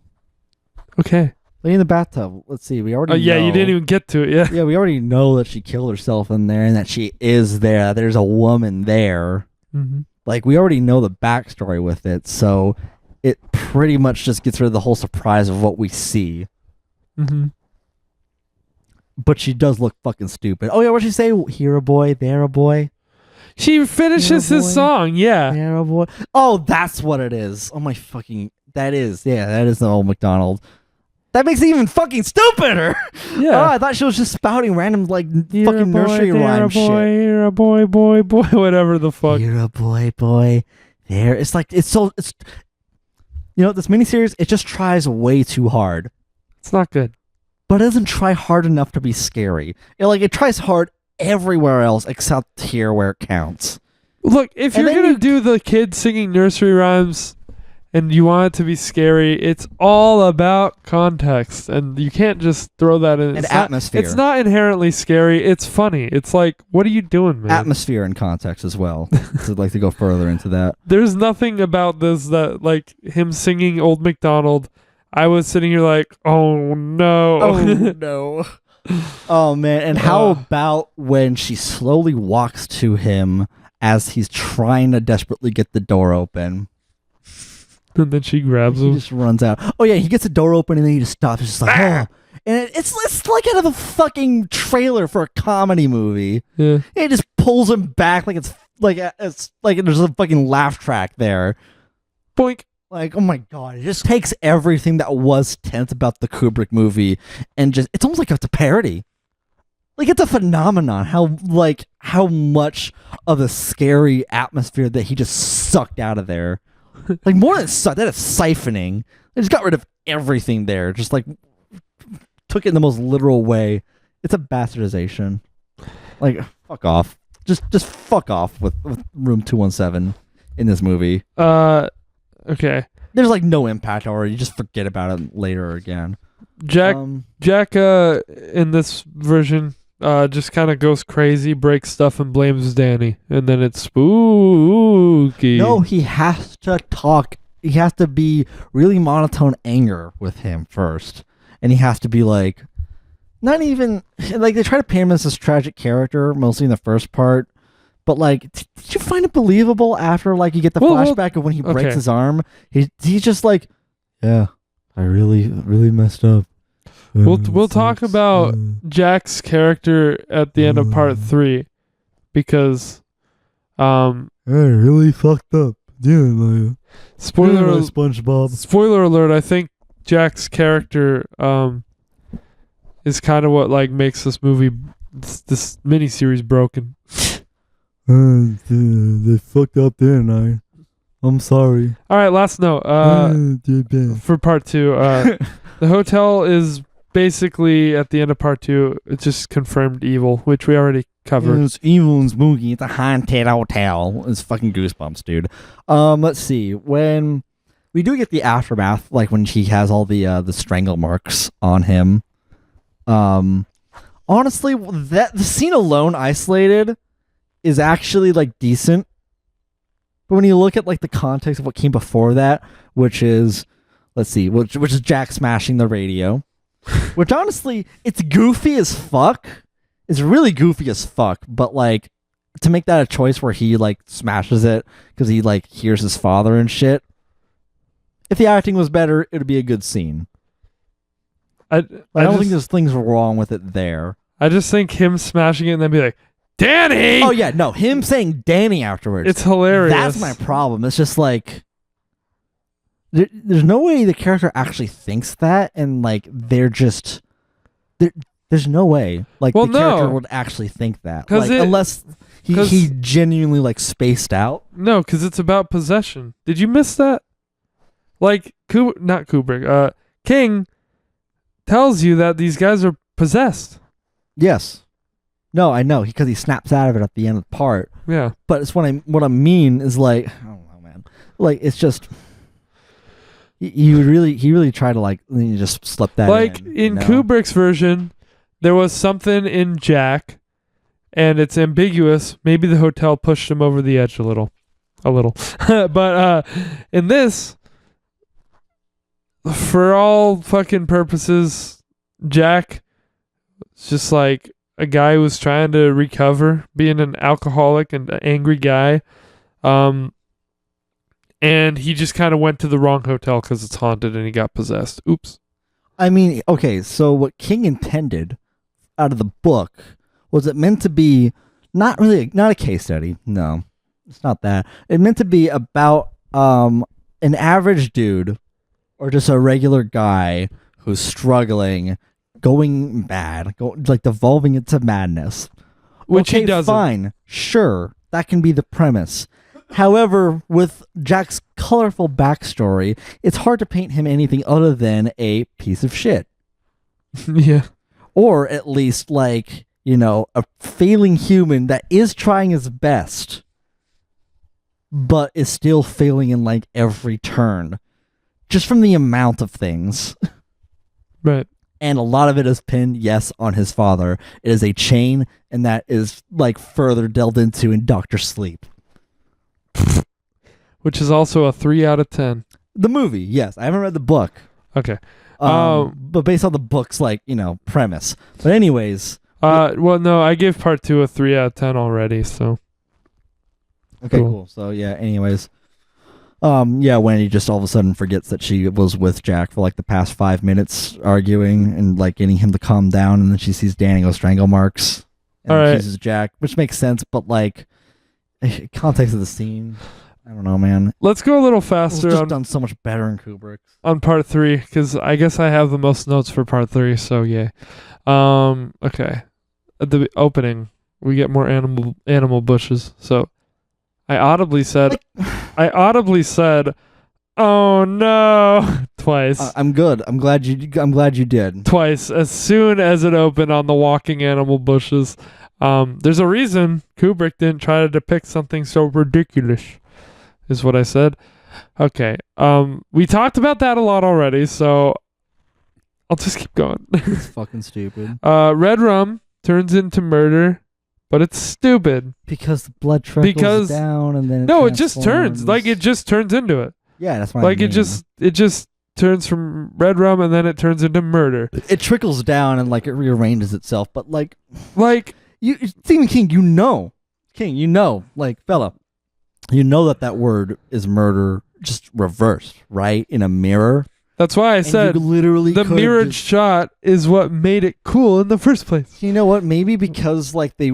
Speaker 1: Okay.
Speaker 2: Lady in the bathtub. Let's see. We already.
Speaker 1: Oh yeah,
Speaker 2: know.
Speaker 1: you didn't even get to it. Yeah.
Speaker 2: Yeah, we already know that she killed herself in there, and that she is there. That there's a woman there.
Speaker 1: Mm-hmm.
Speaker 2: Like, we already know the backstory with it, so it pretty much just gets rid of the whole surprise of what we see.
Speaker 1: Mm-hmm.
Speaker 2: But she does look fucking stupid. Oh yeah, what'd she say? Here a boy, there a boy.
Speaker 1: She finishes
Speaker 2: Yeah,
Speaker 1: his
Speaker 2: boy.
Speaker 1: song. Yeah.
Speaker 2: There a boy. Oh, that's what it is. Oh my fucking. That is the old McDonald. That makes it even fucking stupider.
Speaker 1: Yeah.
Speaker 2: Oh, I thought she was just spouting random like
Speaker 1: Here
Speaker 2: fucking
Speaker 1: a boy,
Speaker 2: nursery
Speaker 1: there
Speaker 2: rhyme
Speaker 1: a boy,
Speaker 2: shit.
Speaker 1: Here a boy, boy, boy, whatever the fuck.
Speaker 2: Here a boy, boy. There. It's like it's. You know, this miniseries, it just tries way too hard,
Speaker 1: It's not good.
Speaker 2: but it doesn't try hard enough to be scary. It tries hard everywhere else except here where it counts.
Speaker 1: Look, if
Speaker 2: And
Speaker 1: you're
Speaker 2: then
Speaker 1: gonna
Speaker 2: you-
Speaker 1: do the kid singing nursery rhymes and you want it to be scary, it's all about context, and you can't just throw that in.
Speaker 2: And
Speaker 1: It's not-
Speaker 2: atmosphere.
Speaker 1: It's not inherently scary. It's funny. It's like, what are you doing, man?
Speaker 2: Atmosphere and context as well. So I'd like to go further into that.
Speaker 1: There's nothing about this that, like, him singing Old MacDonald. I was sitting here like, oh no.
Speaker 2: No. Oh man, and how about when she slowly walks to him as he's trying to desperately get the door open?
Speaker 1: And then she grabs
Speaker 2: He
Speaker 1: him.
Speaker 2: just runs out. Oh yeah, he gets the door open and then he just stops. It's just like, oh. And it's like out of a fucking trailer for a comedy movie.
Speaker 1: Yeah.
Speaker 2: It just pulls him back like it's like there's a fucking laugh track there.
Speaker 1: Boink.
Speaker 2: Like, oh my god, it just takes everything that was tense about the Kubrick movie and just it's almost like it's a parody. Like, it's a phenomenon how much of the scary atmosphere that he just sucked out of there. Like, more than sucked, that is siphoning. They just got rid of everything there. Just like took it in the most literal way. It's a bastardization. Like, fuck off. Just fuck off with Room 217 in this movie.
Speaker 1: Okay.
Speaker 2: There's like no impact or you just forget about it later again.
Speaker 1: Jack in this version just kind of goes crazy, breaks stuff, and blames Danny, and then it's spooky.
Speaker 2: No, he has to talk. He has to be really monotone anger with him first, and he has to be like, not even like they try to paint him as this tragic character mostly in the first part, but like, did you find it believable after like you get the flashback of when he breaks his arm? He's just like, yeah, I really messed up.
Speaker 1: We'll talk about Jack's character at the end of part 3 because
Speaker 2: I really fucked up. Yeah,
Speaker 1: spoiler
Speaker 2: SpongeBob.
Speaker 1: Spoiler alert, I think Jack's character is kind of what like makes this movie this miniseries broken.
Speaker 2: They fucked up, didn't I? I'm sorry.
Speaker 1: All right, last note. For part 2, the hotel is basically at the end of part 2. It's just confirmed evil, which we already covered.
Speaker 2: It's evil and spooky. It's a haunted hotel. It's fucking goosebumps, dude. Let's see. When we do get the aftermath, like when he has all the strangle marks on him. Honestly, that the scene alone, isolated, is actually like decent. But when you look at like the context of what came before that, which is, let's see, which is Jack smashing the radio, which honestly, it's goofy as fuck. It's really goofy as fuck. But like, to make that a choice where he like smashes it because he like hears his father and shit. If the acting was better, it'd be a good scene. I don't think there's things wrong with it there.
Speaker 1: I just think him smashing it and then be like, Danny!
Speaker 2: Oh yeah, no, him saying Danny afterwards.
Speaker 1: It's hilarious.
Speaker 2: That's my problem. It's just like there's no way the character actually thinks that, and like they're just there's no way like the character would actually think that, like, unless he genuinely like spaced out.
Speaker 1: No, because it's about possession. Did you miss that? Like not Kubrick. King tells you that these guys are possessed.
Speaker 2: Yes. No, I know, because he snaps out of it at the end of the part.
Speaker 1: Yeah.
Speaker 2: But it's what I mean is like, I don't know, man. Like, it's just he really tried to like just slip that
Speaker 1: like in Kubrick's version, there was something in Jack, and it's ambiguous. Maybe the hotel pushed him over the edge a little. But in this, for all fucking purposes, Jack is just like a guy who was trying to recover, being an alcoholic and an angry guy. And he just kind of went to the wrong hotel because it's haunted and he got possessed. Oops.
Speaker 2: I mean, okay, so what King intended out of the book was it meant to be not a case study. No, it's not that. It meant to be about an average dude or just a regular guy who's struggling, going bad, like devolving into madness.
Speaker 1: Which
Speaker 2: okay,
Speaker 1: he doesn't.
Speaker 2: Fine, sure, that can be the premise. However, with Jack's colorful backstory, it's hard to paint him anything other than a piece of shit.
Speaker 1: Yeah.
Speaker 2: Or at least, like, you know, a failing human that is trying his best, but is still failing in, like, every turn. Just from the amount of things.
Speaker 1: Right.
Speaker 2: And a lot of it is pinned, yes, on his father. It is a chain, and that is, like, further delved into in Dr. Sleep.
Speaker 1: Which is also a 3 out of 10.
Speaker 2: The movie, yes. I haven't read the book.
Speaker 1: Okay.
Speaker 2: But based on the book's, like, you know, premise. But anyways.
Speaker 1: Well, no, I gave part 2 a 3 out of 10 already, so.
Speaker 2: Okay, cool. So, yeah, anyways. Yeah, Wendy just all of a sudden forgets that she was with Jack for, like, the past 5 minutes arguing and, like, getting him to calm down, and then she sees Danny go strangle marks. And
Speaker 1: all right.
Speaker 2: accuses Jack, which makes sense, but, like, context of the scene, I don't know, man.
Speaker 1: Let's go a little faster.
Speaker 2: It's just done so much better in Kubrick's.
Speaker 1: On part 3, because I guess I have the most notes for part 3, so yeah. Okay. At the opening, we get more animal bushes. So I audibly said, "Oh no!" twice.
Speaker 2: I'm good. I'm glad you did.
Speaker 1: Twice, as soon as it opened on the walking animal bushes. There's a reason Kubrick didn't try to depict something so ridiculous, is what I said. Okay. We talked about that a lot already, so I'll just keep going.
Speaker 2: It's fucking stupid.
Speaker 1: Red rum turns into murder, but it's stupid.
Speaker 2: Because the blood trickles down and then
Speaker 1: it just turns. Like, it just turns into it.
Speaker 2: Yeah, that's what
Speaker 1: like
Speaker 2: I mean.
Speaker 1: It just turns from red rum and then it turns into murder.
Speaker 2: It trickles down and, like, it rearranges itself, but, like you, Stephen King, like, fella, you know that word is murder just reversed, right? In a mirror.
Speaker 1: That's why I said
Speaker 2: literally
Speaker 1: the mirrored shot is what made it cool in the first place.
Speaker 2: You know what? Maybe because they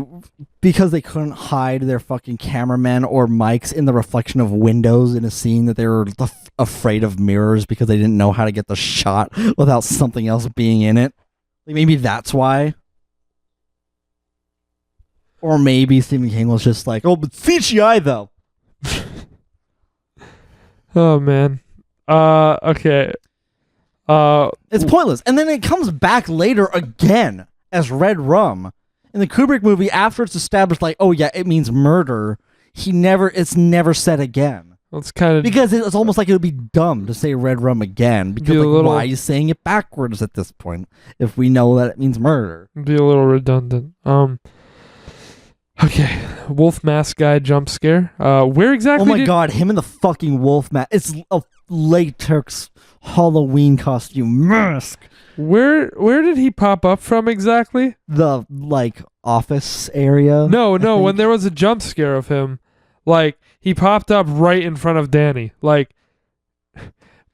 Speaker 2: couldn't hide their fucking cameramen or mics in the reflection of windows in a scene, that they were afraid of mirrors because they didn't know how to get the shot without something else being in it. Like, maybe that's why. Or maybe Stephen King was just like, oh, but CGI though.
Speaker 1: Oh man. Okay.
Speaker 2: It's pointless. And then it comes back later again as red rum. In the Kubrick movie, after it's established, like, oh yeah, it means murder, it's never said again.
Speaker 1: Well, it's kind of,
Speaker 2: because it's almost like it would be dumb to say red rum again, because why are you saying it backwards at this point if we know that it means murder?
Speaker 1: Be a little redundant. Okay, wolf mask guy jump scare. Where exactly?
Speaker 2: Oh my god, him in the fucking wolf mask. It's a latex Halloween costume mask.
Speaker 1: Where did he pop up from exactly?
Speaker 2: The, like, office area?
Speaker 1: No, when there was a jump scare of him, like, he popped up right in front of Danny. Like,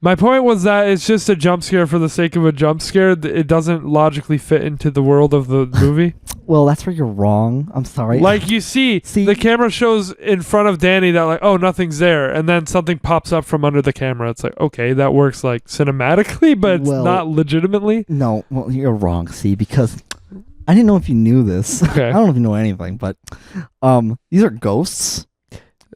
Speaker 1: my point was that it's just a jump scare for the sake of a jump scare. It doesn't logically fit into the world of the movie.
Speaker 2: Well, that's where you're wrong. I'm sorry.
Speaker 1: Like, you see, the camera shows in front of Danny that, like, oh, nothing's there. And then something pops up from under the camera. It's like, okay, that works, like, cinematically, but it's not legitimately.
Speaker 2: No, well, you're wrong, see, because I didn't know if you knew this.
Speaker 1: Okay.
Speaker 2: I don't know if you know anything, but these are ghosts.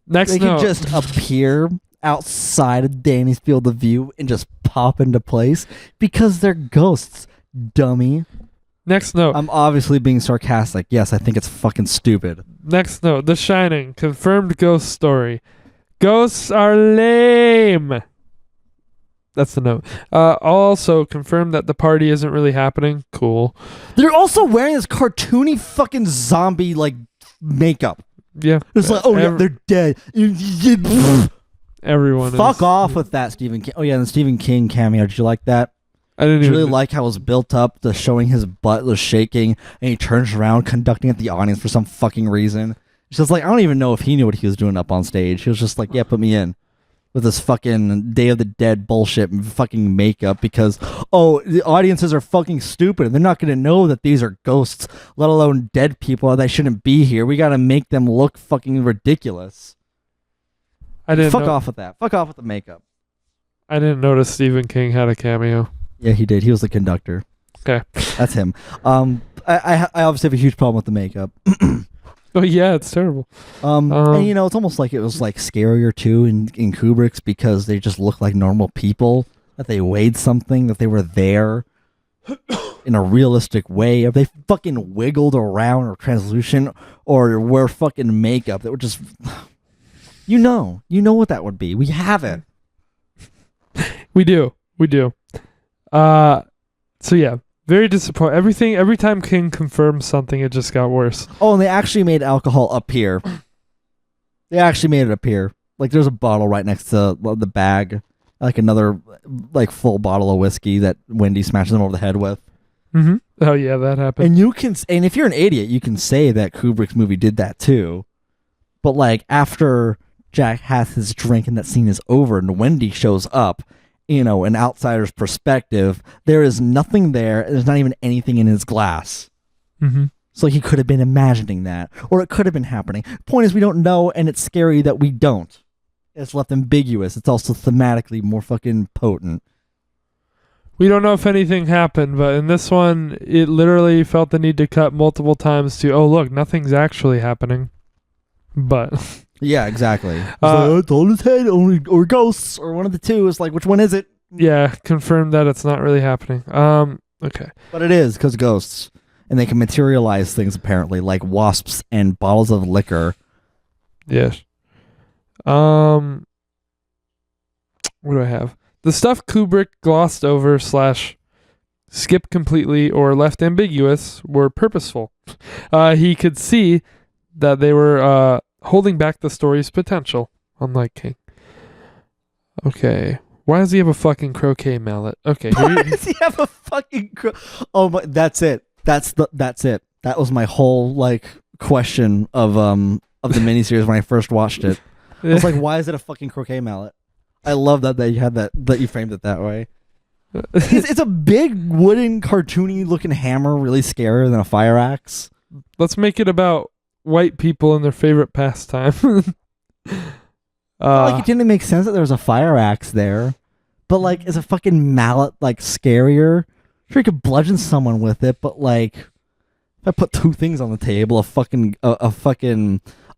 Speaker 2: They can just appear outside of Danny's field of view and just pop into place because they're ghosts, dummy.
Speaker 1: Next note.
Speaker 2: I'm obviously being sarcastic. Yes, I think it's fucking stupid.
Speaker 1: Next note. The Shining. Confirmed ghost story. Ghosts are lame. That's the note. Also confirmed that the party isn't really happening. Cool.
Speaker 2: They're also wearing this cartoony fucking zombie, like, makeup.
Speaker 1: Yeah.
Speaker 2: It's like, oh yeah, they're dead.
Speaker 1: Everyone
Speaker 2: Fuck off with that Stephen King. Oh yeah, and the Stephen King cameo. Did you like that?
Speaker 1: I didn't
Speaker 2: Did you
Speaker 1: even
Speaker 2: really like how it was built up, the showing his butt was shaking, and he turns around conducting at the audience for some fucking reason. It's just like, I don't even know if he knew what he was doing up on stage. He was just like, yeah, put me in. With this fucking Day of the Dead bullshit and fucking makeup because, oh, the audiences are fucking stupid and they're not going to know that these are ghosts, let alone dead people that shouldn't be here. We got to make them look fucking ridiculous.
Speaker 1: I didn't
Speaker 2: Fuck off with that. Fuck off with the makeup.
Speaker 1: I didn't notice Stephen King had a cameo.
Speaker 2: Yeah, he did. He was the conductor.
Speaker 1: Okay.
Speaker 2: That's him. I obviously have a huge problem with the makeup.
Speaker 1: Oh yeah, it's terrible.
Speaker 2: And you know, it's almost like it was like scarier too in Kubrick's because they just look like normal people, that they weighed something, that they were there in a realistic way. If they fucking wiggled around or translucent or wear fucking makeup that would just, you know what that would be. We have it.
Speaker 1: We do. So yeah. Very disappointing. Every time King confirms something, it just got worse.
Speaker 2: Oh, and they actually made alcohol appear. They actually made it appear. Like there's a bottle right next to the bag, like another like full bottle of whiskey that Wendy smashes him over the head with.
Speaker 1: Mm-hmm. Oh yeah, that happened.
Speaker 2: And if you're an idiot, you can say that Kubrick's movie did that too. But like after Jack has his drink and that scene is over and Wendy shows up, you know, an outsider's perspective, there is nothing there. There's not even anything in his glass.
Speaker 1: Mm-hmm.
Speaker 2: So he could have been imagining that, or it could have been happening. Point is, we don't know, and it's scary that we don't. It's left ambiguous. It's also thematically more fucking potent.
Speaker 1: We don't know if anything happened, but in this one, it literally felt the need to cut multiple times to, oh look, nothing's actually happening. But
Speaker 2: yeah, exactly. It's all his head, or ghosts, or one of the two. It's like, which one is it?
Speaker 1: Yeah, confirmed that it's not really happening. Okay.
Speaker 2: But it is, because ghosts. And they can materialize things, apparently, like wasps and bottles of liquor.
Speaker 1: Yes. What do I have? The stuff Kubrick glossed over / skipped completely or left ambiguous were purposeful. He could see that they were holding back the story's potential, unlike King. Okay. Why does he have a fucking croquet mallet? Okay.
Speaker 2: Why does he have a fucking Oh my, that's it. That's it. That was my whole like question of the miniseries when I first watched it. I was like, why is it a fucking croquet mallet? I love that you had that you framed it that way. It's a big wooden cartoony looking hammer, really scarier than a fire axe.
Speaker 1: Let's make it about white people and their favorite pastime.
Speaker 2: Like it didn't make sense that there was a fire axe there, but like, is a fucking mallet like scarier? Sure, you could bludgeon someone with it, but like, if I put two things on the table,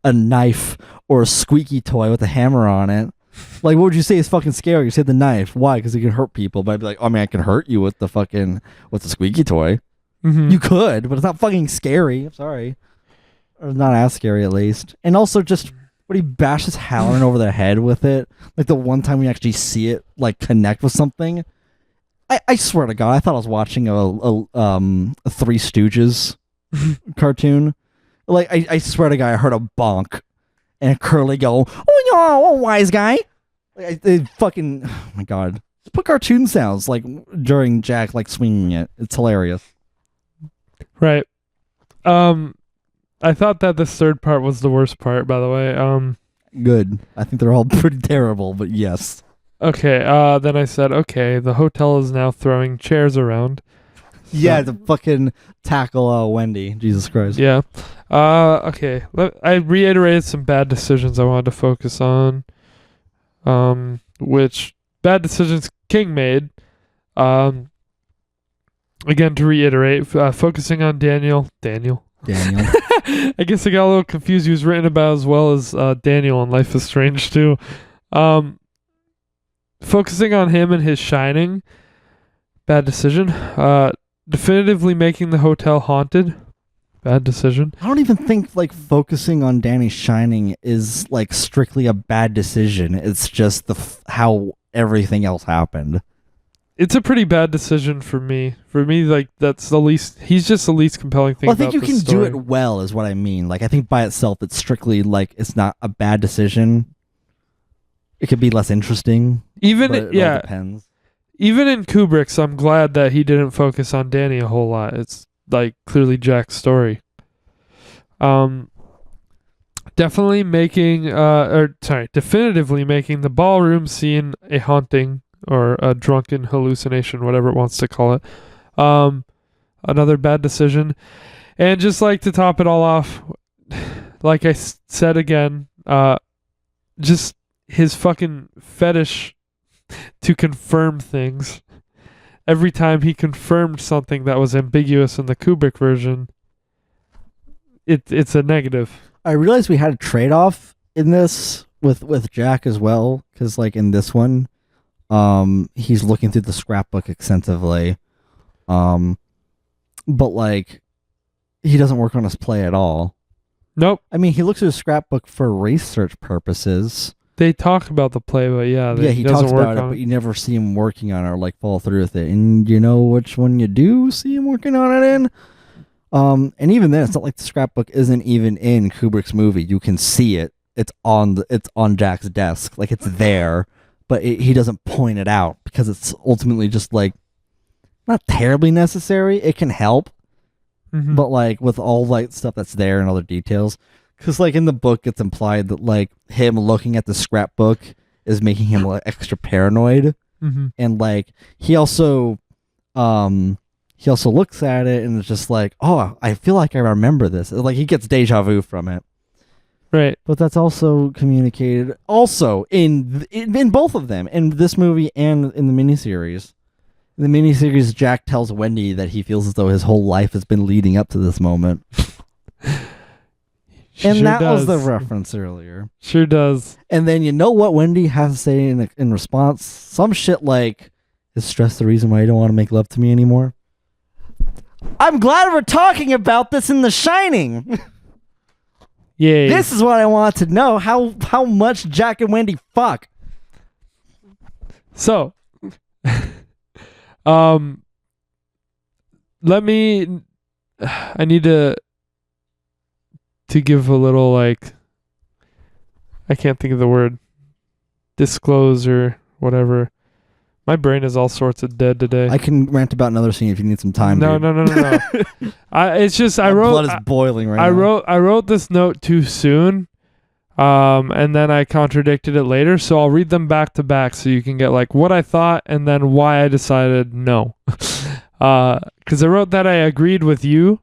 Speaker 2: a knife or a squeaky toy with a hammer on it, like, what would you say is fucking scary? You said the knife. Why? Because it can hurt people. But I'd be like, oh, I mean, I can hurt you with the squeaky toy.
Speaker 1: Mm-hmm.
Speaker 2: You could, but it's not fucking scary. I'm sorry. Or not as scary, at least. And also just when he bashes Halloran over the head with it, like the one time we actually see it like connect with something. I swear to God, I thought I was watching a Three Stooges cartoon. Like I swear to God, I heard a bonk and a Curly go, "Oh no, wise guy!" Like oh my God, just put cartoon sounds like during Jack like swinging it. It's hilarious.
Speaker 1: Right. I thought that this third part was the worst part. By the way.
Speaker 2: Good. I think they're all pretty terrible, but yes.
Speaker 1: Okay, then I said, okay, the hotel is now throwing chairs around.
Speaker 2: Yeah, to fucking tackle Wendy. Jesus Christ.
Speaker 1: Yeah. Okay. I reiterated some bad decisions I wanted to focus on. Which bad decisions King made. Again, to reiterate, focusing on Daniel. I guess I got a little confused. He was written about as well as Daniel in Life is Strange too. Focusing on him and his shining, bad decision. Definitively making the hotel haunted, bad decision.
Speaker 2: I don't even think like focusing on Danny's shining is like strictly a bad decision. It's just how everything else happened.
Speaker 1: It's a pretty bad decision for me. For me, like that's the least. He's just the least compelling thing.
Speaker 2: Well, I think
Speaker 1: about
Speaker 2: you can
Speaker 1: story.
Speaker 2: do it well, is what I mean. Like I think by itself, it's strictly like it's not a bad decision. It could be less interesting.
Speaker 1: Even
Speaker 2: but it all
Speaker 1: yeah,
Speaker 2: depends.
Speaker 1: even in Kubrick's, I'm glad that he didn't focus on Danny a whole lot. It's like clearly Jack's story. Definitely definitively making the ballroom scene a haunting or a drunken hallucination, whatever it wants to call it. Another bad decision. And just like to top it all off, like I said again, just his fucking fetish to confirm things. Every time he confirmed something that was ambiguous in the Kubrick version, it's a negative.
Speaker 2: I realized we had a trade-off in this with Jack as well, because like in this one, he's looking through the scrapbook extensively, but like he doesn't work on his play at all.
Speaker 1: Nope.
Speaker 2: I mean, he looks through the scrapbook for research purposes.
Speaker 1: They talk about the play, but
Speaker 2: he talks about it, but you never see him working on it or like follow through with it. And you know which one you do see him working on it in? And even then, it's not like the scrapbook isn't even in Kubrick's movie. You can see it. It's on Jack's desk, like it's there, but he doesn't point it out because it's ultimately just like not terribly necessary. It can help, but like with all like stuff that's there and other details, because like in the book, it's implied that like him looking at the scrapbook is making him like extra paranoid, and like he also looks at it and is just like, oh, I feel like I remember this. Like he gets deja vu from it.
Speaker 1: Right.
Speaker 2: But that's also communicated also in both of them, in this movie and in the miniseries. In the miniseries, Jack tells Wendy that he feels as though his whole life has been leading up to this moment. And
Speaker 1: sure
Speaker 2: that
Speaker 1: does.
Speaker 2: was the reference earlier.
Speaker 1: Sure does.
Speaker 2: And then you know what Wendy has to say in response? Some shit like, is stress the reason why you don't want to make love to me anymore? I'm glad we're talking about this in The Shining.
Speaker 1: Yay.
Speaker 2: This is what I want to know. How much Jack and Wendy fuck.
Speaker 1: So, I need to give a little, like, I can't think of the word, disclose or whatever. My brain is all sorts of dead today.
Speaker 2: I can rant about another scene if you need some time.
Speaker 1: No. It's just I wrote.
Speaker 2: Blood is boiling right now.
Speaker 1: I wrote this note too soon, and then I contradicted it later. So I'll read them back to back so you can get like what I thought and then why I decided no. Because I wrote that I agreed with you,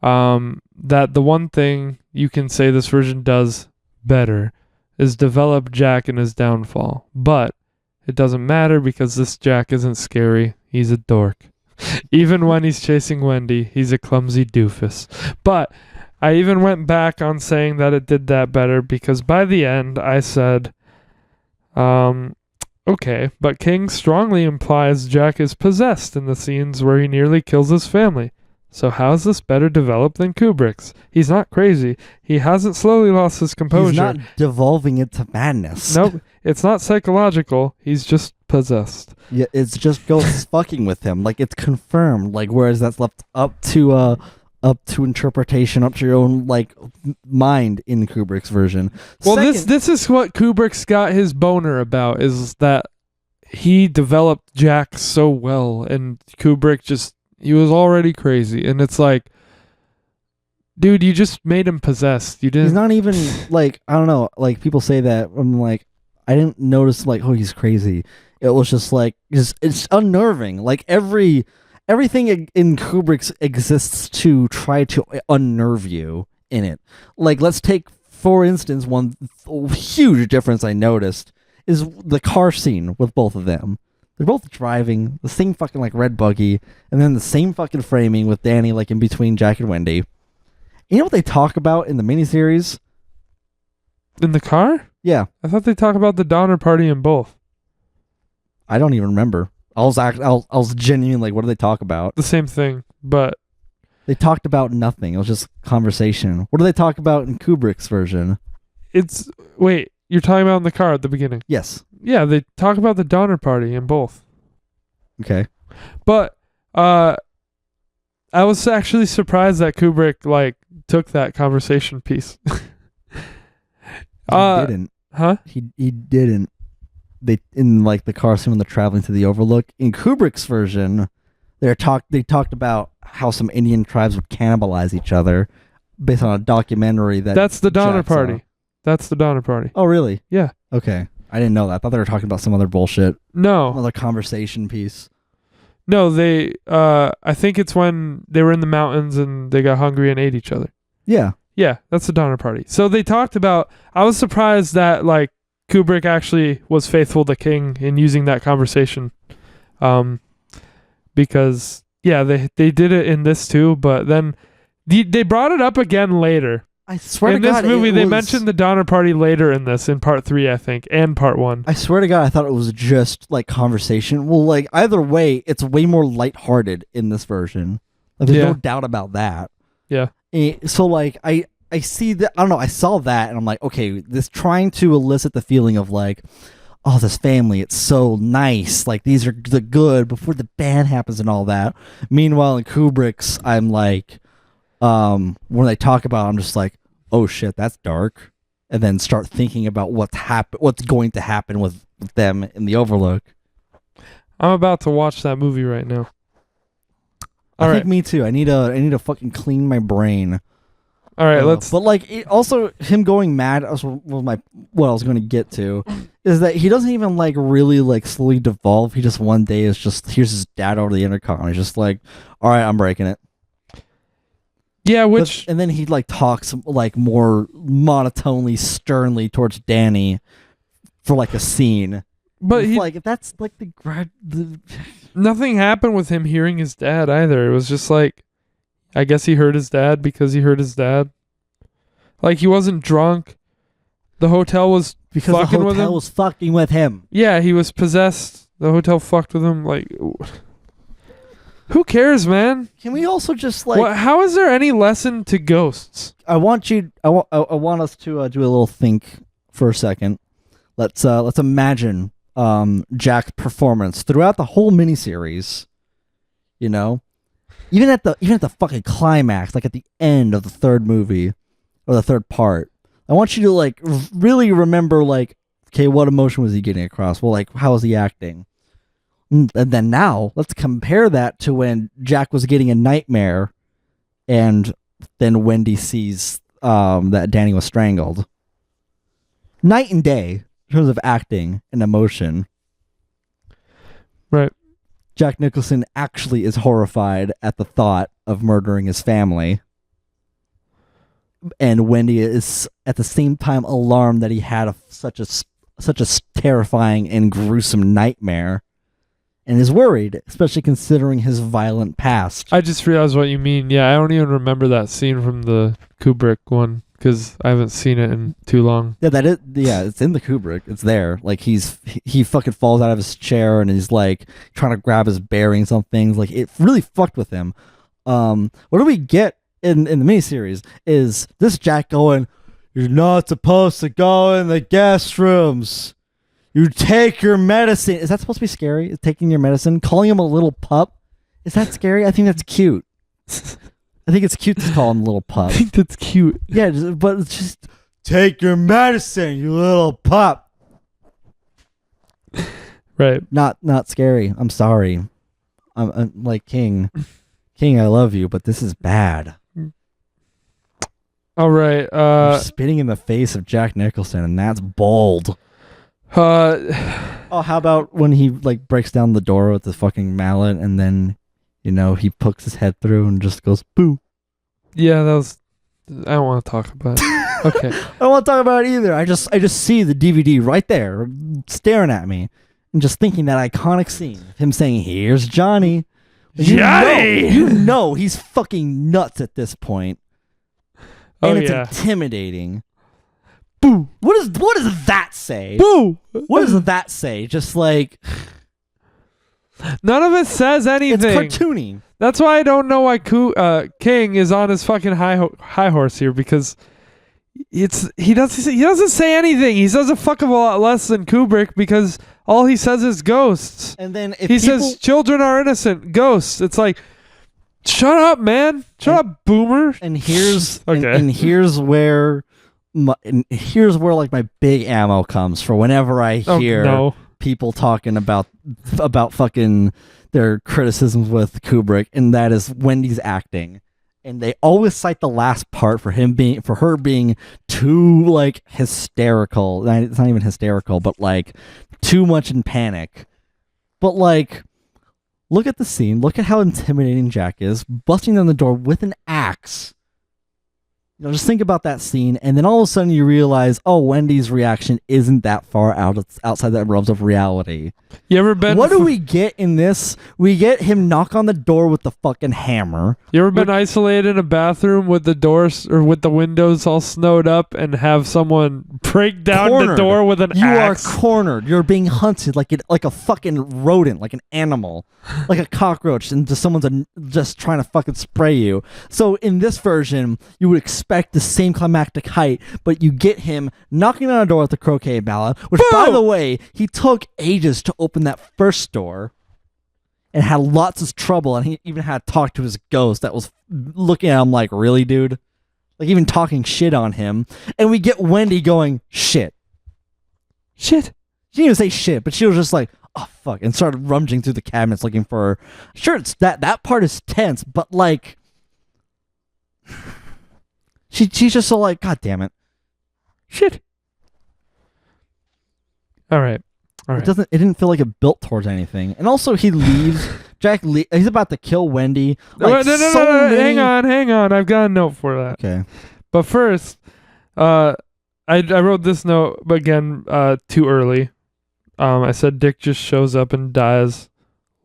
Speaker 1: that the one thing you can say this version does better is develop Jack and his downfall, but it doesn't matter because this Jack isn't scary. He's a dork. Even when he's chasing Wendy, he's a clumsy doofus. But I even went back on saying that it did that better because by the end I said, okay, but King strongly implies Jack is possessed in the scenes where he nearly kills his family. So how is this better developed than Kubrick's? He's not crazy. He hasn't slowly lost his composure.
Speaker 2: He's not devolving into madness.
Speaker 1: Nope. It's not psychological. He's just possessed.
Speaker 2: Yeah, it's just ghosts fucking with him. Like it's confirmed. Like whereas that's left up to interpretation, up to your own like mind in Kubrick's version.
Speaker 1: Well, this is what Kubrick's got his boner about, is that he developed Jack so well, and Kubrick he was already crazy, and it's like, dude, you just made him possessed. You didn't.
Speaker 2: He's not even like, I don't know. Like people say that. I'm like, I didn't notice like, oh, he's crazy. It was just like, it's unnerving. Like everything in Kubrick's exists to try to unnerve you in it. Like let's take for instance one huge difference I noticed is the car scene with both of them. They're both driving the same fucking like red buggy, and then the same fucking framing with Danny like in between Jack and Wendy. You know what they talk about in the miniseries?
Speaker 1: In the car?
Speaker 2: Yeah.
Speaker 1: I thought they talk about the Donner Party in both.
Speaker 2: I don't even remember. I was genuine like, what do they talk about?
Speaker 1: The same thing, but
Speaker 2: they talked about nothing. It was just conversation. What do they talk about in Kubrick's version?
Speaker 1: Wait, you're talking about in the car at the beginning?
Speaker 2: Yes.
Speaker 1: Yeah, they talk about the Donner Party in both.
Speaker 2: Okay.
Speaker 1: But I was actually surprised that Kubrick like took that conversation piece.
Speaker 2: He didn't.
Speaker 1: Huh?
Speaker 2: He didn't. they in like the car scene when they're traveling to the Overlook. In Kubrick's version, they talked about how some Indian tribes would cannibalize each other based on a documentary
Speaker 1: That's the Donner
Speaker 2: Jack saw.
Speaker 1: Party. That's the Donner Party.
Speaker 2: Oh, really?
Speaker 1: Yeah.
Speaker 2: Okay. I didn't know that. I thought they were talking about some other bullshit.
Speaker 1: No.
Speaker 2: Another conversation piece.
Speaker 1: No, they I think it's when they were in the mountains and they got hungry and ate each other.
Speaker 2: Yeah.
Speaker 1: Yeah, that's the Donner Party. So they talked about, I was surprised that like Kubrick actually was faithful to King in using that conversation. Because yeah, they did it in this too, but then they brought it up again later.
Speaker 2: I swear
Speaker 1: in
Speaker 2: to God,
Speaker 1: this movie, they
Speaker 2: was...
Speaker 1: mentioned the Donner Party later in this, in part 3, I think, and part 1.
Speaker 2: I swear to God, I thought it was just like conversation. Well, like either way, it's way more lighthearted in this version. Like, there's no doubt about that.
Speaker 1: Yeah.
Speaker 2: So like I see that, I don't know, I saw that and I'm like, okay, this trying to elicit the feeling of like, oh, this family, it's so nice. Like these are the good before the bad happens and all that. Meanwhile, in Kubrick's, I'm like, when they talk about it, I'm just like, oh shit, that's dark. And then start thinking about what's going to happen with them in the Overlook.
Speaker 1: I'm about to watch that movie right now.
Speaker 2: I think me too. I need to fucking clean my brain.
Speaker 1: All right, let's.
Speaker 2: But like, also him going mad was what I was going to get to, is that he doesn't even like really like slowly devolve. He just one day is just hears his dad over the intercom. He's just like, all right, I'm breaking it.
Speaker 1: Yeah,
Speaker 2: and then he like talks like more monotonely, sternly towards Danny for like a scene.
Speaker 1: But
Speaker 2: like that's like the
Speaker 1: nothing happened with him hearing his dad either. It was just like, I guess he heard his dad because he heard his dad. Like he wasn't drunk. The hotel was
Speaker 2: because
Speaker 1: fucking
Speaker 2: the
Speaker 1: with him.
Speaker 2: hotel was fucking with him.
Speaker 1: Yeah, he was possessed. The hotel fucked with him. Like, who cares, man?
Speaker 2: Can we also just like?
Speaker 1: How is there any lesson to ghosts?
Speaker 2: I want us to do a little think for a second. Let's imagine Jack's performance throughout the whole miniseries. You know, even at the fucking climax, like at the end of the third movie or the third part. I want you to like really remember, like, okay, what emotion was he getting across? Well, like, how was he acting? And then now let's compare that to when Jack was getting a nightmare, and then Wendy sees that Danny was strangled. Night and day in terms of acting and emotion.
Speaker 1: Right.
Speaker 2: Jack Nicholson actually is horrified at the thought of murdering his family. And Wendy is at the same time alarmed that he had such a terrifying and gruesome nightmare, and is worried, especially considering his violent past.
Speaker 1: I just realized what you mean. Yeah, I don't even remember that scene from the Kubrick one because I haven't seen it in too long.
Speaker 2: Yeah, it's in the Kubrick. It's there. Like he fucking falls out of his chair and he's like trying to grab his bearings on things. Like it really fucked with him. What do we get in the miniseries is this Jack going, "You're not supposed to go in the guest rooms. You take your medicine." Is that supposed to be scary? Is taking your medicine? Calling him a little pup? Is that scary? I think that's cute. I think it's cute to call him a little pup.
Speaker 1: I think that's cute.
Speaker 2: Yeah, but it's just take your medicine, you little pup.
Speaker 1: Right.
Speaker 2: Not scary. I'm sorry. I'm like King, I love you, but this is bad.
Speaker 1: All right.
Speaker 2: You're spitting in the face of Jack Nicholson, and that's bold. How about when he like breaks down the door with the fucking mallet, and then, you know, he pokes his head through and just goes boo.
Speaker 1: Yeah, that was. I don't want to talk about it. Okay.
Speaker 2: I don't want to talk about it either. I just see the DVD right there, staring at me, and just thinking that iconic scene of him saying, "Here's Johnny."
Speaker 1: Johnny.
Speaker 2: You know he's fucking nuts at this point. And it's intimidating.
Speaker 1: Boo.
Speaker 2: What does that say?
Speaker 1: Boo.
Speaker 2: What does that say? Just like,
Speaker 1: none of it says anything.
Speaker 2: It's cartoony.
Speaker 1: That's why I don't know why King is on his fucking high horse here, because he doesn't say anything. He says a fuck of a lot less than Kubrick, because all he says is ghosts.
Speaker 2: And then
Speaker 1: he says children are innocent, ghosts. It's like, shut up, man. Shut up, boomer.
Speaker 2: And here's
Speaker 1: okay.
Speaker 2: and here's where like my big ammo comes for whenever I hear people talking about fucking their criticisms with Kubrick, and that is Wendy's acting. And they always cite the last part for her being too like hysterical. It's not even hysterical, but like too much in panic. But like, look at the scene. Look at how intimidating Jack is, busting down the door with an axe. You know, just think about that scene, and then all of a sudden you realize, oh, Wendy's reaction isn't that far outside that realms of reality.
Speaker 1: You ever been?
Speaker 2: What do we get in this? We get him knock on the door with the fucking hammer.
Speaker 1: You ever been isolated in a bathroom with the doors or with the windows all snowed up and have someone break down the door with an axe?
Speaker 2: You are cornered. You're being hunted like a fucking rodent, like an animal, like a cockroach, and someone's just trying to fucking spray you. So in this version, you would expect the same climactic height, but you get him knocking on a door with the croquet mallet, which, by the way, he took ages to open that first door and had lots of trouble, and he even had to talk to his ghost that was looking at him like, really, dude? Like, even talking shit on him. And we get Wendy going, shit. She didn't even say shit, but she was just like, oh, fuck, and started rummaging through the cabinets looking for her. Sure, it's that part is tense, but like, she's just so like, God damn it. Shit.
Speaker 1: All right.
Speaker 2: It didn't feel like it built towards anything. And also he leaves. He's about to kill Wendy. Like,
Speaker 1: no. Hang on. I've got a note for that.
Speaker 2: Okay.
Speaker 1: But first, I wrote this note again too early. I said Dick just shows up and dies.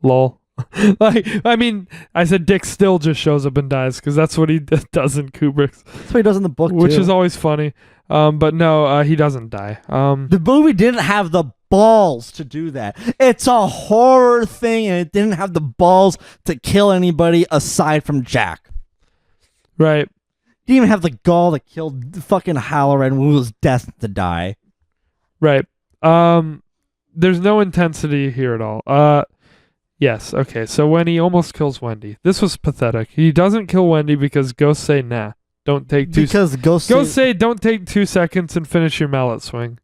Speaker 1: Lol. I said Dick still just shows up and dies because that's what he does in Kubrick's.
Speaker 2: That's what he does in the book,
Speaker 1: which
Speaker 2: too.
Speaker 1: is always funny. But no, he doesn't die.
Speaker 2: The movie didn't have the balls to do that. It's a horror thing, and it didn't have the balls to kill anybody aside from Jack.
Speaker 1: Right.
Speaker 2: It didn't even have the gall to kill fucking Halloran, who was destined to die.
Speaker 1: Right. There's no intensity here at all. Yes, okay, so when he almost kills Wendy, this was pathetic. He doesn't kill Wendy because ghosts say nah. Don't take ghosts say don't take 2 seconds and finish your mallet swing.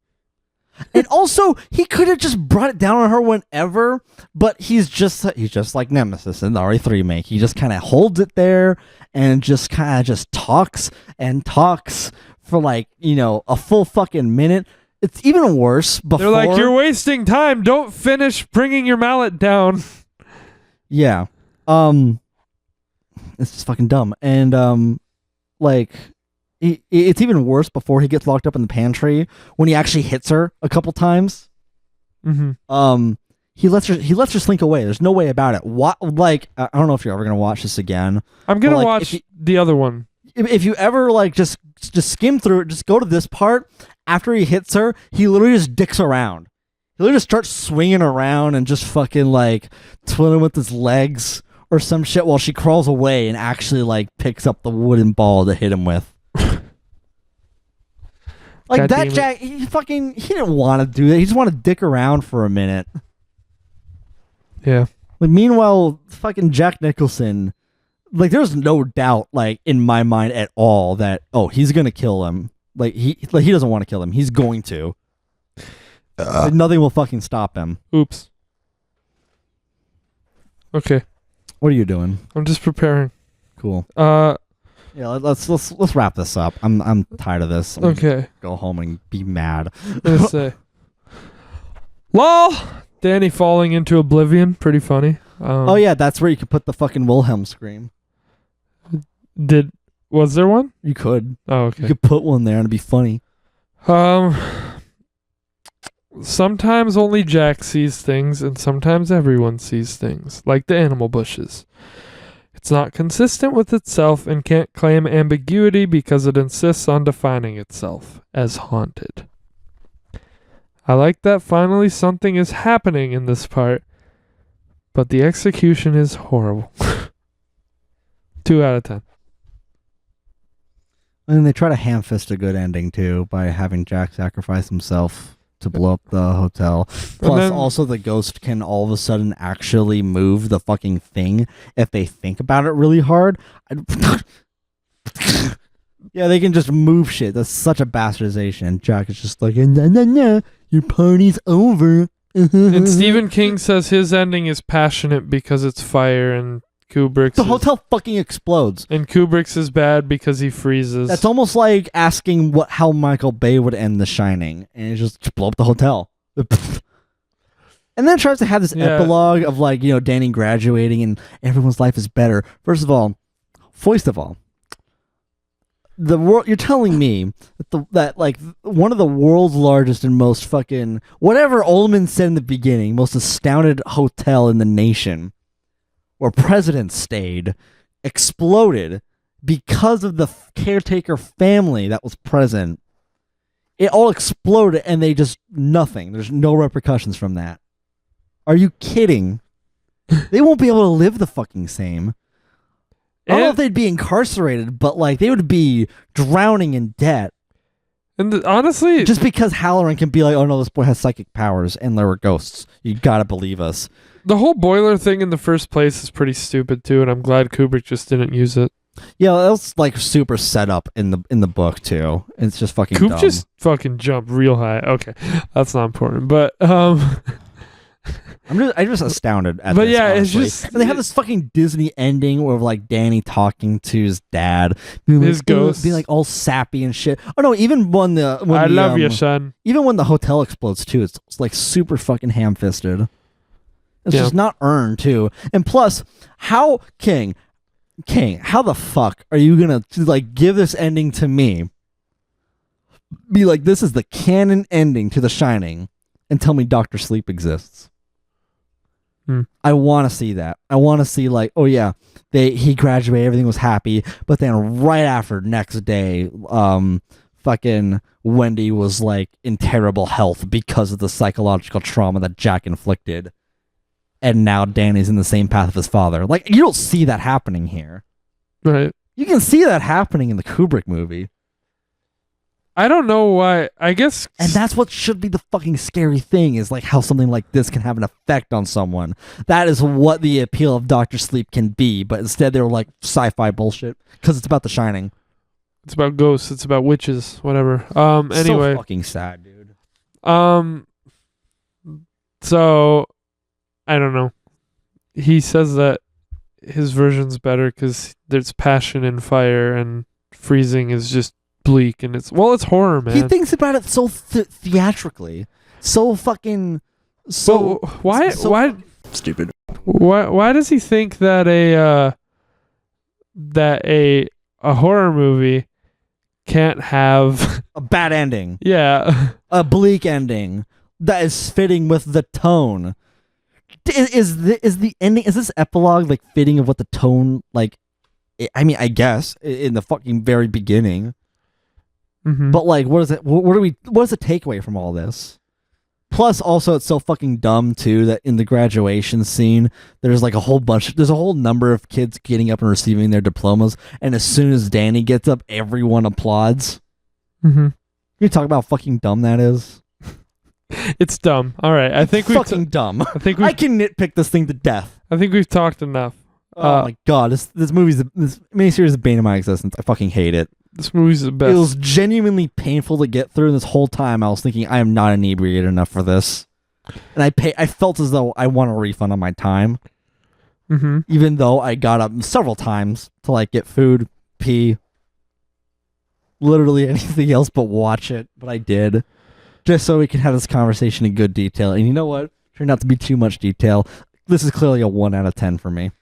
Speaker 2: And also, he could have just brought it down on her whenever, but he's just like Nemesis in the RE3 remake. He just kind of holds it there and just kind of just talks and talks for like, a full fucking minute. It's even worse before.
Speaker 1: They're like, you're wasting time. Don't finish bringing your mallet down.
Speaker 2: Yeah. It's just fucking dumb. And, it's even worse before he gets locked up in the pantry when he actually hits her a couple times.
Speaker 1: Mm-hmm.
Speaker 2: He lets her slink away. There's no way about it. What? Like, I don't know if you're ever gonna watch this again.
Speaker 1: I'm gonna watch the other one.
Speaker 2: If you ever just skim through it, just go to this part. After he hits her, he literally just dicks around. He literally just starts swinging around and just fucking like twiddling with his legs or some shit while she crawls away and actually like picks up the wooden ball to hit him with. Like God that Jack, he didn't want to do that. He just wanted to dick around for a minute.
Speaker 1: Yeah.
Speaker 2: Like meanwhile, fucking Jack Nicholson, like there's no doubt, like in my mind at all that he's gonna kill him. Like he doesn't want to kill him. He's going to. Like, nothing will fucking stop him.
Speaker 1: Oops. Okay.
Speaker 2: What are you doing?
Speaker 1: I'm just preparing.
Speaker 2: Cool. Yeah, let's wrap this up. I'm tired of this.
Speaker 1: Okay.
Speaker 2: Go home and be mad.
Speaker 1: Let's say. Lol. Danny falling into oblivion. Pretty funny.
Speaker 2: Oh yeah, that's where you could put the fucking Wilhelm scream.
Speaker 1: Was there one?
Speaker 2: You could.
Speaker 1: Oh, okay.
Speaker 2: You could put one there and it'd be funny.
Speaker 1: Sometimes only Jack sees things, and sometimes everyone sees things, like the animal bushes. It's not consistent with itself and can't claim ambiguity because it insists on defining itself as haunted. I like that finally something is happening in this part, but the execution is horrible. 2 out of 10.
Speaker 2: And they try to ham-fist a good ending, too, by having Jack sacrifice himself to blow up the hotel. Plus, also, the ghost can all of a sudden actually move the fucking thing if they think about it really hard. Yeah, they can just move shit. That's such a bastardization. And Jack is just like, no, your party's over.
Speaker 1: And Stephen King says his ending is passionate because it's fire, and Kubrick's
Speaker 2: The hotel fucking explodes.
Speaker 1: and Kubrick's is bad because he freezes.
Speaker 2: That's almost like asking how Michael Bay would end The Shining, and it just blow up the hotel. And then it tries to have this epilogue of like, Danny graduating and everyone's life is better. First of all, the world. You're telling me that like one of the world's largest and most fucking whatever Ullman said in the beginning, most astounded hotel in the nation, where presidents stayed, exploded because of the caretaker family that was present. It all exploded and they just nothing. There's no repercussions from that. Are you kidding? They won't be able to live the fucking same. I don't know if they'd be incarcerated, but like they would be drowning in debt.
Speaker 1: And honestly,
Speaker 2: just because Halloran can be like, oh no, this boy has psychic powers and there were ghosts. You gotta believe us.
Speaker 1: The whole boiler thing in the first place is pretty stupid too, and I'm glad Kubrick just didn't use it.
Speaker 2: Yeah, that was like super set up in the book too. It's just fucking dumb.
Speaker 1: Just fucking jumped real high. Okay, that's not important, but
Speaker 2: I'm just astounded at
Speaker 1: but
Speaker 2: this,
Speaker 1: yeah,
Speaker 2: honestly.
Speaker 1: it's just
Speaker 2: and they have this fucking Disney ending where like Danny talking to his dad, being
Speaker 1: his
Speaker 2: like,
Speaker 1: ghost,
Speaker 2: being like all sappy and shit. Oh no, even when I
Speaker 1: love you, son.
Speaker 2: Even when the hotel explodes too, it's like super fucking ham-fisted. It's just not earned too. And plus, how King, how the fuck are you gonna like give this ending to me? Be like, this is the canon ending to The Shining, and tell me Dr. Sleep exists. I want to see that. I want to see like, oh yeah, he graduated, everything was happy, but then right after next day, fucking Wendy was like in terrible health because of the psychological trauma that Jack inflicted, and now Danny's in the same path of his father. Like you don't see that happening here,
Speaker 1: right?
Speaker 2: You can see that happening in the Kubrick movie.
Speaker 1: I don't know why. I guess,
Speaker 2: and that's what should be the fucking scary thing, is like how something like this can have an effect on someone. That is what the appeal of Dr. Sleep can be, but instead they were like sci-fi bullshit because it's about The Shining.
Speaker 1: It's about ghosts. It's about witches. Whatever. Anyway,
Speaker 2: so fucking sad, dude.
Speaker 1: So I don't know. He says that his version's better because there's passion and fire, and freezing is just bleak, and it's horror, man.
Speaker 2: He thinks about it so theatrically, so fucking
Speaker 1: why
Speaker 2: stupid.
Speaker 1: Why does he think that a horror movie can't have
Speaker 2: a bad ending?
Speaker 1: Yeah,
Speaker 2: a bleak ending that is fitting with the tone. Is the ending, is this epilogue like fitting of what the tone like? I mean, I guess in the fucking very beginning.
Speaker 1: Mm-hmm.
Speaker 2: But like, what is it? What is the takeaway from all this? Plus, also, it's so fucking dumb too that in the graduation scene, there's like there's a whole number of kids getting up and receiving their diplomas, and as soon as Danny gets up, everyone applauds.
Speaker 1: Mm-hmm.
Speaker 2: Can you talk about how fucking dumb that is?
Speaker 1: It's dumb. All right, I think
Speaker 2: fucking dumb. I can nitpick this thing to death.
Speaker 1: I think we've talked enough.
Speaker 2: Oh my god, this miniseries is the bane of my existence. I fucking hate it.
Speaker 1: This movie's the best.
Speaker 2: It was genuinely painful to get through, and this whole time I was thinking, I am not inebriated enough for this. And I felt as though I want a refund on my time.
Speaker 1: Mm-hmm.
Speaker 2: Even though I got up several times to like get food, pee, literally anything else but watch it. But I did. Just so we can have this conversation in good detail. And you know what? Turned out to be too much detail. This is clearly a 1 out of 10 for me.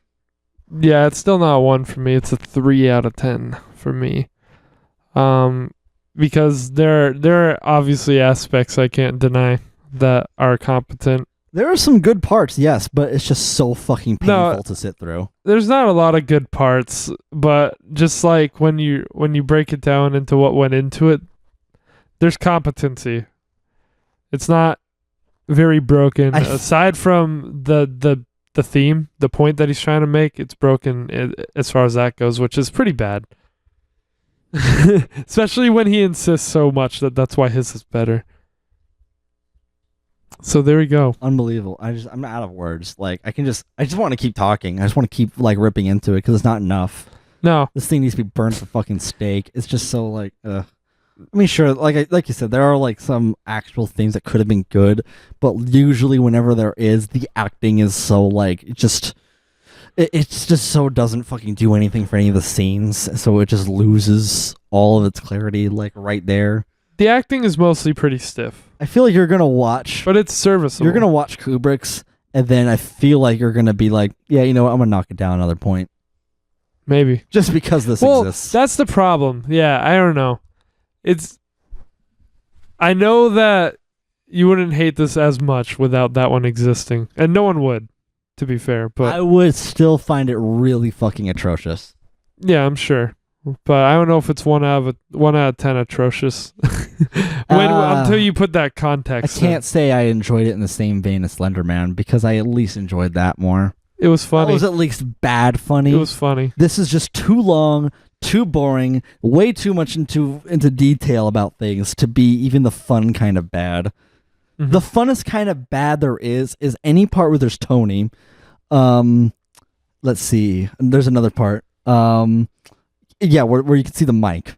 Speaker 1: Yeah, it's still not a 1 for me. It's a 3 out of 10 for me. Because there are obviously aspects I can't deny that are competent.
Speaker 2: There are some good parts, yes, but it's just so fucking painful to sit through.
Speaker 1: There's not a lot of good parts, but just like when you break it down into what went into it, there's competency. It's not very broken. Aside from the theme, the point that he's trying to make, it's broken as far as that goes, which is pretty bad. Especially when he insists so much that's why his is better. So there we go.
Speaker 2: Unbelievable. I'm out of words. Like I just want to keep talking. I just want to keep like ripping into it because it's not enough.
Speaker 1: No,
Speaker 2: this thing needs to be burned to fucking steak. It's just so like, ugh. I mean, sure, like you said, there are like some actual things that could have been good, but usually whenever there is, the acting is so like it's just so doesn't fucking do anything for any of the scenes, so it just loses all of its clarity like right there.
Speaker 1: The acting is mostly pretty stiff,
Speaker 2: I feel like you're gonna watch,
Speaker 1: but it's serviceable.
Speaker 2: you're gonna watch Kubrick's, and then I feel like you're gonna be like, yeah, you know what, I'm gonna knock it down another point
Speaker 1: Maybe.
Speaker 2: just because this
Speaker 1: Well,
Speaker 2: exists.
Speaker 1: that's the problem. Yeah, I don't know. I know that you wouldn't hate this as much without that one existing, and no one would, to be fair. But
Speaker 2: I would still find it really fucking atrocious.
Speaker 1: yeah, I'm sure. But I don't know if it's 1 out of 10 atrocious. Until you put that
Speaker 2: I
Speaker 1: context.
Speaker 2: can't say I enjoyed it in the same vein as Slender Man because I at least enjoyed that more.
Speaker 1: It was funny.
Speaker 2: It was at least bad funny.
Speaker 1: It was funny.
Speaker 2: This is just too long, too boring, way too much into detail about things to be even the fun kind of bad.
Speaker 1: Mhm.
Speaker 2: The funnest kind of bad there is any part where there's Tony. Let's see. There's another part. Yeah, where you can see the mic.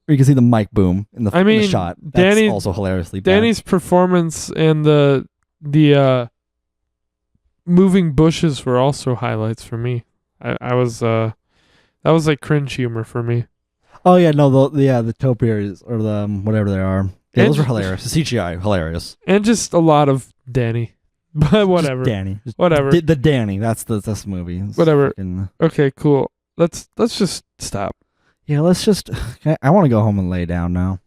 Speaker 2: Where you can see the mic boom in the shot. That's also hilariously bad.
Speaker 1: Danny's performance and the moving bushes were also highlights for me. I was that was like cringe humor for me.
Speaker 2: Oh yeah, no, the topiaries or the whatever they are. Yeah,
Speaker 1: And
Speaker 2: those were hilarious. The CGI, hilarious.
Speaker 1: And just a lot of Danny. But whatever.
Speaker 2: Just Danny.
Speaker 1: Whatever.
Speaker 2: The Danny. That's this movie. It's
Speaker 1: Whatever.
Speaker 2: fucking-
Speaker 1: Okay, cool. Let's just stop.
Speaker 2: yeah, let's just. I want to go home and lay down now.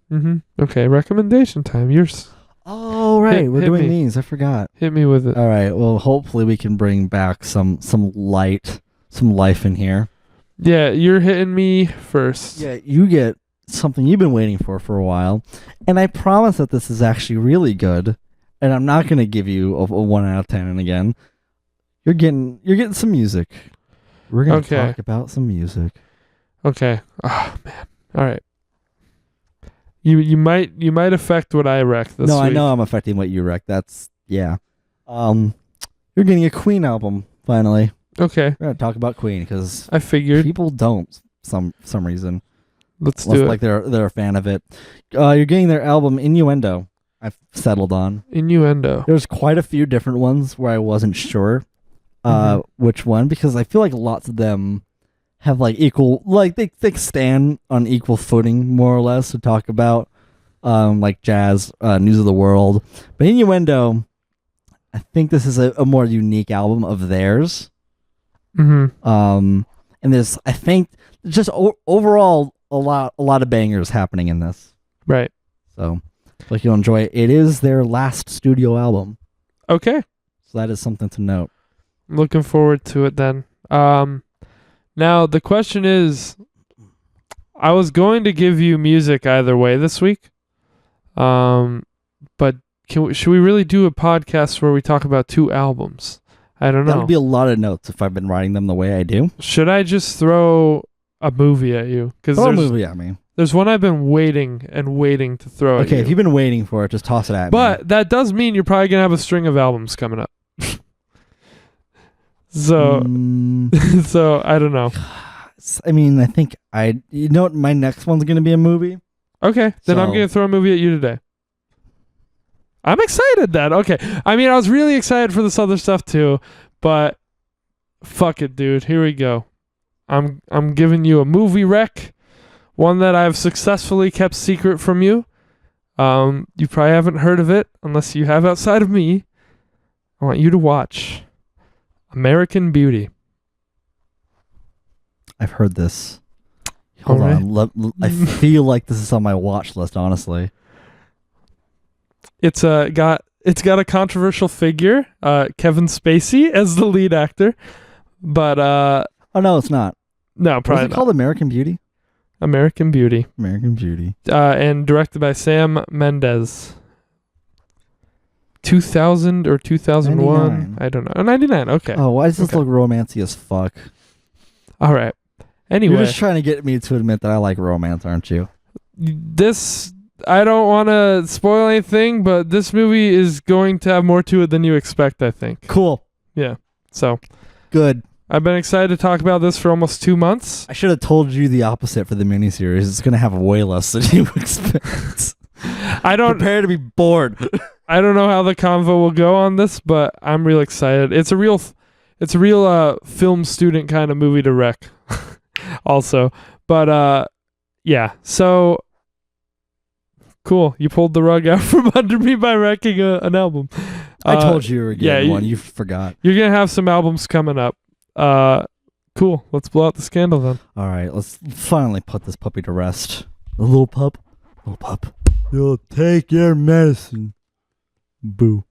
Speaker 1: Okay, recommendation time. Yours.
Speaker 2: Oh right, we're
Speaker 1: hit
Speaker 2: doing
Speaker 1: me.
Speaker 2: these. I forgot.
Speaker 1: Hit me with it.
Speaker 2: All right. Well, hopefully we can bring back some light, some life in here.
Speaker 1: Yeah, you're hitting me first.
Speaker 2: Yeah, you get something you've been waiting for a while, and I promise that this is actually really good. And I'm not gonna give you a 1 out of 10. And again, you're getting some music. We're gonna talk about some music.
Speaker 1: Okay. Oh man. All right. You might affect what I wreck this
Speaker 2: No,
Speaker 1: week.
Speaker 2: I know I'm affecting what you wrecked. That's yeah. You're getting a Queen album finally.
Speaker 1: Okay.
Speaker 2: We're gonna talk about Queen because
Speaker 1: I figured.
Speaker 2: people don't some reason.
Speaker 1: Let's
Speaker 2: Unless,
Speaker 1: do it.
Speaker 2: like they're a fan of it. You're getting their album Innuendo. I've settled on.
Speaker 1: Innuendo.
Speaker 2: There's quite a few different ones where I wasn't sure which one because I feel like lots of them have like equal, like they stand on equal footing more or less to talk about like jazz, news of the world. But Innuendo, I think this is a more unique album of theirs. And there's, I think, just overall a lot of bangers happening in this.
Speaker 1: Right.
Speaker 2: So, like you'll enjoy it. It is their last studio album,
Speaker 1: Okay.
Speaker 2: so that is something to note.
Speaker 1: I'm looking forward to it then. Now the question is, I was going to give you music either way this week. But should we really do a podcast where we talk about 2 albums? I don't know.
Speaker 2: That would be a lot of notes if I've been writing them the way I do.
Speaker 1: Should I just throw a movie at you? Because
Speaker 2: Throw a movie at me.
Speaker 1: there's one I've been waiting to throw at you.
Speaker 2: Okay, if you've been waiting for it, just toss it at me.
Speaker 1: But that does mean you're probably going to have a string of albums coming up. So, so I don't know.
Speaker 2: I mean, I think you know what, my next one's going to be a movie.
Speaker 1: Okay, then I'm
Speaker 2: So-
Speaker 1: going to throw a movie at you today. I'm excited then. Okay. I mean, I was really excited for this other stuff too, but fuck it, dude. Here we go. I'm giving you a movie rec, one that I've successfully kept secret from you. You probably haven't heard of it unless you have outside of me. I want you to watch American Beauty.
Speaker 2: I've heard this. Hold
Speaker 1: Alright.
Speaker 2: on. I feel like this is on my watch list, honestly.
Speaker 1: It's got a controversial figure, Kevin Spacey as the lead actor, but
Speaker 2: Oh no, it's not.
Speaker 1: no,
Speaker 2: Was
Speaker 1: probably
Speaker 2: it
Speaker 1: not.
Speaker 2: called American Beauty?
Speaker 1: American Beauty,
Speaker 2: American Beauty.
Speaker 1: and directed by Sam Mendes. 2000 or 2001?
Speaker 2: 99.
Speaker 1: I don't know. Oh, 99. Okay.
Speaker 2: Oh, why does this
Speaker 1: Okay.
Speaker 2: look romancy as fuck?
Speaker 1: All right. Anyway,
Speaker 2: You're just trying to get me to admit that I like romance, aren't you?
Speaker 1: this I don't want to spoil anything, but this movie is going to have more to it than you expect, I think.
Speaker 2: Cool.
Speaker 1: So,
Speaker 2: Good.
Speaker 1: I've been excited to talk about this for almost 2 months.
Speaker 2: I should have told you the opposite for the miniseries. It's going to have way less than you expect. Prepare to be bored.
Speaker 1: I don't know how the convo will go on this, but I'm real excited. It's a real film student kind of movie to wreck also. But yeah, so cool. You pulled the rug out from under me by wrecking an album.
Speaker 2: I told you were getting one. You forgot.
Speaker 1: You're going to have some albums coming up. Cool. Let's blow out the scandal then.
Speaker 2: All right, let's finally put this puppy to rest. The little pup. You'll take your medicine. Boo.